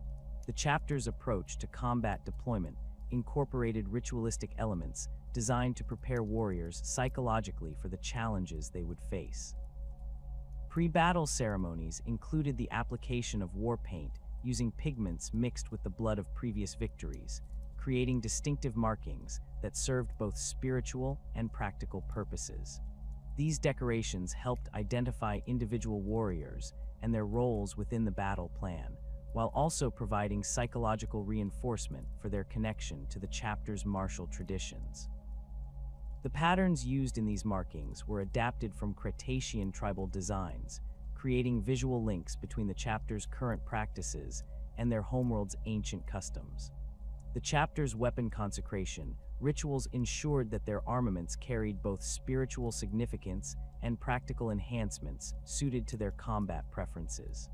The chapter's approach to combat deployment incorporated ritualistic elements designed to prepare warriors psychologically for the challenges they would face. Pre-battle ceremonies included the application of war paint using pigments mixed with the blood of previous victories, creating distinctive markings that served both spiritual and practical purposes. These decorations helped identify individual warriors and their roles within the battle plan, while also providing psychological reinforcement for their connection to the chapter's martial traditions. The patterns used in these markings were adapted from Cretacean tribal designs, creating visual links between the chapter's current practices and their homeworld's ancient customs. The chapter's weapon consecration rituals ensured that their armaments carried both spiritual significance and practical enhancements suited to their combat preferences.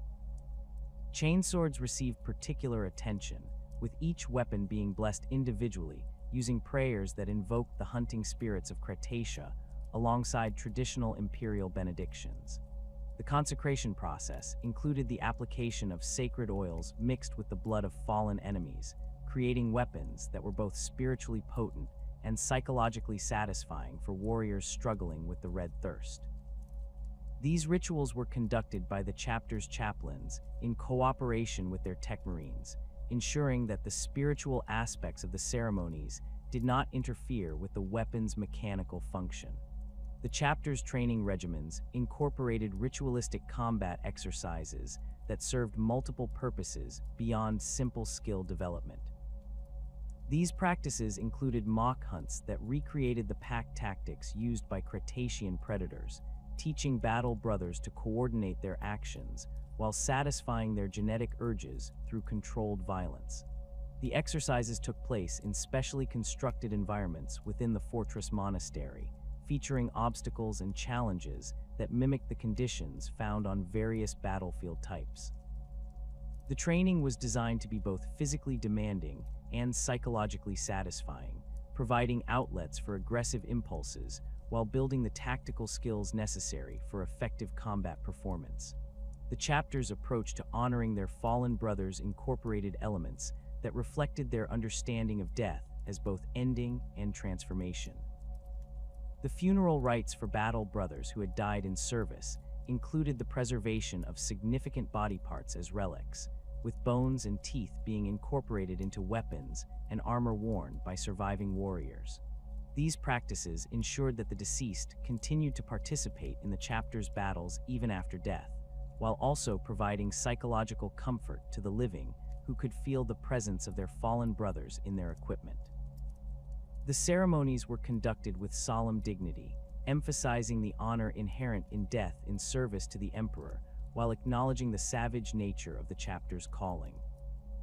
Chainswords received particular attention, with each weapon being blessed individually using prayers that invoked the hunting spirits of Cretacia alongside traditional imperial benedictions. The consecration process included the application of sacred oils mixed with the blood of fallen enemies, creating weapons that were both spiritually potent and psychologically satisfying for warriors struggling with the red thirst. These rituals were conducted by the chapter's chaplains in cooperation with their tech marines, ensuring that the spiritual aspects of the ceremonies did not interfere with the weapon's mechanical function. The chapter's training regimens incorporated ritualistic combat exercises that served multiple purposes beyond simple skill development. These practices included mock hunts that recreated the pack tactics used by Cretacean predators, teaching battle brothers to coordinate their actions while satisfying their genetic urges through controlled violence. The exercises took place in specially constructed environments within the fortress monastery, featuring obstacles and challenges that mimicked the conditions found on various battlefield types. The training was designed to be both physically demanding and psychologically satisfying, providing outlets for aggressive impulses while building the tactical skills necessary for effective combat performance. The chapter's approach to honoring their fallen brothers incorporated elements that reflected their understanding of death as both ending and transformation. The funeral rites for battle brothers who had died in service included the preservation of significant body parts as relics, with bones and teeth being incorporated into weapons and armor worn by surviving warriors. These practices ensured that the deceased continued to participate in the chapter's battles even after death, while also providing psychological comfort to the living who could feel the presence of their fallen brothers in their equipment. The ceremonies were conducted with solemn dignity, emphasizing the honor inherent in death in service to the emperor, while acknowledging the savage nature of the chapter's calling.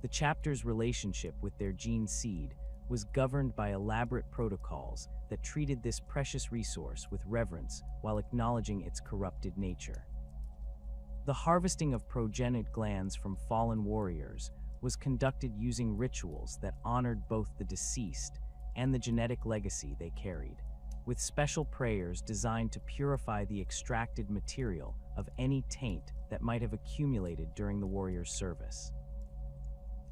The chapter's relationship with their gene seed was governed by elaborate protocols that treated this precious resource with reverence while acknowledging its corrupted nature. The harvesting of progenitor glands from fallen warriors was conducted using rituals that honored both the deceased and the genetic legacy they carried, with special prayers designed to purify the extracted material of any taint that might have accumulated during the warrior's service.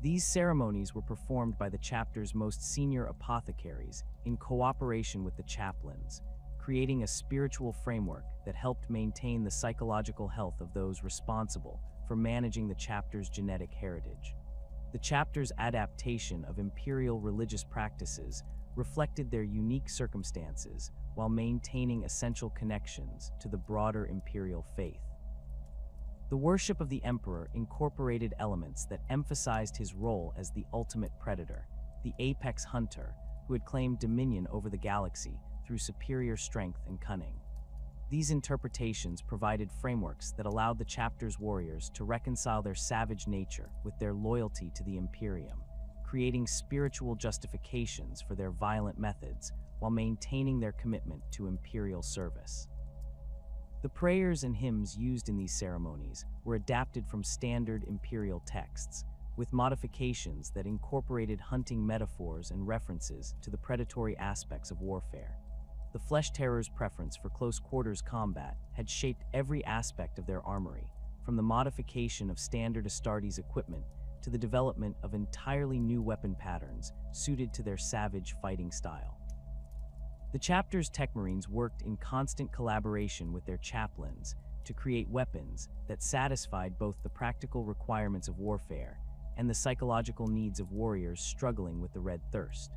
These ceremonies were performed by the chapter's most senior apothecaries in cooperation with the chaplains, creating a spiritual framework that helped maintain the psychological health of those responsible for managing the chapter's genetic heritage. The chapter's adaptation of imperial religious practices reflected their unique circumstances while maintaining essential connections to the broader imperial faith. The worship of the emperor incorporated elements that emphasized his role as the ultimate predator, the apex hunter, who had claimed dominion over the galaxy through superior strength and cunning. These interpretations provided frameworks that allowed the chapter's warriors to reconcile their savage nature with their loyalty to the Imperium, creating spiritual justifications for their violent methods while maintaining their commitment to imperial service. The prayers and hymns used in these ceremonies were adapted from standard imperial texts, with modifications that incorporated hunting metaphors and references to the predatory aspects of warfare. The Flesh Terror's preference for close-quarters combat had shaped every aspect of their armory, from the modification of standard Astartes equipment to the development of entirely new weapon patterns suited to their savage fighting style. The chapter's tech marines worked in constant collaboration with their chaplains to create weapons that satisfied both the practical requirements of warfare and the psychological needs of warriors struggling with the Red Thirst.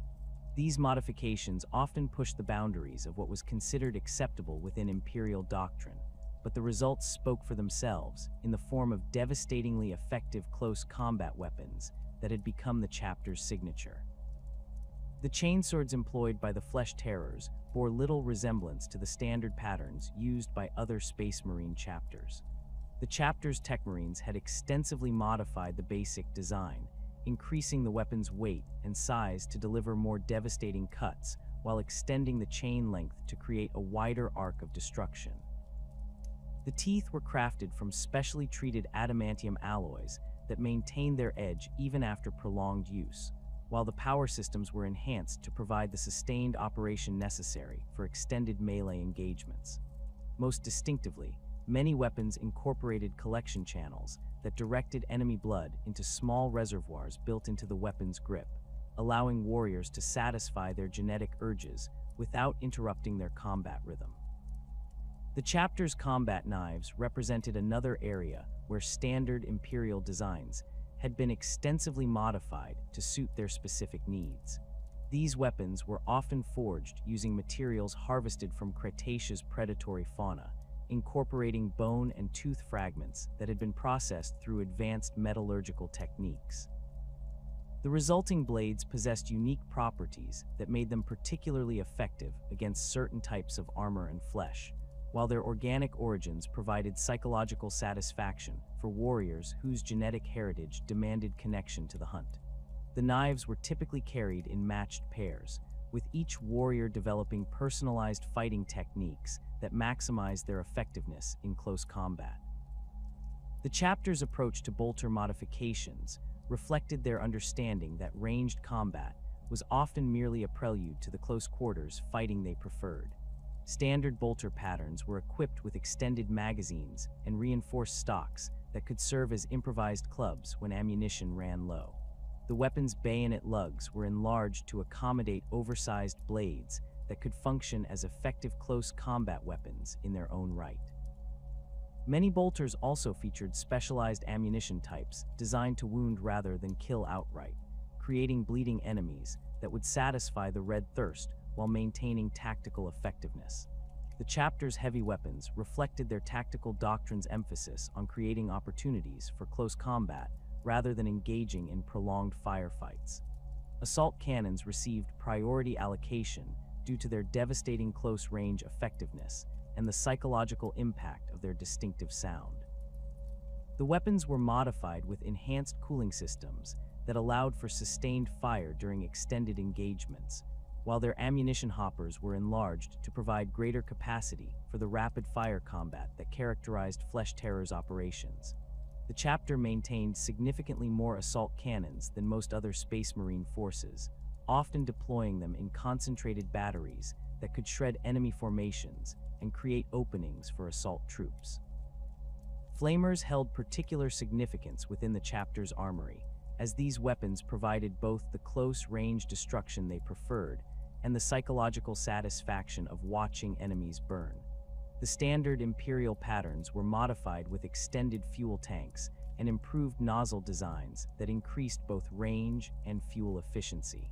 These modifications often pushed the boundaries of what was considered acceptable within imperial doctrine, but the results spoke for themselves in the form of devastatingly effective close combat weapons that had become the chapter's signature. The chainswords employed by the Flesh Terrors bore little resemblance to the standard patterns used by other Space Marine chapters. The chapter's tech marines had extensively modified the basic design, increasing the weapon's weight and size to deliver more devastating cuts while extending the chain length to create a wider arc of destruction. The teeth were crafted from specially treated adamantium alloys that maintained their edge even after prolonged use, while the power systems were enhanced to provide the sustained operation necessary for extended melee engagements. Most distinctively, many weapons incorporated collection channels that directed enemy blood into small reservoirs built into the weapon's grip, allowing warriors to satisfy their genetic urges without interrupting their combat rhythm. The The chapter's combat knives represented another area where standard imperial designs had been extensively modified to suit their specific needs. These weapons were often forged using materials harvested from Cretacea's predatory fauna, incorporating bone and tooth fragments that had been processed through advanced metallurgical techniques. The resulting blades possessed unique properties that made them particularly effective against certain types of armor and flesh, while their organic origins provided psychological satisfaction for warriors whose genetic heritage demanded connection to the hunt. The knives were typically carried in matched pairs, with each warrior developing personalized fighting techniques that maximized their effectiveness in close combat. The chapter's approach to bolter modifications reflected their understanding that ranged combat was often merely a prelude to the close quarters fighting they preferred. Standard bolter patterns were equipped with extended magazines and reinforced stocks that could serve as improvised clubs when ammunition ran low. The weapon's bayonet lugs were enlarged to accommodate oversized blades that could function as effective close combat weapons in their own right. Many bolters also featured specialized ammunition types designed to wound rather than kill outright, creating bleeding enemies that would satisfy the red thirst while maintaining tactical effectiveness. The chapter's heavy weapons reflected their tactical doctrine's emphasis on creating opportunities for close combat rather than engaging in prolonged firefights. Assault cannons received priority allocation due to their devastating close-range effectiveness and the psychological impact of their distinctive sound. The weapons were modified with enhanced cooling systems that allowed for sustained fire during extended engagements, while their ammunition hoppers were enlarged to provide greater capacity for the rapid-fire combat that characterized Flesh Terror's operations. The chapter maintained significantly more assault cannons than most other Space Marine forces, often deploying them in concentrated batteries that could shred enemy formations and create openings for assault troops. Flamers held particular significance within the chapter's armory, as these weapons provided both the close-range destruction they preferred and the psychological satisfaction of watching enemies burn. The standard Imperial patterns were modified with extended fuel tanks and improved nozzle designs that increased both range and fuel efficiency.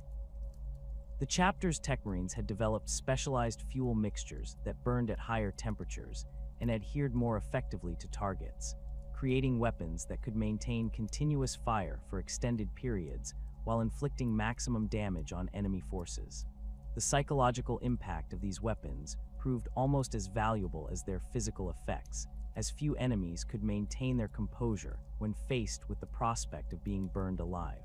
The chapter's tech marines had developed specialized fuel mixtures that burned at higher temperatures and adhered more effectively to targets, creating weapons that could maintain continuous fire for extended periods while inflicting maximum damage on enemy forces. The psychological impact of these weapons proved almost as valuable as their physical effects, as few enemies could maintain their composure when faced with the prospect of being burned alive.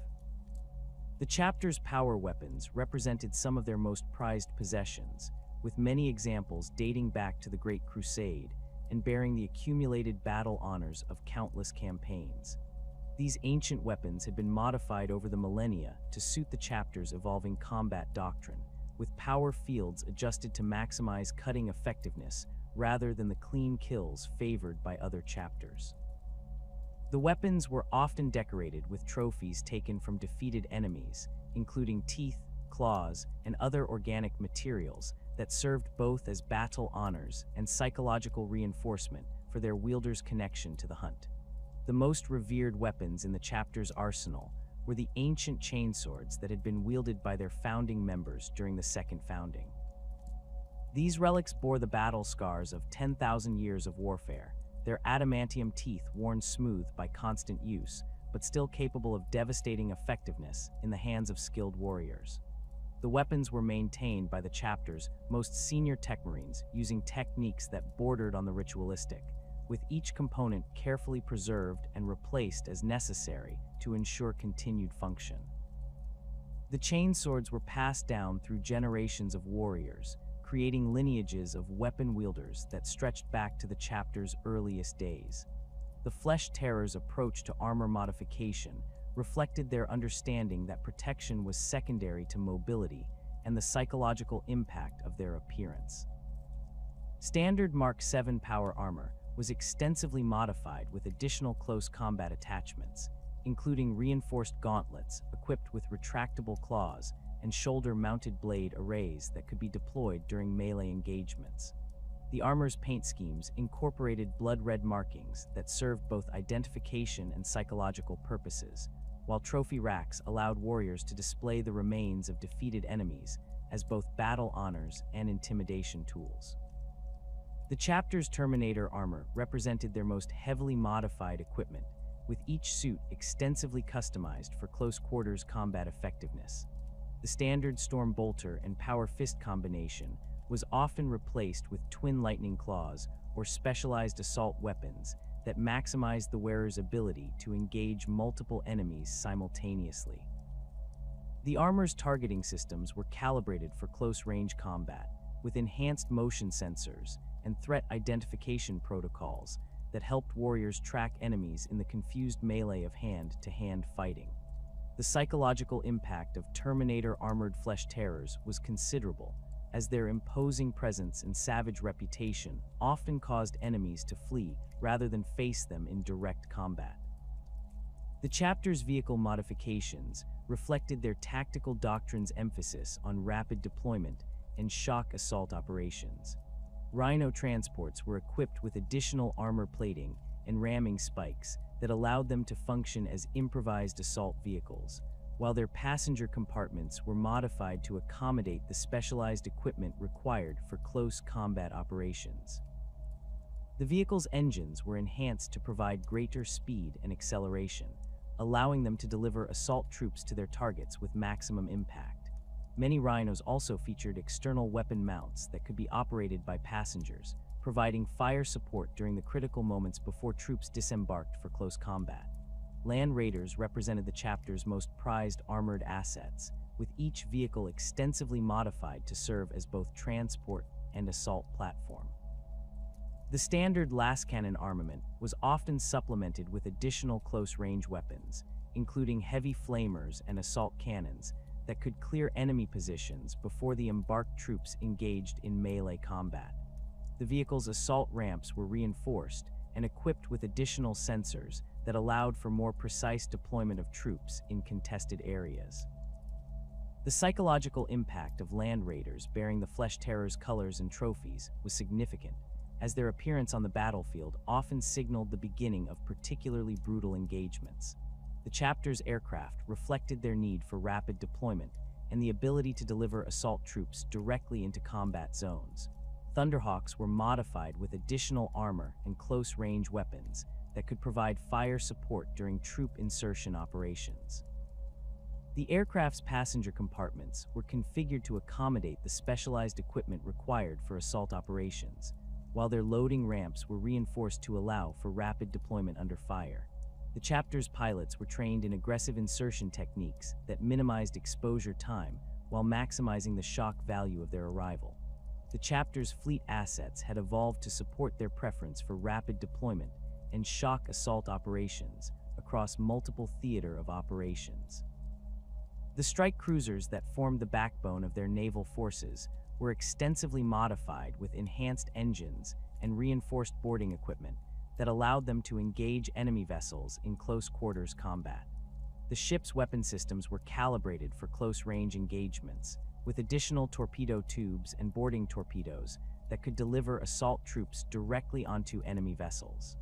The chapter's power weapons represented some of their most prized possessions, with many examples dating back to the Great Crusade and bearing the accumulated battle honors of countless campaigns. These ancient weapons had been modified over the millennia to suit the chapter's evolving combat doctrine, with power fields adjusted to maximize cutting effectiveness rather than the clean kills favored by other chapters. The weapons were often decorated with trophies taken from defeated enemies, including teeth, claws, and other organic materials that served both as battle honors and psychological reinforcement for their wielder's connection to the hunt. The most revered weapons in the chapter's arsenal were the ancient chainswords that had been wielded by their founding members during the Second Founding. These relics bore the battle scars of 10,000 years of warfare, their adamantium teeth worn smooth by constant use, but still capable of devastating effectiveness in the hands of skilled warriors. The weapons were maintained by the chapter's most senior tech marines using techniques that bordered on the ritualistic, with each component carefully preserved and replaced as necessary to ensure continued function. The chainswords were passed down through generations of warriors, creating lineages of weapon wielders that stretched back to the chapter's earliest days. The Flesh Terror's approach to armor modification reflected their understanding that protection was secondary to mobility and the psychological impact of their appearance. Standard Mark VII power armor was extensively modified with additional close combat attachments, including reinforced gauntlets equipped with retractable claws and shoulder-mounted blade arrays that could be deployed during melee engagements. The armor's paint schemes incorporated blood-red markings that served both identification and psychological purposes, while trophy racks allowed warriors to display the remains of defeated enemies as both battle honors and intimidation tools. The chapter's Terminator armor represented their most heavily modified equipment, with each suit extensively customized for close-quarters combat effectiveness. The standard Storm Bolter and Power Fist combination was often replaced with twin lightning claws or specialized assault weapons that maximized the wearer's ability to engage multiple enemies simultaneously. The armor's targeting systems were calibrated for close-range combat, with enhanced motion sensors and threat identification protocols that helped warriors track enemies in the confused melee of hand-to-hand fighting. The psychological impact of Terminator armored flesh terrors was considerable, as their imposing presence and savage reputation often caused enemies to flee rather than face them in direct combat. The chapter's vehicle modifications reflected their tactical doctrine's emphasis on rapid deployment and shock assault operations. Rhino transports were equipped with additional armor plating and ramming spikes that allowed them to function as improvised assault vehicles, while their passenger compartments were modified to accommodate the specialized equipment required for close combat operations. The vehicle's engines were enhanced to provide greater speed and acceleration, allowing them to deliver assault troops to their targets with maximum impact. Many Rhinos also featured external weapon mounts that could be operated by passengers, providing fire support during the critical moments before troops disembarked for close combat. Land Raiders represented the chapter's most prized armored assets, with each vehicle extensively modified to serve as both transport and assault platform. The standard lascannon armament was often supplemented with additional close-range weapons, including heavy flamers and assault cannons that could clear enemy positions before the embarked troops engaged in melee combat. The vehicle's assault ramps were reinforced and equipped with additional sensors that allowed for more precise deployment of troops in contested areas. The psychological impact of Land Raiders bearing the Flesh Terror's colors and trophies was significant, as their appearance on the battlefield often signaled the beginning of particularly brutal engagements. The chapter's aircraft reflected their need for rapid deployment and the ability to deliver assault troops directly into combat zones. Thunderhawks were modified with additional armor and close-range weapons that could provide fire support during troop insertion operations. The aircraft's passenger compartments were configured to accommodate the specialized equipment required for assault operations, while their loading ramps were reinforced to allow for rapid deployment under fire. The chapter's pilots were trained in aggressive insertion techniques that minimized exposure time while maximizing the shock value of their arrival. The chapter's fleet assets had evolved to support their preference for rapid deployment and shock assault operations across multiple theater of operations. The strike cruisers that formed the backbone of their naval forces were extensively modified with enhanced engines and reinforced boarding equipment that allowed them to engage enemy vessels in close-quarters combat. The ship's weapon systems were calibrated for close-range engagements, with additional torpedo tubes and boarding torpedoes that could deliver assault troops directly onto enemy vessels.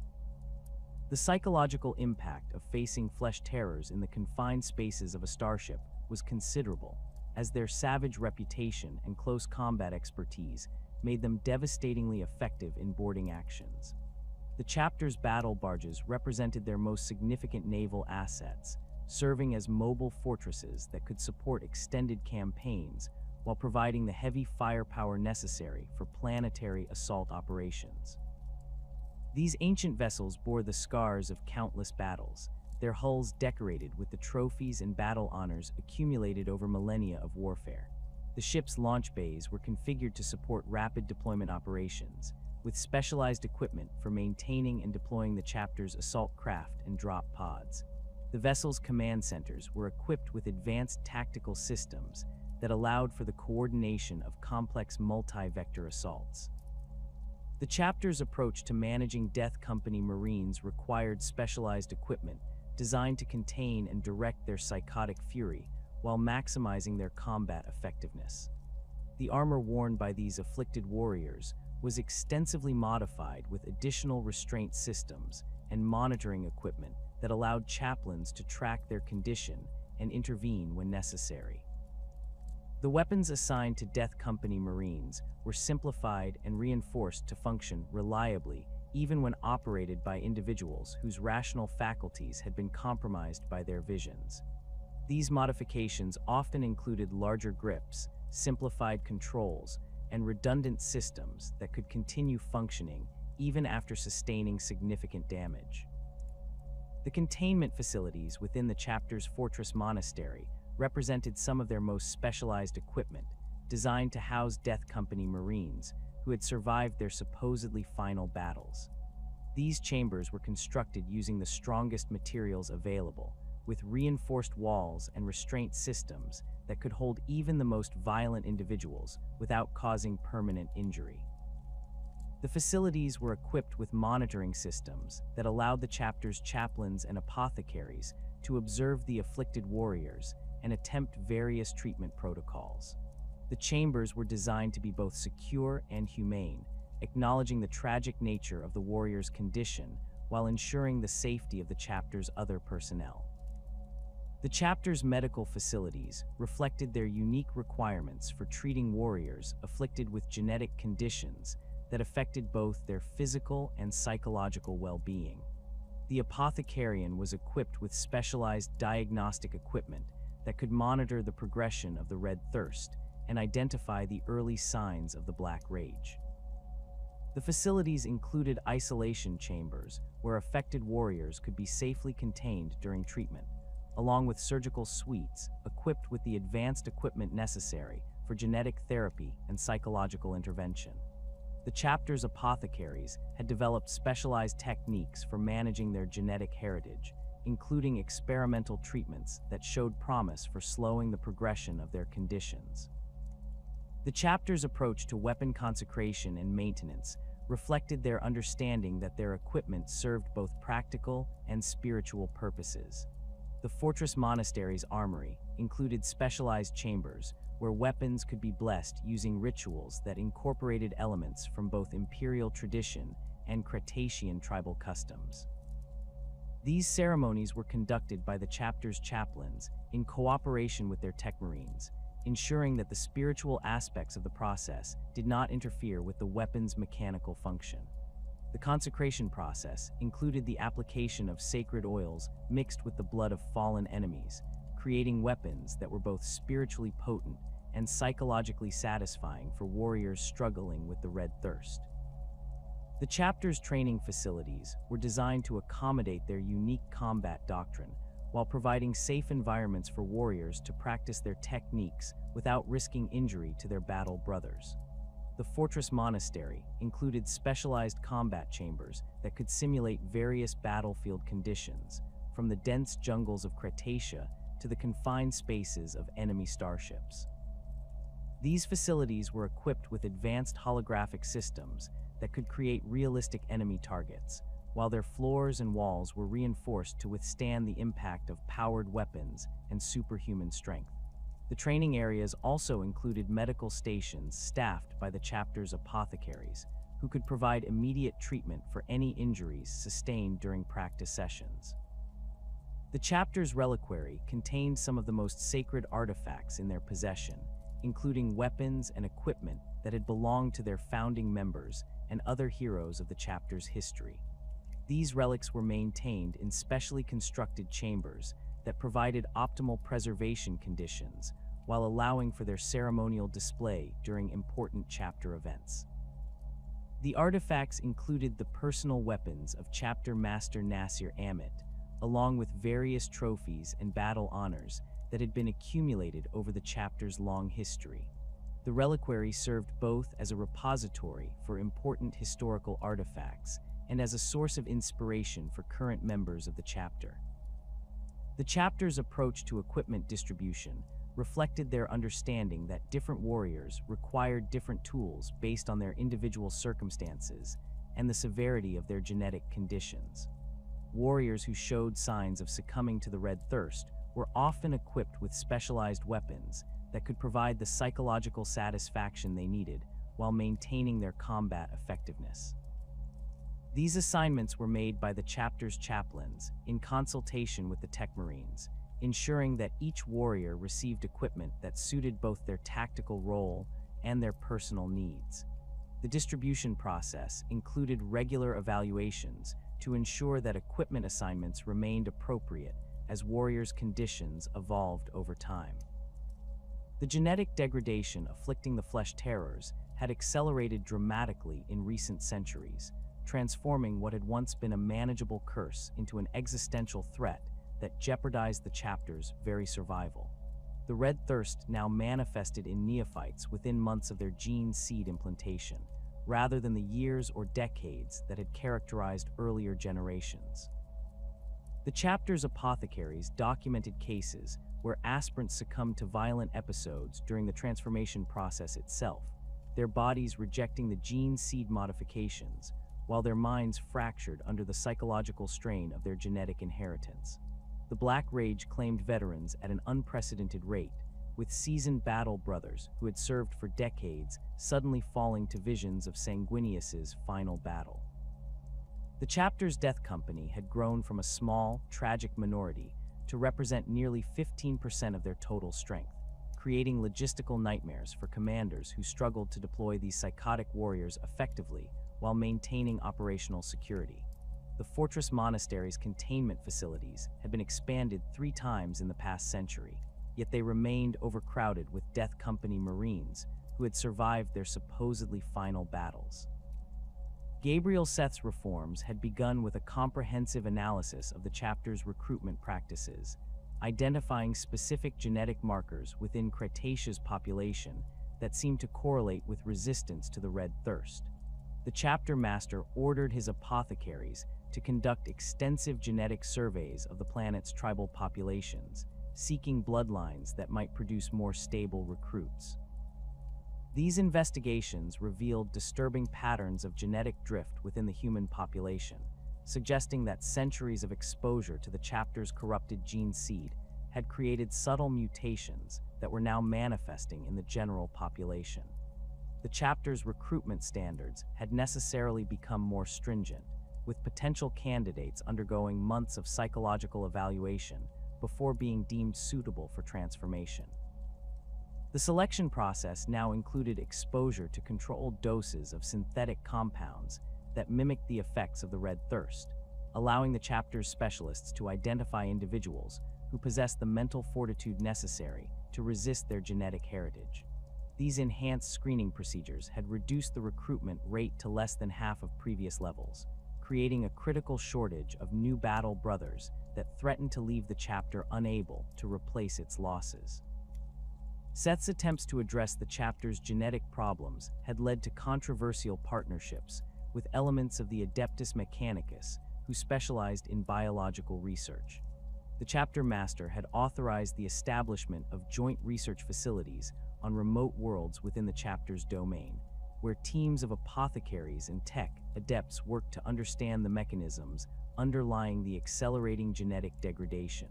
The psychological impact of facing flesh terrors in the confined spaces of a starship was considerable, as their savage reputation and close combat expertise made them devastatingly effective in boarding actions. The chapter's battle barges represented their most significant naval assets, serving as mobile fortresses that could support extended campaigns while providing the heavy firepower necessary for planetary assault operations. These ancient vessels bore the scars of countless battles, their hulls decorated with the trophies and battle honors accumulated over millennia of warfare. The ship's launch bays were configured to support rapid deployment operations, with specialized equipment for maintaining and deploying the chapter's assault craft and drop pods. The vessel's command centers were equipped with advanced tactical systems that allowed for the coordination of complex multi-vector assaults. The chapter's approach to managing Death Company Marines required specialized equipment designed to contain and direct their psychotic fury while maximizing their combat effectiveness. The armor worn by these afflicted warriors was extensively modified with additional restraint systems and monitoring equipment that allowed chaplains to track their condition and intervene when necessary. The weapons assigned to Death Company Marines were simplified and reinforced to function reliably even when operated by individuals whose rational faculties had been compromised by their visions. These modifications often included larger grips, simplified controls, and redundant systems that could continue functioning even after sustaining significant damage. The containment facilities within the chapter's fortress monastery represented some of their most specialized equipment, designed to house Death Company Marines who had survived their supposedly final battles. These chambers were constructed using the strongest materials available, with reinforced walls and restraint systems that could hold even the most violent individuals without causing permanent injury. The facilities were equipped with monitoring systems that allowed the chapter's chaplains and apothecaries to observe the afflicted warriors and attempt various treatment protocols. The chambers were designed to be both secure and humane, acknowledging the tragic nature of the warrior's condition while ensuring the safety of the chapter's other personnel. The chapter's medical facilities reflected their unique requirements for treating warriors afflicted with genetic conditions that affected both their physical and psychological well-being. The apothecarian was equipped with specialized diagnostic equipment that could monitor the progression of the Red Thirst and identify the early signs of the Black Rage. The facilities included isolation chambers where affected warriors could be safely contained during treatment, along with surgical suites equipped with the advanced equipment necessary for genetic therapy and psychological intervention. The chapter's apothecaries had developed specialized techniques for managing their genetic heritage, including experimental treatments that showed promise for slowing the progression of their conditions. The chapter's approach to weapon consecration and maintenance reflected their understanding that their equipment served both practical and spiritual purposes. The fortress monastery's armory included specialized chambers where weapons could be blessed using rituals that incorporated elements from both imperial tradition and Cretacean tribal customs. These ceremonies were conducted by the chapter's chaplains in cooperation with their tech marines, ensuring that the spiritual aspects of the process did not interfere with the weapon's mechanical function. The consecration process included the application of sacred oils mixed with the blood of fallen enemies, creating weapons that were both spiritually potent and psychologically satisfying for warriors struggling with the Red Thirst. The chapter's training facilities were designed to accommodate their unique combat doctrine while providing safe environments for warriors to practice their techniques without risking injury to their battle brothers. The fortress monastery included specialized combat chambers that could simulate various battlefield conditions, from the dense jungles of Cretacia to the confined spaces of enemy starships. These facilities were equipped with advanced holographic systems that could create realistic enemy targets, while their floors and walls were reinforced to withstand the impact of powered weapons and superhuman strength. The training areas also included medical stations staffed by the chapter's apothecaries, who could provide immediate treatment for any injuries sustained during practice sessions. The chapter's reliquary contained some of the most sacred artifacts in their possession, including weapons and equipment that had belonged to their founding members and other heroes of the chapter's history. These relics were maintained in specially constructed chambers that provided optimal preservation conditions while allowing for their ceremonial display during important chapter events. The artifacts included the personal weapons of Chapter Master Nasir Amit, along with various trophies and battle honors that had been accumulated over the chapter's long history. The reliquary served both as a repository for important historical artifacts and as a source of inspiration for current members of the chapter. The chapter's approach to equipment distribution reflected their understanding that different warriors required different tools based on their individual circumstances and the severity of their genetic conditions. Warriors who showed signs of succumbing to the Red Thirst were often equipped with specialized weapons that could provide the psychological satisfaction they needed while maintaining their combat effectiveness. These assignments were made by the chapter's chaplains in consultation with the Tech Marines, ensuring that each warrior received equipment that suited both their tactical role and their personal needs. The distribution process included regular evaluations to ensure that equipment assignments remained appropriate as warriors' conditions evolved over time. The genetic degradation afflicting the flesh terrors had accelerated dramatically in recent centuries, transforming what had once been a manageable curse into an existential threat that jeopardized the chapter's very survival. The Red Thirst now manifested in neophytes within months of their gene seed implantation, rather than the years or decades that had characterized earlier generations. The chapter's apothecaries documented cases where aspirants succumbed to violent episodes during the transformation process itself, their bodies rejecting the gene seed modifications, while their minds fractured under the psychological strain of their genetic inheritance. The Black Rage claimed veterans at an unprecedented rate, with seasoned battle brothers who had served for decades suddenly falling to visions of Sanguinius's final battle. The chapter's death company had grown from a small, tragic minority to represent nearly 15% of their total strength, creating logistical nightmares for commanders who struggled to deploy these psychotic warriors effectively while maintaining operational security. The fortress monastery's containment facilities had been expanded 3 times in the past century, yet they remained overcrowded with Death Company Marines who had survived their supposedly final battles. Gabriel Seth's reforms had begun with a comprehensive analysis of the chapter's recruitment practices, identifying specific genetic markers within Cretacea's population that seemed to correlate with resistance to the Red Thirst. The chapter master ordered his apothecaries to conduct extensive genetic surveys of the planet's tribal populations, seeking bloodlines that might produce more stable recruits. These investigations revealed disturbing patterns of genetic drift within the human population, suggesting that centuries of exposure to the chapter's corrupted gene seed had created subtle mutations that were now manifesting in the general population. The chapter's recruitment standards had necessarily become more stringent, with potential candidates undergoing months of psychological evaluation before being deemed suitable for transformation. The selection process now included exposure to controlled doses of synthetic compounds that mimicked the effects of the Red Thirst, allowing the chapter's specialists to identify individuals who possessed the mental fortitude necessary to resist their genetic heritage. These enhanced screening procedures had reduced the recruitment rate to less than half of previous levels, creating a critical shortage of new battle brothers that threatened to leave the chapter unable to replace its losses. Seth's attempts to address the chapter's genetic problems had led to controversial partnerships with elements of the Adeptus Mechanicus, who specialized in biological research. The chapter master had authorized the establishment of joint research facilities on remote worlds within the chapter's domain, where teams of apothecaries and tech adepts worked to understand the mechanisms underlying the accelerating genetic degradation.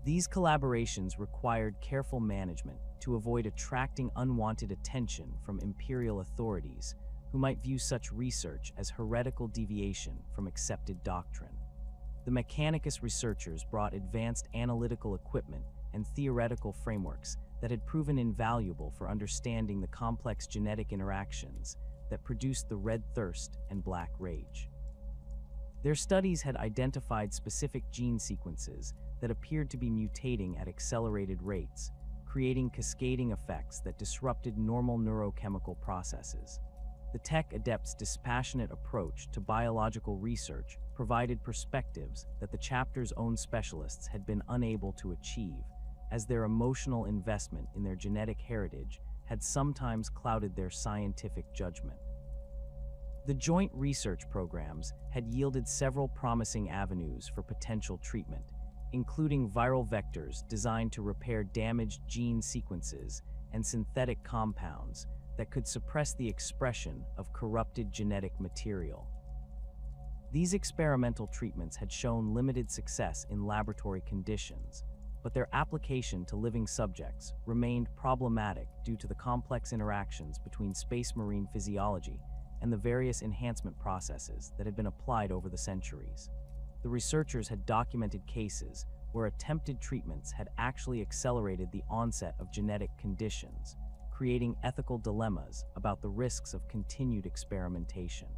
These collaborations required careful management to avoid attracting unwanted attention from imperial authorities who might view such research as heretical deviation from accepted doctrine. The Mechanicus researchers brought advanced analytical equipment and theoretical frameworks that had proven invaluable for understanding the complex genetic interactions that produced the Red Thirst and Black Rage. Their studies had identified specific gene sequences that appeared to be mutating at accelerated rates, creating cascading effects that disrupted normal neurochemical processes. The tech adepts' dispassionate approach to biological research provided perspectives that the chapter's own specialists had been unable to achieve, as their emotional investment in their genetic heritage had sometimes clouded their scientific judgment. The joint research programs had yielded several promising avenues for potential treatment, including viral vectors designed to repair damaged gene sequences and synthetic compounds that could suppress the expression of corrupted genetic material. These experimental treatments had shown limited success in laboratory conditions, but their application to living subjects remained problematic due to the complex interactions between space marine physiology and the various enhancement processes that had been applied over the centuries. The researchers had documented cases where attempted treatments had actually accelerated the onset of genetic conditions, creating ethical dilemmas about the risks of continued experimentation.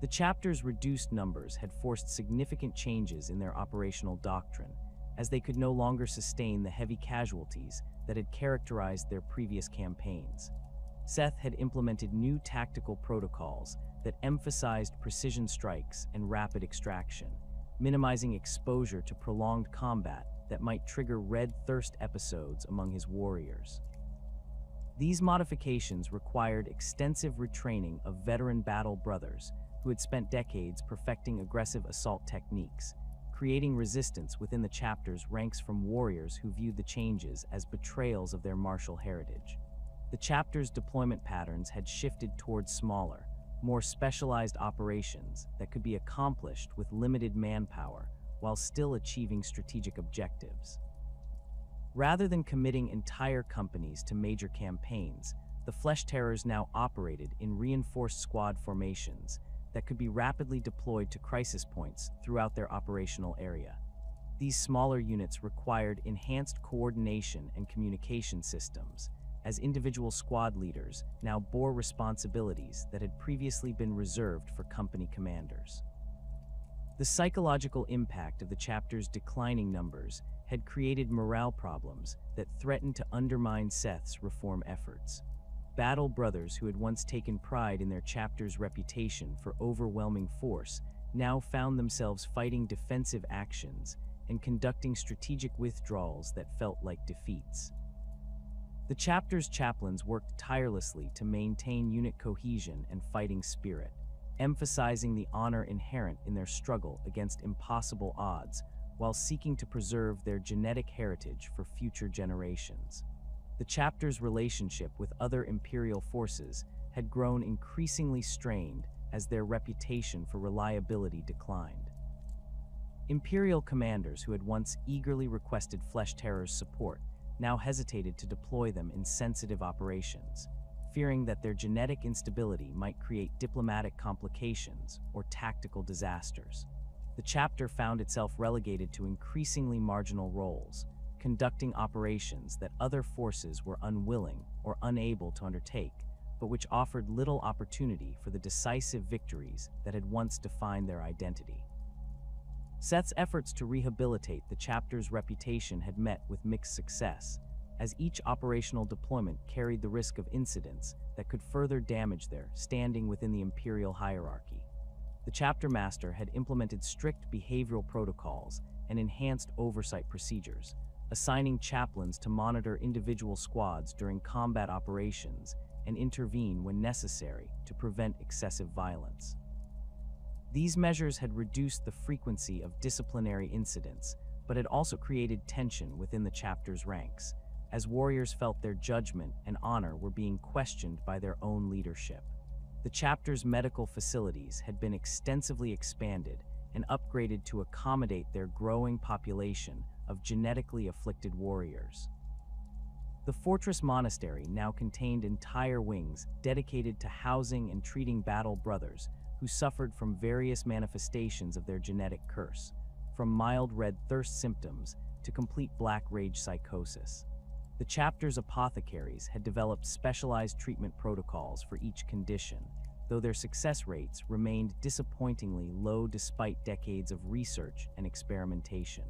The chapter's reduced numbers had forced significant changes in their operational doctrine, as they could no longer sustain the heavy casualties that had characterized their previous campaigns. Seth had implemented new tactical protocols that emphasized precision strikes and rapid extraction, minimizing exposure to prolonged combat that might trigger red thirst episodes among his warriors. These modifications required extensive retraining of veteran battle brothers who had spent decades perfecting aggressive assault techniques, creating resistance within the chapter's ranks from warriors who viewed the changes as betrayals of their martial heritage. The chapter's deployment patterns had shifted towards smaller, more specialized operations that could be accomplished with limited manpower while still achieving strategic objectives. Rather than committing entire companies to major campaigns, the Flesh Terrors now operated in reinforced squad formations that could be rapidly deployed to crisis points throughout their operational area. These smaller units required enhanced coordination and communication systems, as individual squad leaders now bore responsibilities that had previously been reserved for company commanders. The psychological impact of the chapter's declining numbers had created morale problems that threatened to undermine Seth's reform efforts. Battle brothers who had once taken pride in their chapter's reputation for overwhelming force now found themselves fighting defensive actions and conducting strategic withdrawals that felt like defeats. The chapter's chaplains worked tirelessly to maintain unit cohesion and fighting spirit, emphasizing the honor inherent in their struggle against impossible odds while seeking to preserve their genetic heritage for future generations. The chapter's relationship with other imperial forces had grown increasingly strained as their reputation for reliability declined. Imperial commanders who had once eagerly requested Flesh Terror's support now hesitated to deploy them in sensitive operations, fearing that their genetic instability might create diplomatic complications or tactical disasters. The chapter found itself relegated to increasingly marginal roles, conducting operations that other forces were unwilling or unable to undertake, but which offered little opportunity for the decisive victories that had once defined their identity. Seth's efforts to rehabilitate the chapter's reputation had met with mixed success, as each operational deployment carried the risk of incidents that could further damage their standing within the imperial hierarchy. The chapter master had implemented strict behavioral protocols and enhanced oversight procedures, assigning chaplains to monitor individual squads during combat operations and intervene when necessary to prevent excessive violence. These measures had reduced the frequency of disciplinary incidents, but had also created tension within the chapter's ranks, as warriors felt their judgment and honor were being questioned by their own leadership. The chapter's medical facilities had been extensively expanded and upgraded to accommodate their growing population of genetically afflicted warriors. The fortress monastery now contained entire wings dedicated to housing and treating battle brothers who suffered from various manifestations of their genetic curse, from mild red thirst symptoms to complete black rage psychosis. The chapter's apothecaries had developed specialized treatment protocols for each condition, though their success rates remained disappointingly low despite decades of research and experimentation.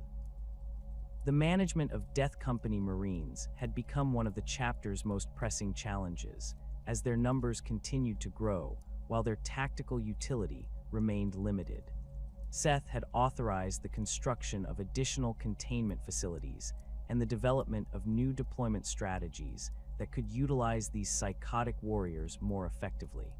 The management of Death Company Marines had become one of the chapter's most pressing challenges, as their numbers continued to grow while their tactical utility remained limited. Seth had authorized the construction of additional containment facilities and the development of new deployment strategies that could utilize these psychotic warriors more effectively.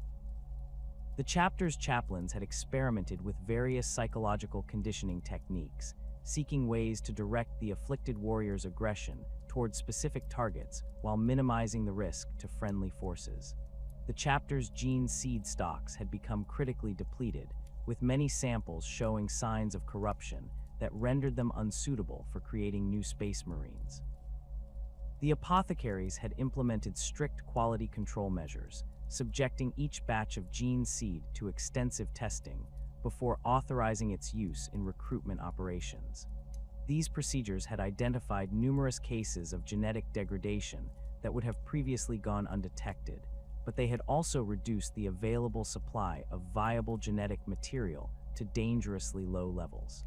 The chapter's chaplains had experimented with various psychological conditioning techniques, seeking ways to direct the afflicted warrior's aggression towards specific targets while minimizing the risk to friendly forces. The chapter's gene seed stocks had become critically depleted, with many samples showing signs of corruption that rendered them unsuitable for creating new space marines. The apothecaries had implemented strict quality control measures, subjecting each batch of gene seed to extensive testing before authorizing its use in recruitment operations. These procedures had identified numerous cases of genetic degradation that would have previously gone undetected, but they had also reduced the available supply of viable genetic material to dangerously low levels.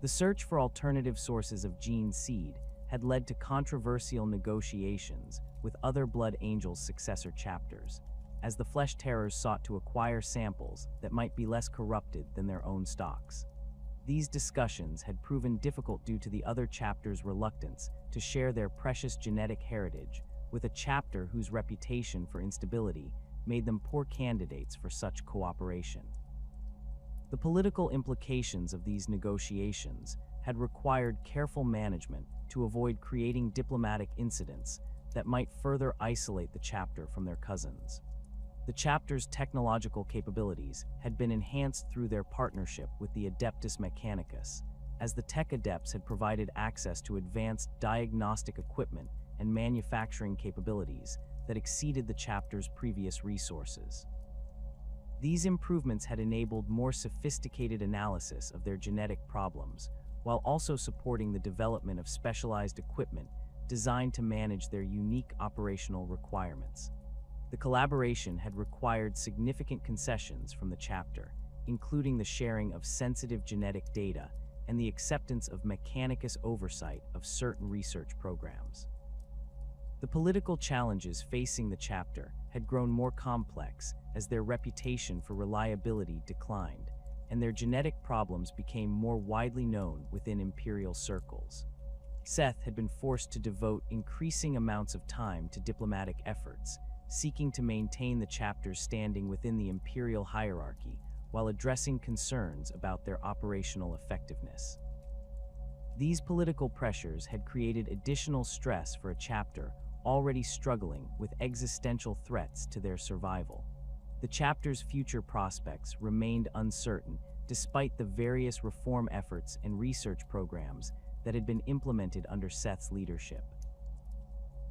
The search for alternative sources of gene seed had led to controversial negotiations with other Blood Angels' successor chapters, as the Flesh Terrors sought to acquire samples that might be less corrupted than their own stocks. These discussions had proven difficult due to the other chapters' reluctance to share their precious genetic heritage with a chapter whose reputation for instability made them poor candidates for such cooperation. The political implications of these negotiations had required careful management to avoid creating diplomatic incidents that might further isolate the chapter from their cousins. The chapter's technological capabilities had been enhanced through their partnership with the Adeptus Mechanicus, as the tech adepts had provided access to advanced diagnostic equipment and manufacturing capabilities that exceeded the chapter's previous resources. These improvements had enabled more sophisticated analysis of their genetic problems, while also supporting the development of specialized equipment designed to manage their unique operational requirements. The collaboration had required significant concessions from the chapter, including the sharing of sensitive genetic data and the acceptance of Mechanicus oversight of certain research programs. The political challenges facing the chapter had grown more complex as their reputation for reliability declined, and their genetic problems became more widely known within imperial circles. Seth had been forced to devote increasing amounts of time to diplomatic efforts, seeking to maintain the chapter's standing within the imperial hierarchy while addressing concerns about their operational effectiveness. These political pressures had created additional stress for a chapter already struggling with existential threats to their survival. The chapter's future prospects remained uncertain despite the various reform efforts and research programs that had been implemented under Seth's leadership.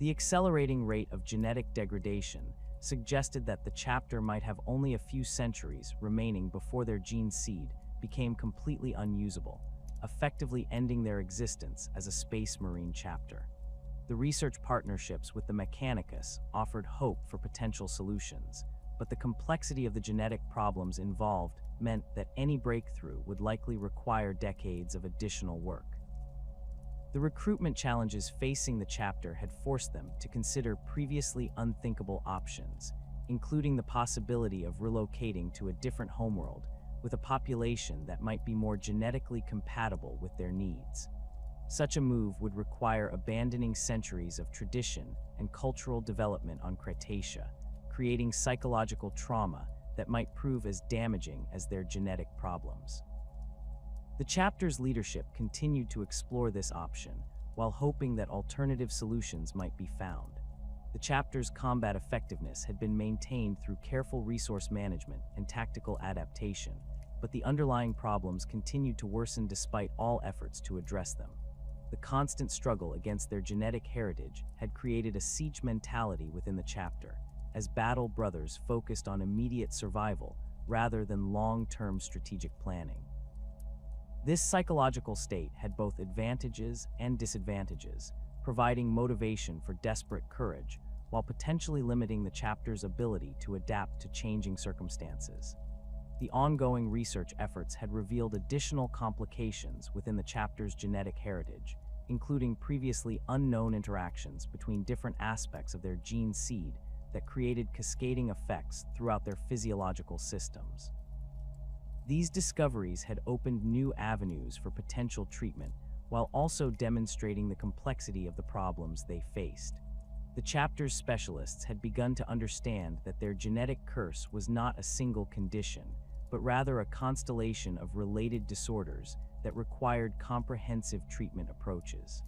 The accelerating rate of genetic degradation suggested that the chapter might have only a few centuries remaining before their gene seed became completely unusable, effectively ending their existence as a space marine chapter. The research partnerships with the Mechanicus offered hope for potential solutions, but the complexity of the genetic problems involved meant that any breakthrough would likely require decades of additional work. The recruitment challenges facing the chapter had forced them to consider previously unthinkable options, including the possibility of relocating to a different homeworld with a population that might be more genetically compatible with their needs. Such a move would require abandoning centuries of tradition and cultural development on Cretacia, creating psychological trauma that might prove as damaging as their genetic problems. The chapter's leadership continued to explore this option, while hoping that alternative solutions might be found. The chapter's combat effectiveness had been maintained through careful resource management and tactical adaptation, but the underlying problems continued to worsen despite all efforts to address them. The constant struggle against their genetic heritage had created a siege mentality within the chapter, as battle brothers focused on immediate survival rather than long-term strategic planning. This psychological state had both advantages and disadvantages, providing motivation for desperate courage, while potentially limiting the chapter's ability to adapt to changing circumstances. The ongoing research efforts had revealed additional complications within the chapter's genetic heritage, including previously unknown interactions between different aspects of their gene seed that created cascading effects throughout their physiological systems. These discoveries had opened new avenues for potential treatment, while also demonstrating the complexity of the problems they faced. The chapter's specialists had begun to understand that their genetic curse was not a single condition, but rather a constellation of related disorders that required comprehensive treatment approaches.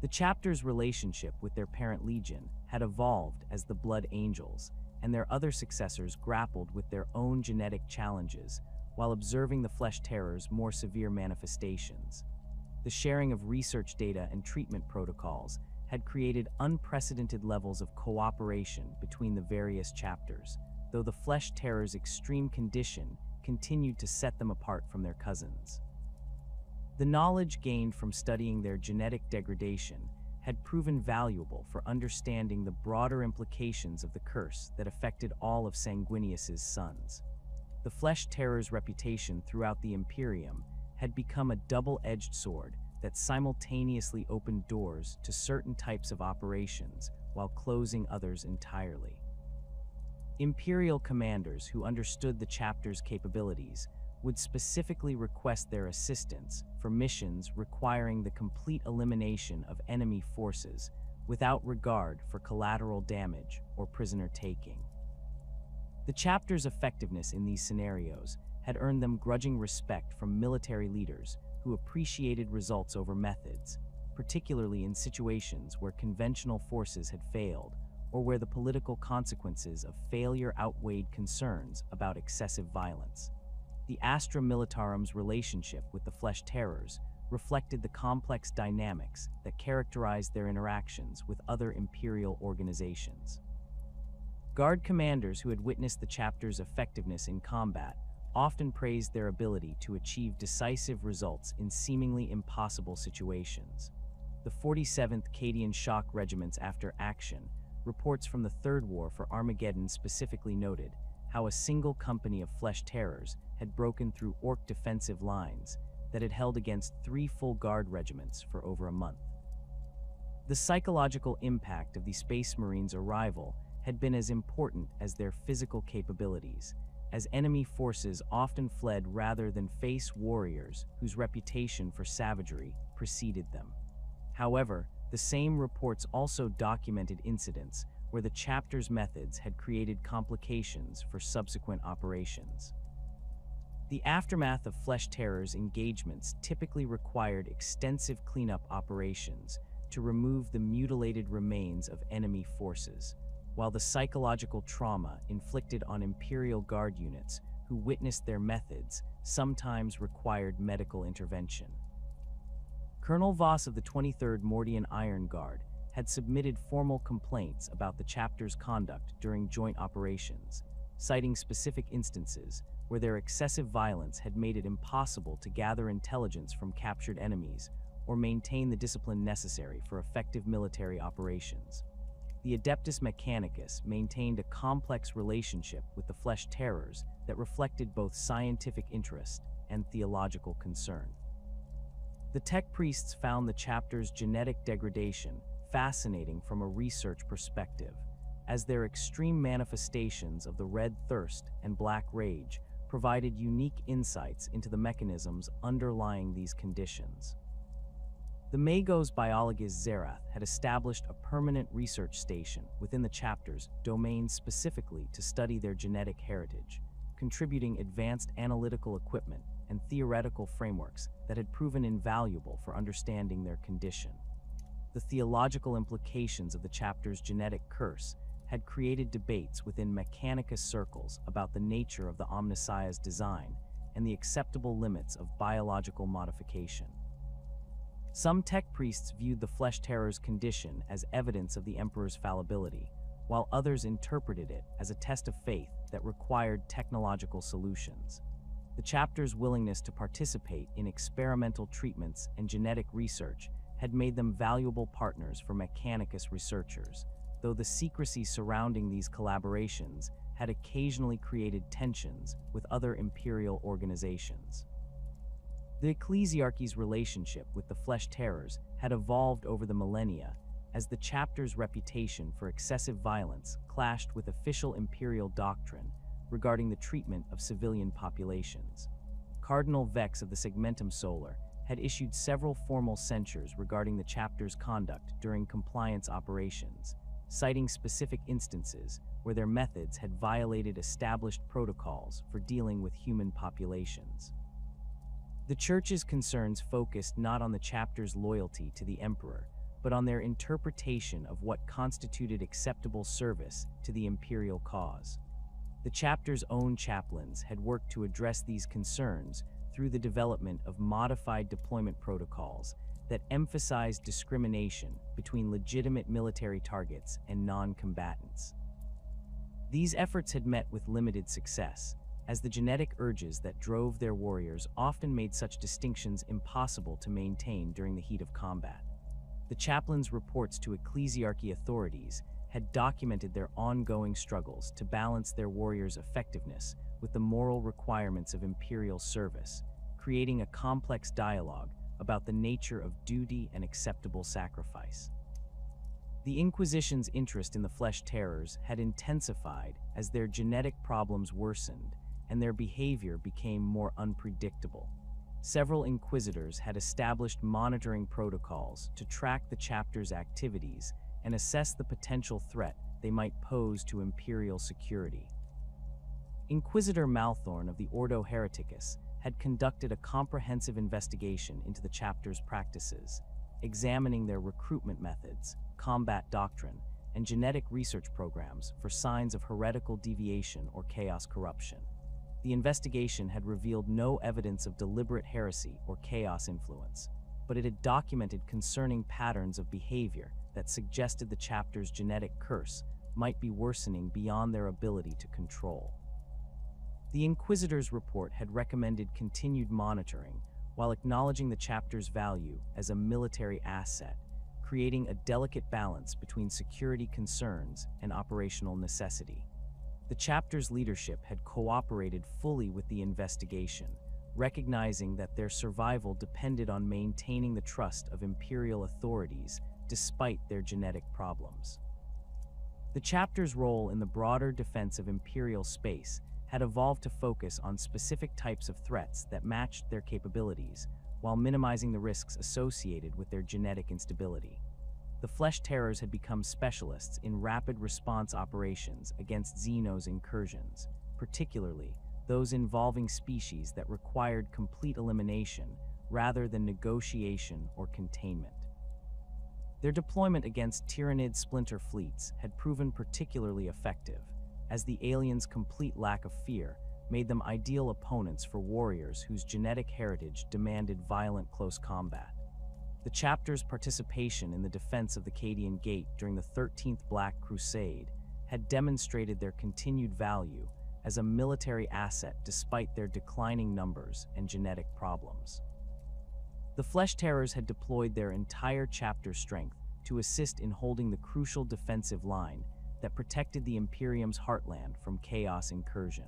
The chapter's relationship with their parent legion had evolved as the Blood Angels, and their other successors grappled with their own genetic challenges, while observing the flesh terror's more severe manifestations. The sharing of research data and treatment protocols had created unprecedented levels of cooperation between the various chapters, though the flesh terror's extreme condition continued to set them apart from their cousins. The knowledge gained from studying their genetic degradation had proven valuable for understanding the broader implications of the curse that affected all of Sanguinius's sons. The flesh terror's reputation throughout the Imperium had become a double-edged sword that simultaneously opened doors to certain types of operations while closing others entirely. Imperial commanders who understood the chapter's capabilities would specifically request their assistance for missions requiring the complete elimination of enemy forces without regard for collateral damage or prisoner taking. The chapter's effectiveness in these scenarios had earned them grudging respect from military leaders who appreciated results over methods, particularly in situations where conventional forces had failed or where the political consequences of failure outweighed concerns about excessive violence. The Astra Militarum's relationship with the flesh terrors reflected the complex dynamics that characterized their interactions with other imperial organizations. Guard commanders who had witnessed the chapter's effectiveness in combat often praised their ability to achieve decisive results in seemingly impossible situations. The 47th Cadian Shock Regiment's After Action reports from the Third War for Armageddon specifically noted how a single company of flesh terrors had broken through Orc defensive lines that had held against 3 full guard regiments for over a month. The psychological impact of the Space Marines' arrival had been as important as their physical capabilities, as enemy forces often fled rather than face warriors whose reputation for savagery preceded them. However, the same reports also documented incidents where the chapter's methods had created complications for subsequent operations. The aftermath of flesh terror's engagements typically required extensive cleanup operations to remove the mutilated remains of enemy forces, while the psychological trauma inflicted on Imperial Guard units who witnessed their methods sometimes required medical intervention. Colonel Voss of the 23rd Mordian Iron Guard had submitted formal complaints about the chapter's conduct during joint operations, citing specific instances where their excessive violence had made it impossible to gather intelligence from captured enemies or maintain the discipline necessary for effective military operations. The Adeptus Mechanicus maintained a complex relationship with the flesh terrors that reflected both scientific interest and theological concern. The tech priests found the chapter's genetic degradation fascinating from a research perspective, as their extreme manifestations of the red thirst and black rage provided unique insights into the mechanisms underlying these conditions. The Magos Biologus Zerath had established a permanent research station within the chapters domain specifically to study their genetic heritage, contributing advanced analytical equipment and theoretical frameworks that had proven invaluable for understanding their condition. The theological implications of the chapter's genetic curse had created debates within Mechanicus circles about the nature of the Omnissiah's design and the acceptable limits of biological modification. Some tech priests viewed the flesh terror's condition as evidence of the Emperor's fallibility, while others interpreted it as a test of faith that required technological solutions. The chapter's willingness to participate in experimental treatments and genetic research had made them valuable partners for Mechanicus researchers, though the secrecy surrounding these collaborations had occasionally created tensions with other imperial organizations. The ecclesiarchy's relationship with the flesh terrors had evolved over the millennia as the chapter's reputation for excessive violence clashed with official imperial doctrine regarding the treatment of civilian populations. Cardinal Vex of the Segmentum Solar had issued several formal censures regarding the chapter's conduct during compliance operations, citing specific instances where their methods had violated established protocols for dealing with human populations. The Church's concerns focused not on the chapter's loyalty to the Emperor, but on their interpretation of what constituted acceptable service to the imperial cause. The chapter's own chaplains had worked to address these concerns through the development of modified deployment protocols that emphasized discrimination between legitimate military targets and non-combatants. These efforts had met with limited success, as the genetic urges that drove their warriors often made such distinctions impossible to maintain during the heat of combat. The chaplains' reports to ecclesiarchy authorities had documented their ongoing struggles to balance their warriors' effectiveness with the moral requirements of imperial service, creating a complex dialogue about the nature of duty and acceptable sacrifice. The Inquisition's interest in the flesh terrors had intensified as their genetic problems worsened and their behavior became more unpredictable. Several inquisitors had established monitoring protocols to track the chapter's activities and assess the potential threat they might pose to imperial security. Inquisitor Malthorn of the Ordo Hereticus had conducted a comprehensive investigation into the chapter's practices, examining their recruitment methods, combat doctrine, and genetic research programs for signs of heretical deviation or chaos corruption. The investigation had revealed no evidence of deliberate heresy or chaos influence, but it had documented concerning patterns of behavior that suggested the chapter's genetic curse might be worsening beyond their ability to control. The Inquisitor's report had recommended continued monitoring while acknowledging the chapter's value as a military asset, creating a delicate balance between security concerns and operational necessity. The chapter's leadership had cooperated fully with the investigation, recognizing that their survival depended on maintaining the trust of imperial authorities despite their genetic problems. The chapter's role in the broader defense of imperial space had evolved to focus on specific types of threats that matched their capabilities, while minimizing the risks associated with their genetic instability. The flesh terrors had become specialists in rapid response operations against Xenos incursions, particularly those involving species that required complete elimination rather than negotiation or containment. Their deployment against Tyrannid splinter fleets had proven particularly effective, as the aliens' complete lack of fear made them ideal opponents for warriors whose genetic heritage demanded violent close combat. The chapter's participation in the defense of the Cadian Gate during the 13th Black Crusade had demonstrated their continued value as a military asset despite their declining numbers and genetic problems. The Flesh Terrors had deployed their entire chapter's strength to assist in holding the crucial defensive line that protected the Imperium's heartland from chaos incursion.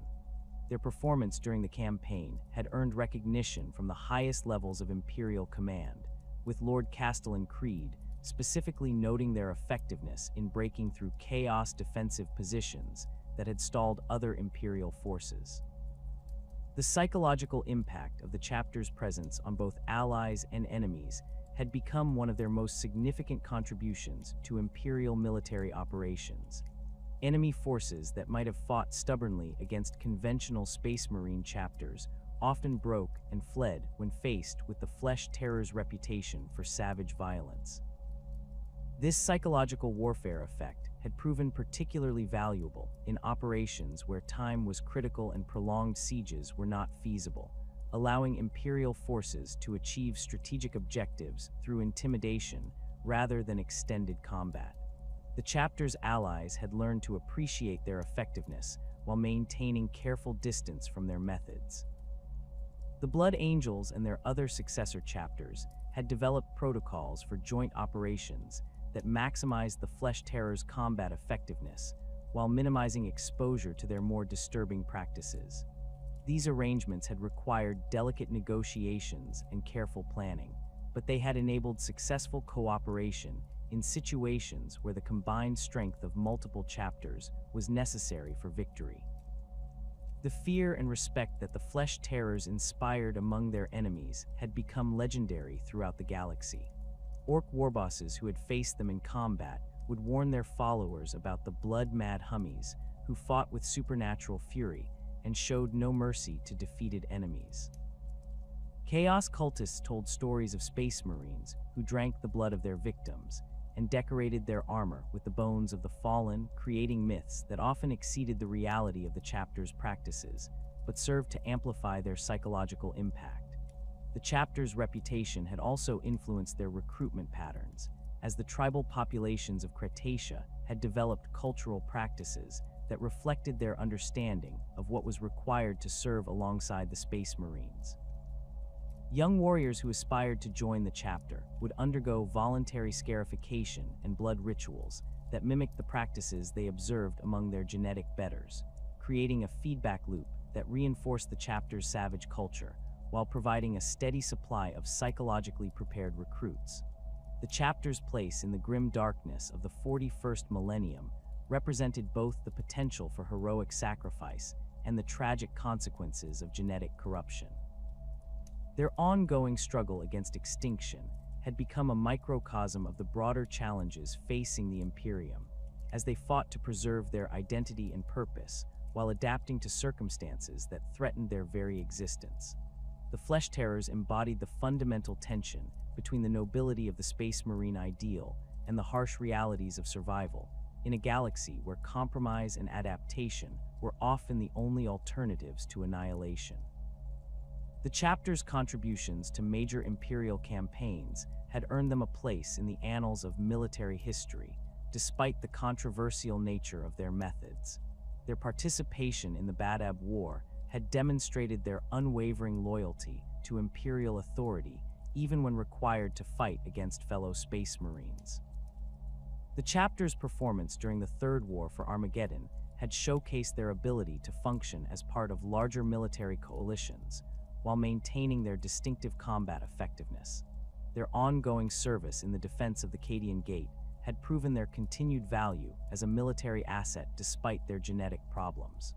Their performance during the campaign had earned recognition from the highest levels of Imperial command, with Lord Castellan Creed specifically noting their effectiveness in breaking through chaos defensive positions that had stalled other Imperial forces. The psychological impact of the chapter's presence on both allies and enemies had become one of their most significant contributions to Imperial military operations. Enemy forces that might have fought stubbornly against conventional Space Marine chapters often broke and fled when faced with the Flesh Terror's reputation for savage violence. This psychological warfare effect had proven particularly valuable in operations where time was critical and prolonged sieges were not feasible, allowing Imperial forces to achieve strategic objectives through intimidation rather than extended combat. The chapter's allies had learned to appreciate their effectiveness while maintaining careful distance from their methods. The Blood Angels and their other successor chapters had developed protocols for joint operations that maximized the Flesh Terror's combat effectiveness while minimizing exposure to their more disturbing practices. These arrangements had required delicate negotiations and careful planning, but they had enabled successful cooperation in situations where the combined strength of multiple chapters was necessary for victory. The fear and respect that the Flesh Terrors inspired among their enemies had become legendary throughout the galaxy. Orc warbosses who had faced them in combat would warn their followers about the blood-mad Hummies who fought with supernatural fury and showed no mercy to defeated enemies. Chaos cultists told stories of Space Marines who drank the blood of their victims, and decorated their armor with the bones of the fallen, creating myths that often exceeded the reality of the chapter's practices, but served to amplify their psychological impact. The chapter's reputation had also influenced their recruitment patterns, as the tribal populations of Cretacia had developed cultural practices that reflected their understanding of what was required to serve alongside the Space Marines. Young warriors who aspired to join the chapter would undergo voluntary scarification and blood rituals that mimicked the practices they observed among their genetic betters, creating a feedback loop that reinforced the chapter's savage culture while providing a steady supply of psychologically prepared recruits. The chapter's place in the grim darkness of the 41st millennium represented both the potential for heroic sacrifice and the tragic consequences of genetic corruption. Their ongoing struggle against extinction had become a microcosm of the broader challenges facing the Imperium, as they fought to preserve their identity and purpose while adapting to circumstances that threatened their very existence. The Flesh Terrors embodied the fundamental tension between the nobility of the Space Marine ideal and the harsh realities of survival, in a galaxy where compromise and adaptation were often the only alternatives to annihilation. The chapter's contributions to major Imperial campaigns had earned them a place in the annals of military history, despite the controversial nature of their methods. Their participation in the Badab War had demonstrated their unwavering loyalty to Imperial authority, even when required to fight against fellow Space Marines. The chapter's performance during the Third War for Armageddon had showcased their ability to function as part of larger military coalitions, while maintaining their distinctive combat effectiveness. Their ongoing service in the defense of the Cadian Gate had proven their continued value as a military asset despite their genetic problems.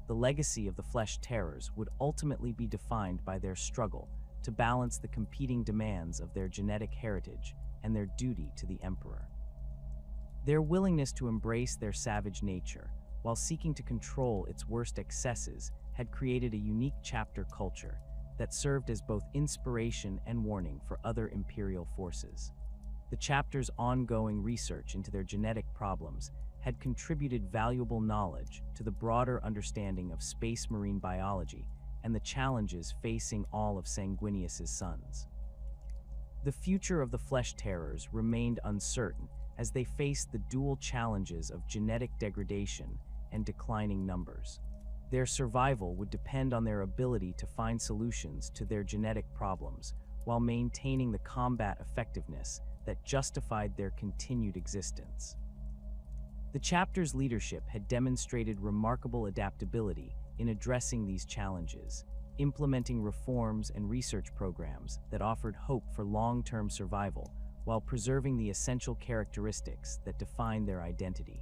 The legacy of the Flesh Terrors would ultimately be defined by their struggle to balance the competing demands of their genetic heritage and their duty to the Emperor. Their willingness to embrace their savage nature, while seeking to control its worst excesses, had created a unique chapter culture that served as both inspiration and warning for other Imperial forces. The chapter's ongoing research into their genetic problems had contributed valuable knowledge to the broader understanding of Space Marine biology and the challenges facing all of Sanguinius's sons. The future of the Flesh Terrors remained uncertain as they faced the dual challenges of genetic degradation and declining numbers. Their survival would depend on their ability to find solutions to their genetic problems while maintaining the combat effectiveness that justified their continued existence. The chapter's leadership had demonstrated remarkable adaptability in addressing these challenges, implementing reforms and research programs that offered hope for long-term survival while preserving the essential characteristics that define their identity.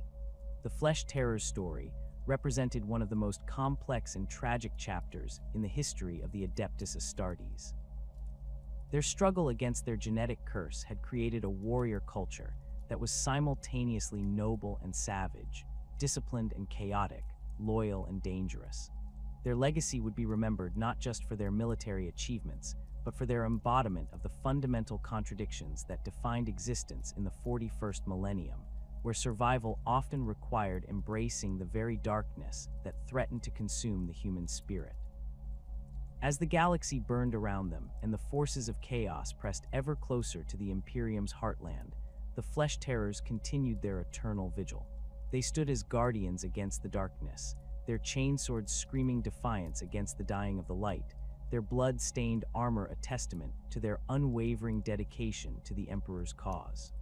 The Flesh Terrors story represented one of the most complex and tragic chapters in the history of the Adeptus Astartes. Their struggle against their genetic curse had created a warrior culture that was simultaneously noble and savage, disciplined and chaotic, loyal and dangerous. Their legacy would be remembered not just for their military achievements, but for their embodiment of the fundamental contradictions that defined existence in the 41st millennium, where survival often required embracing the very darkness that threatened to consume the human spirit. As the galaxy burned around them and the forces of chaos pressed ever closer to the Imperium's heartland, the Flesh Terrors continued their eternal vigil. They stood as guardians against the darkness, their chainswords screaming defiance against the dying of the light, their blood-stained armor a testament to their unwavering dedication to the Emperor's cause.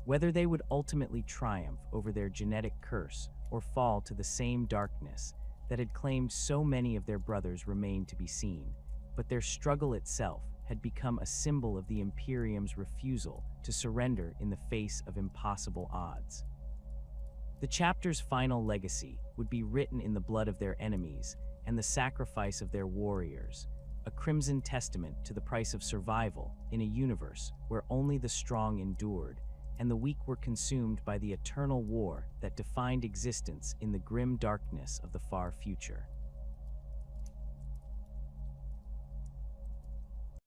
Whether they would ultimately triumph over their genetic curse or fall to the same darkness that had claimed so many of their brothers remained to be seen, but their struggle itself had become a symbol of the Imperium's refusal to surrender in the face of impossible odds. The chapter's final legacy would be written in the blood of their enemies and the sacrifice of their warriors, a crimson testament to the price of survival in a universe where only the strong endured and the weak were consumed by the eternal war that defined existence in the grim darkness of the far future.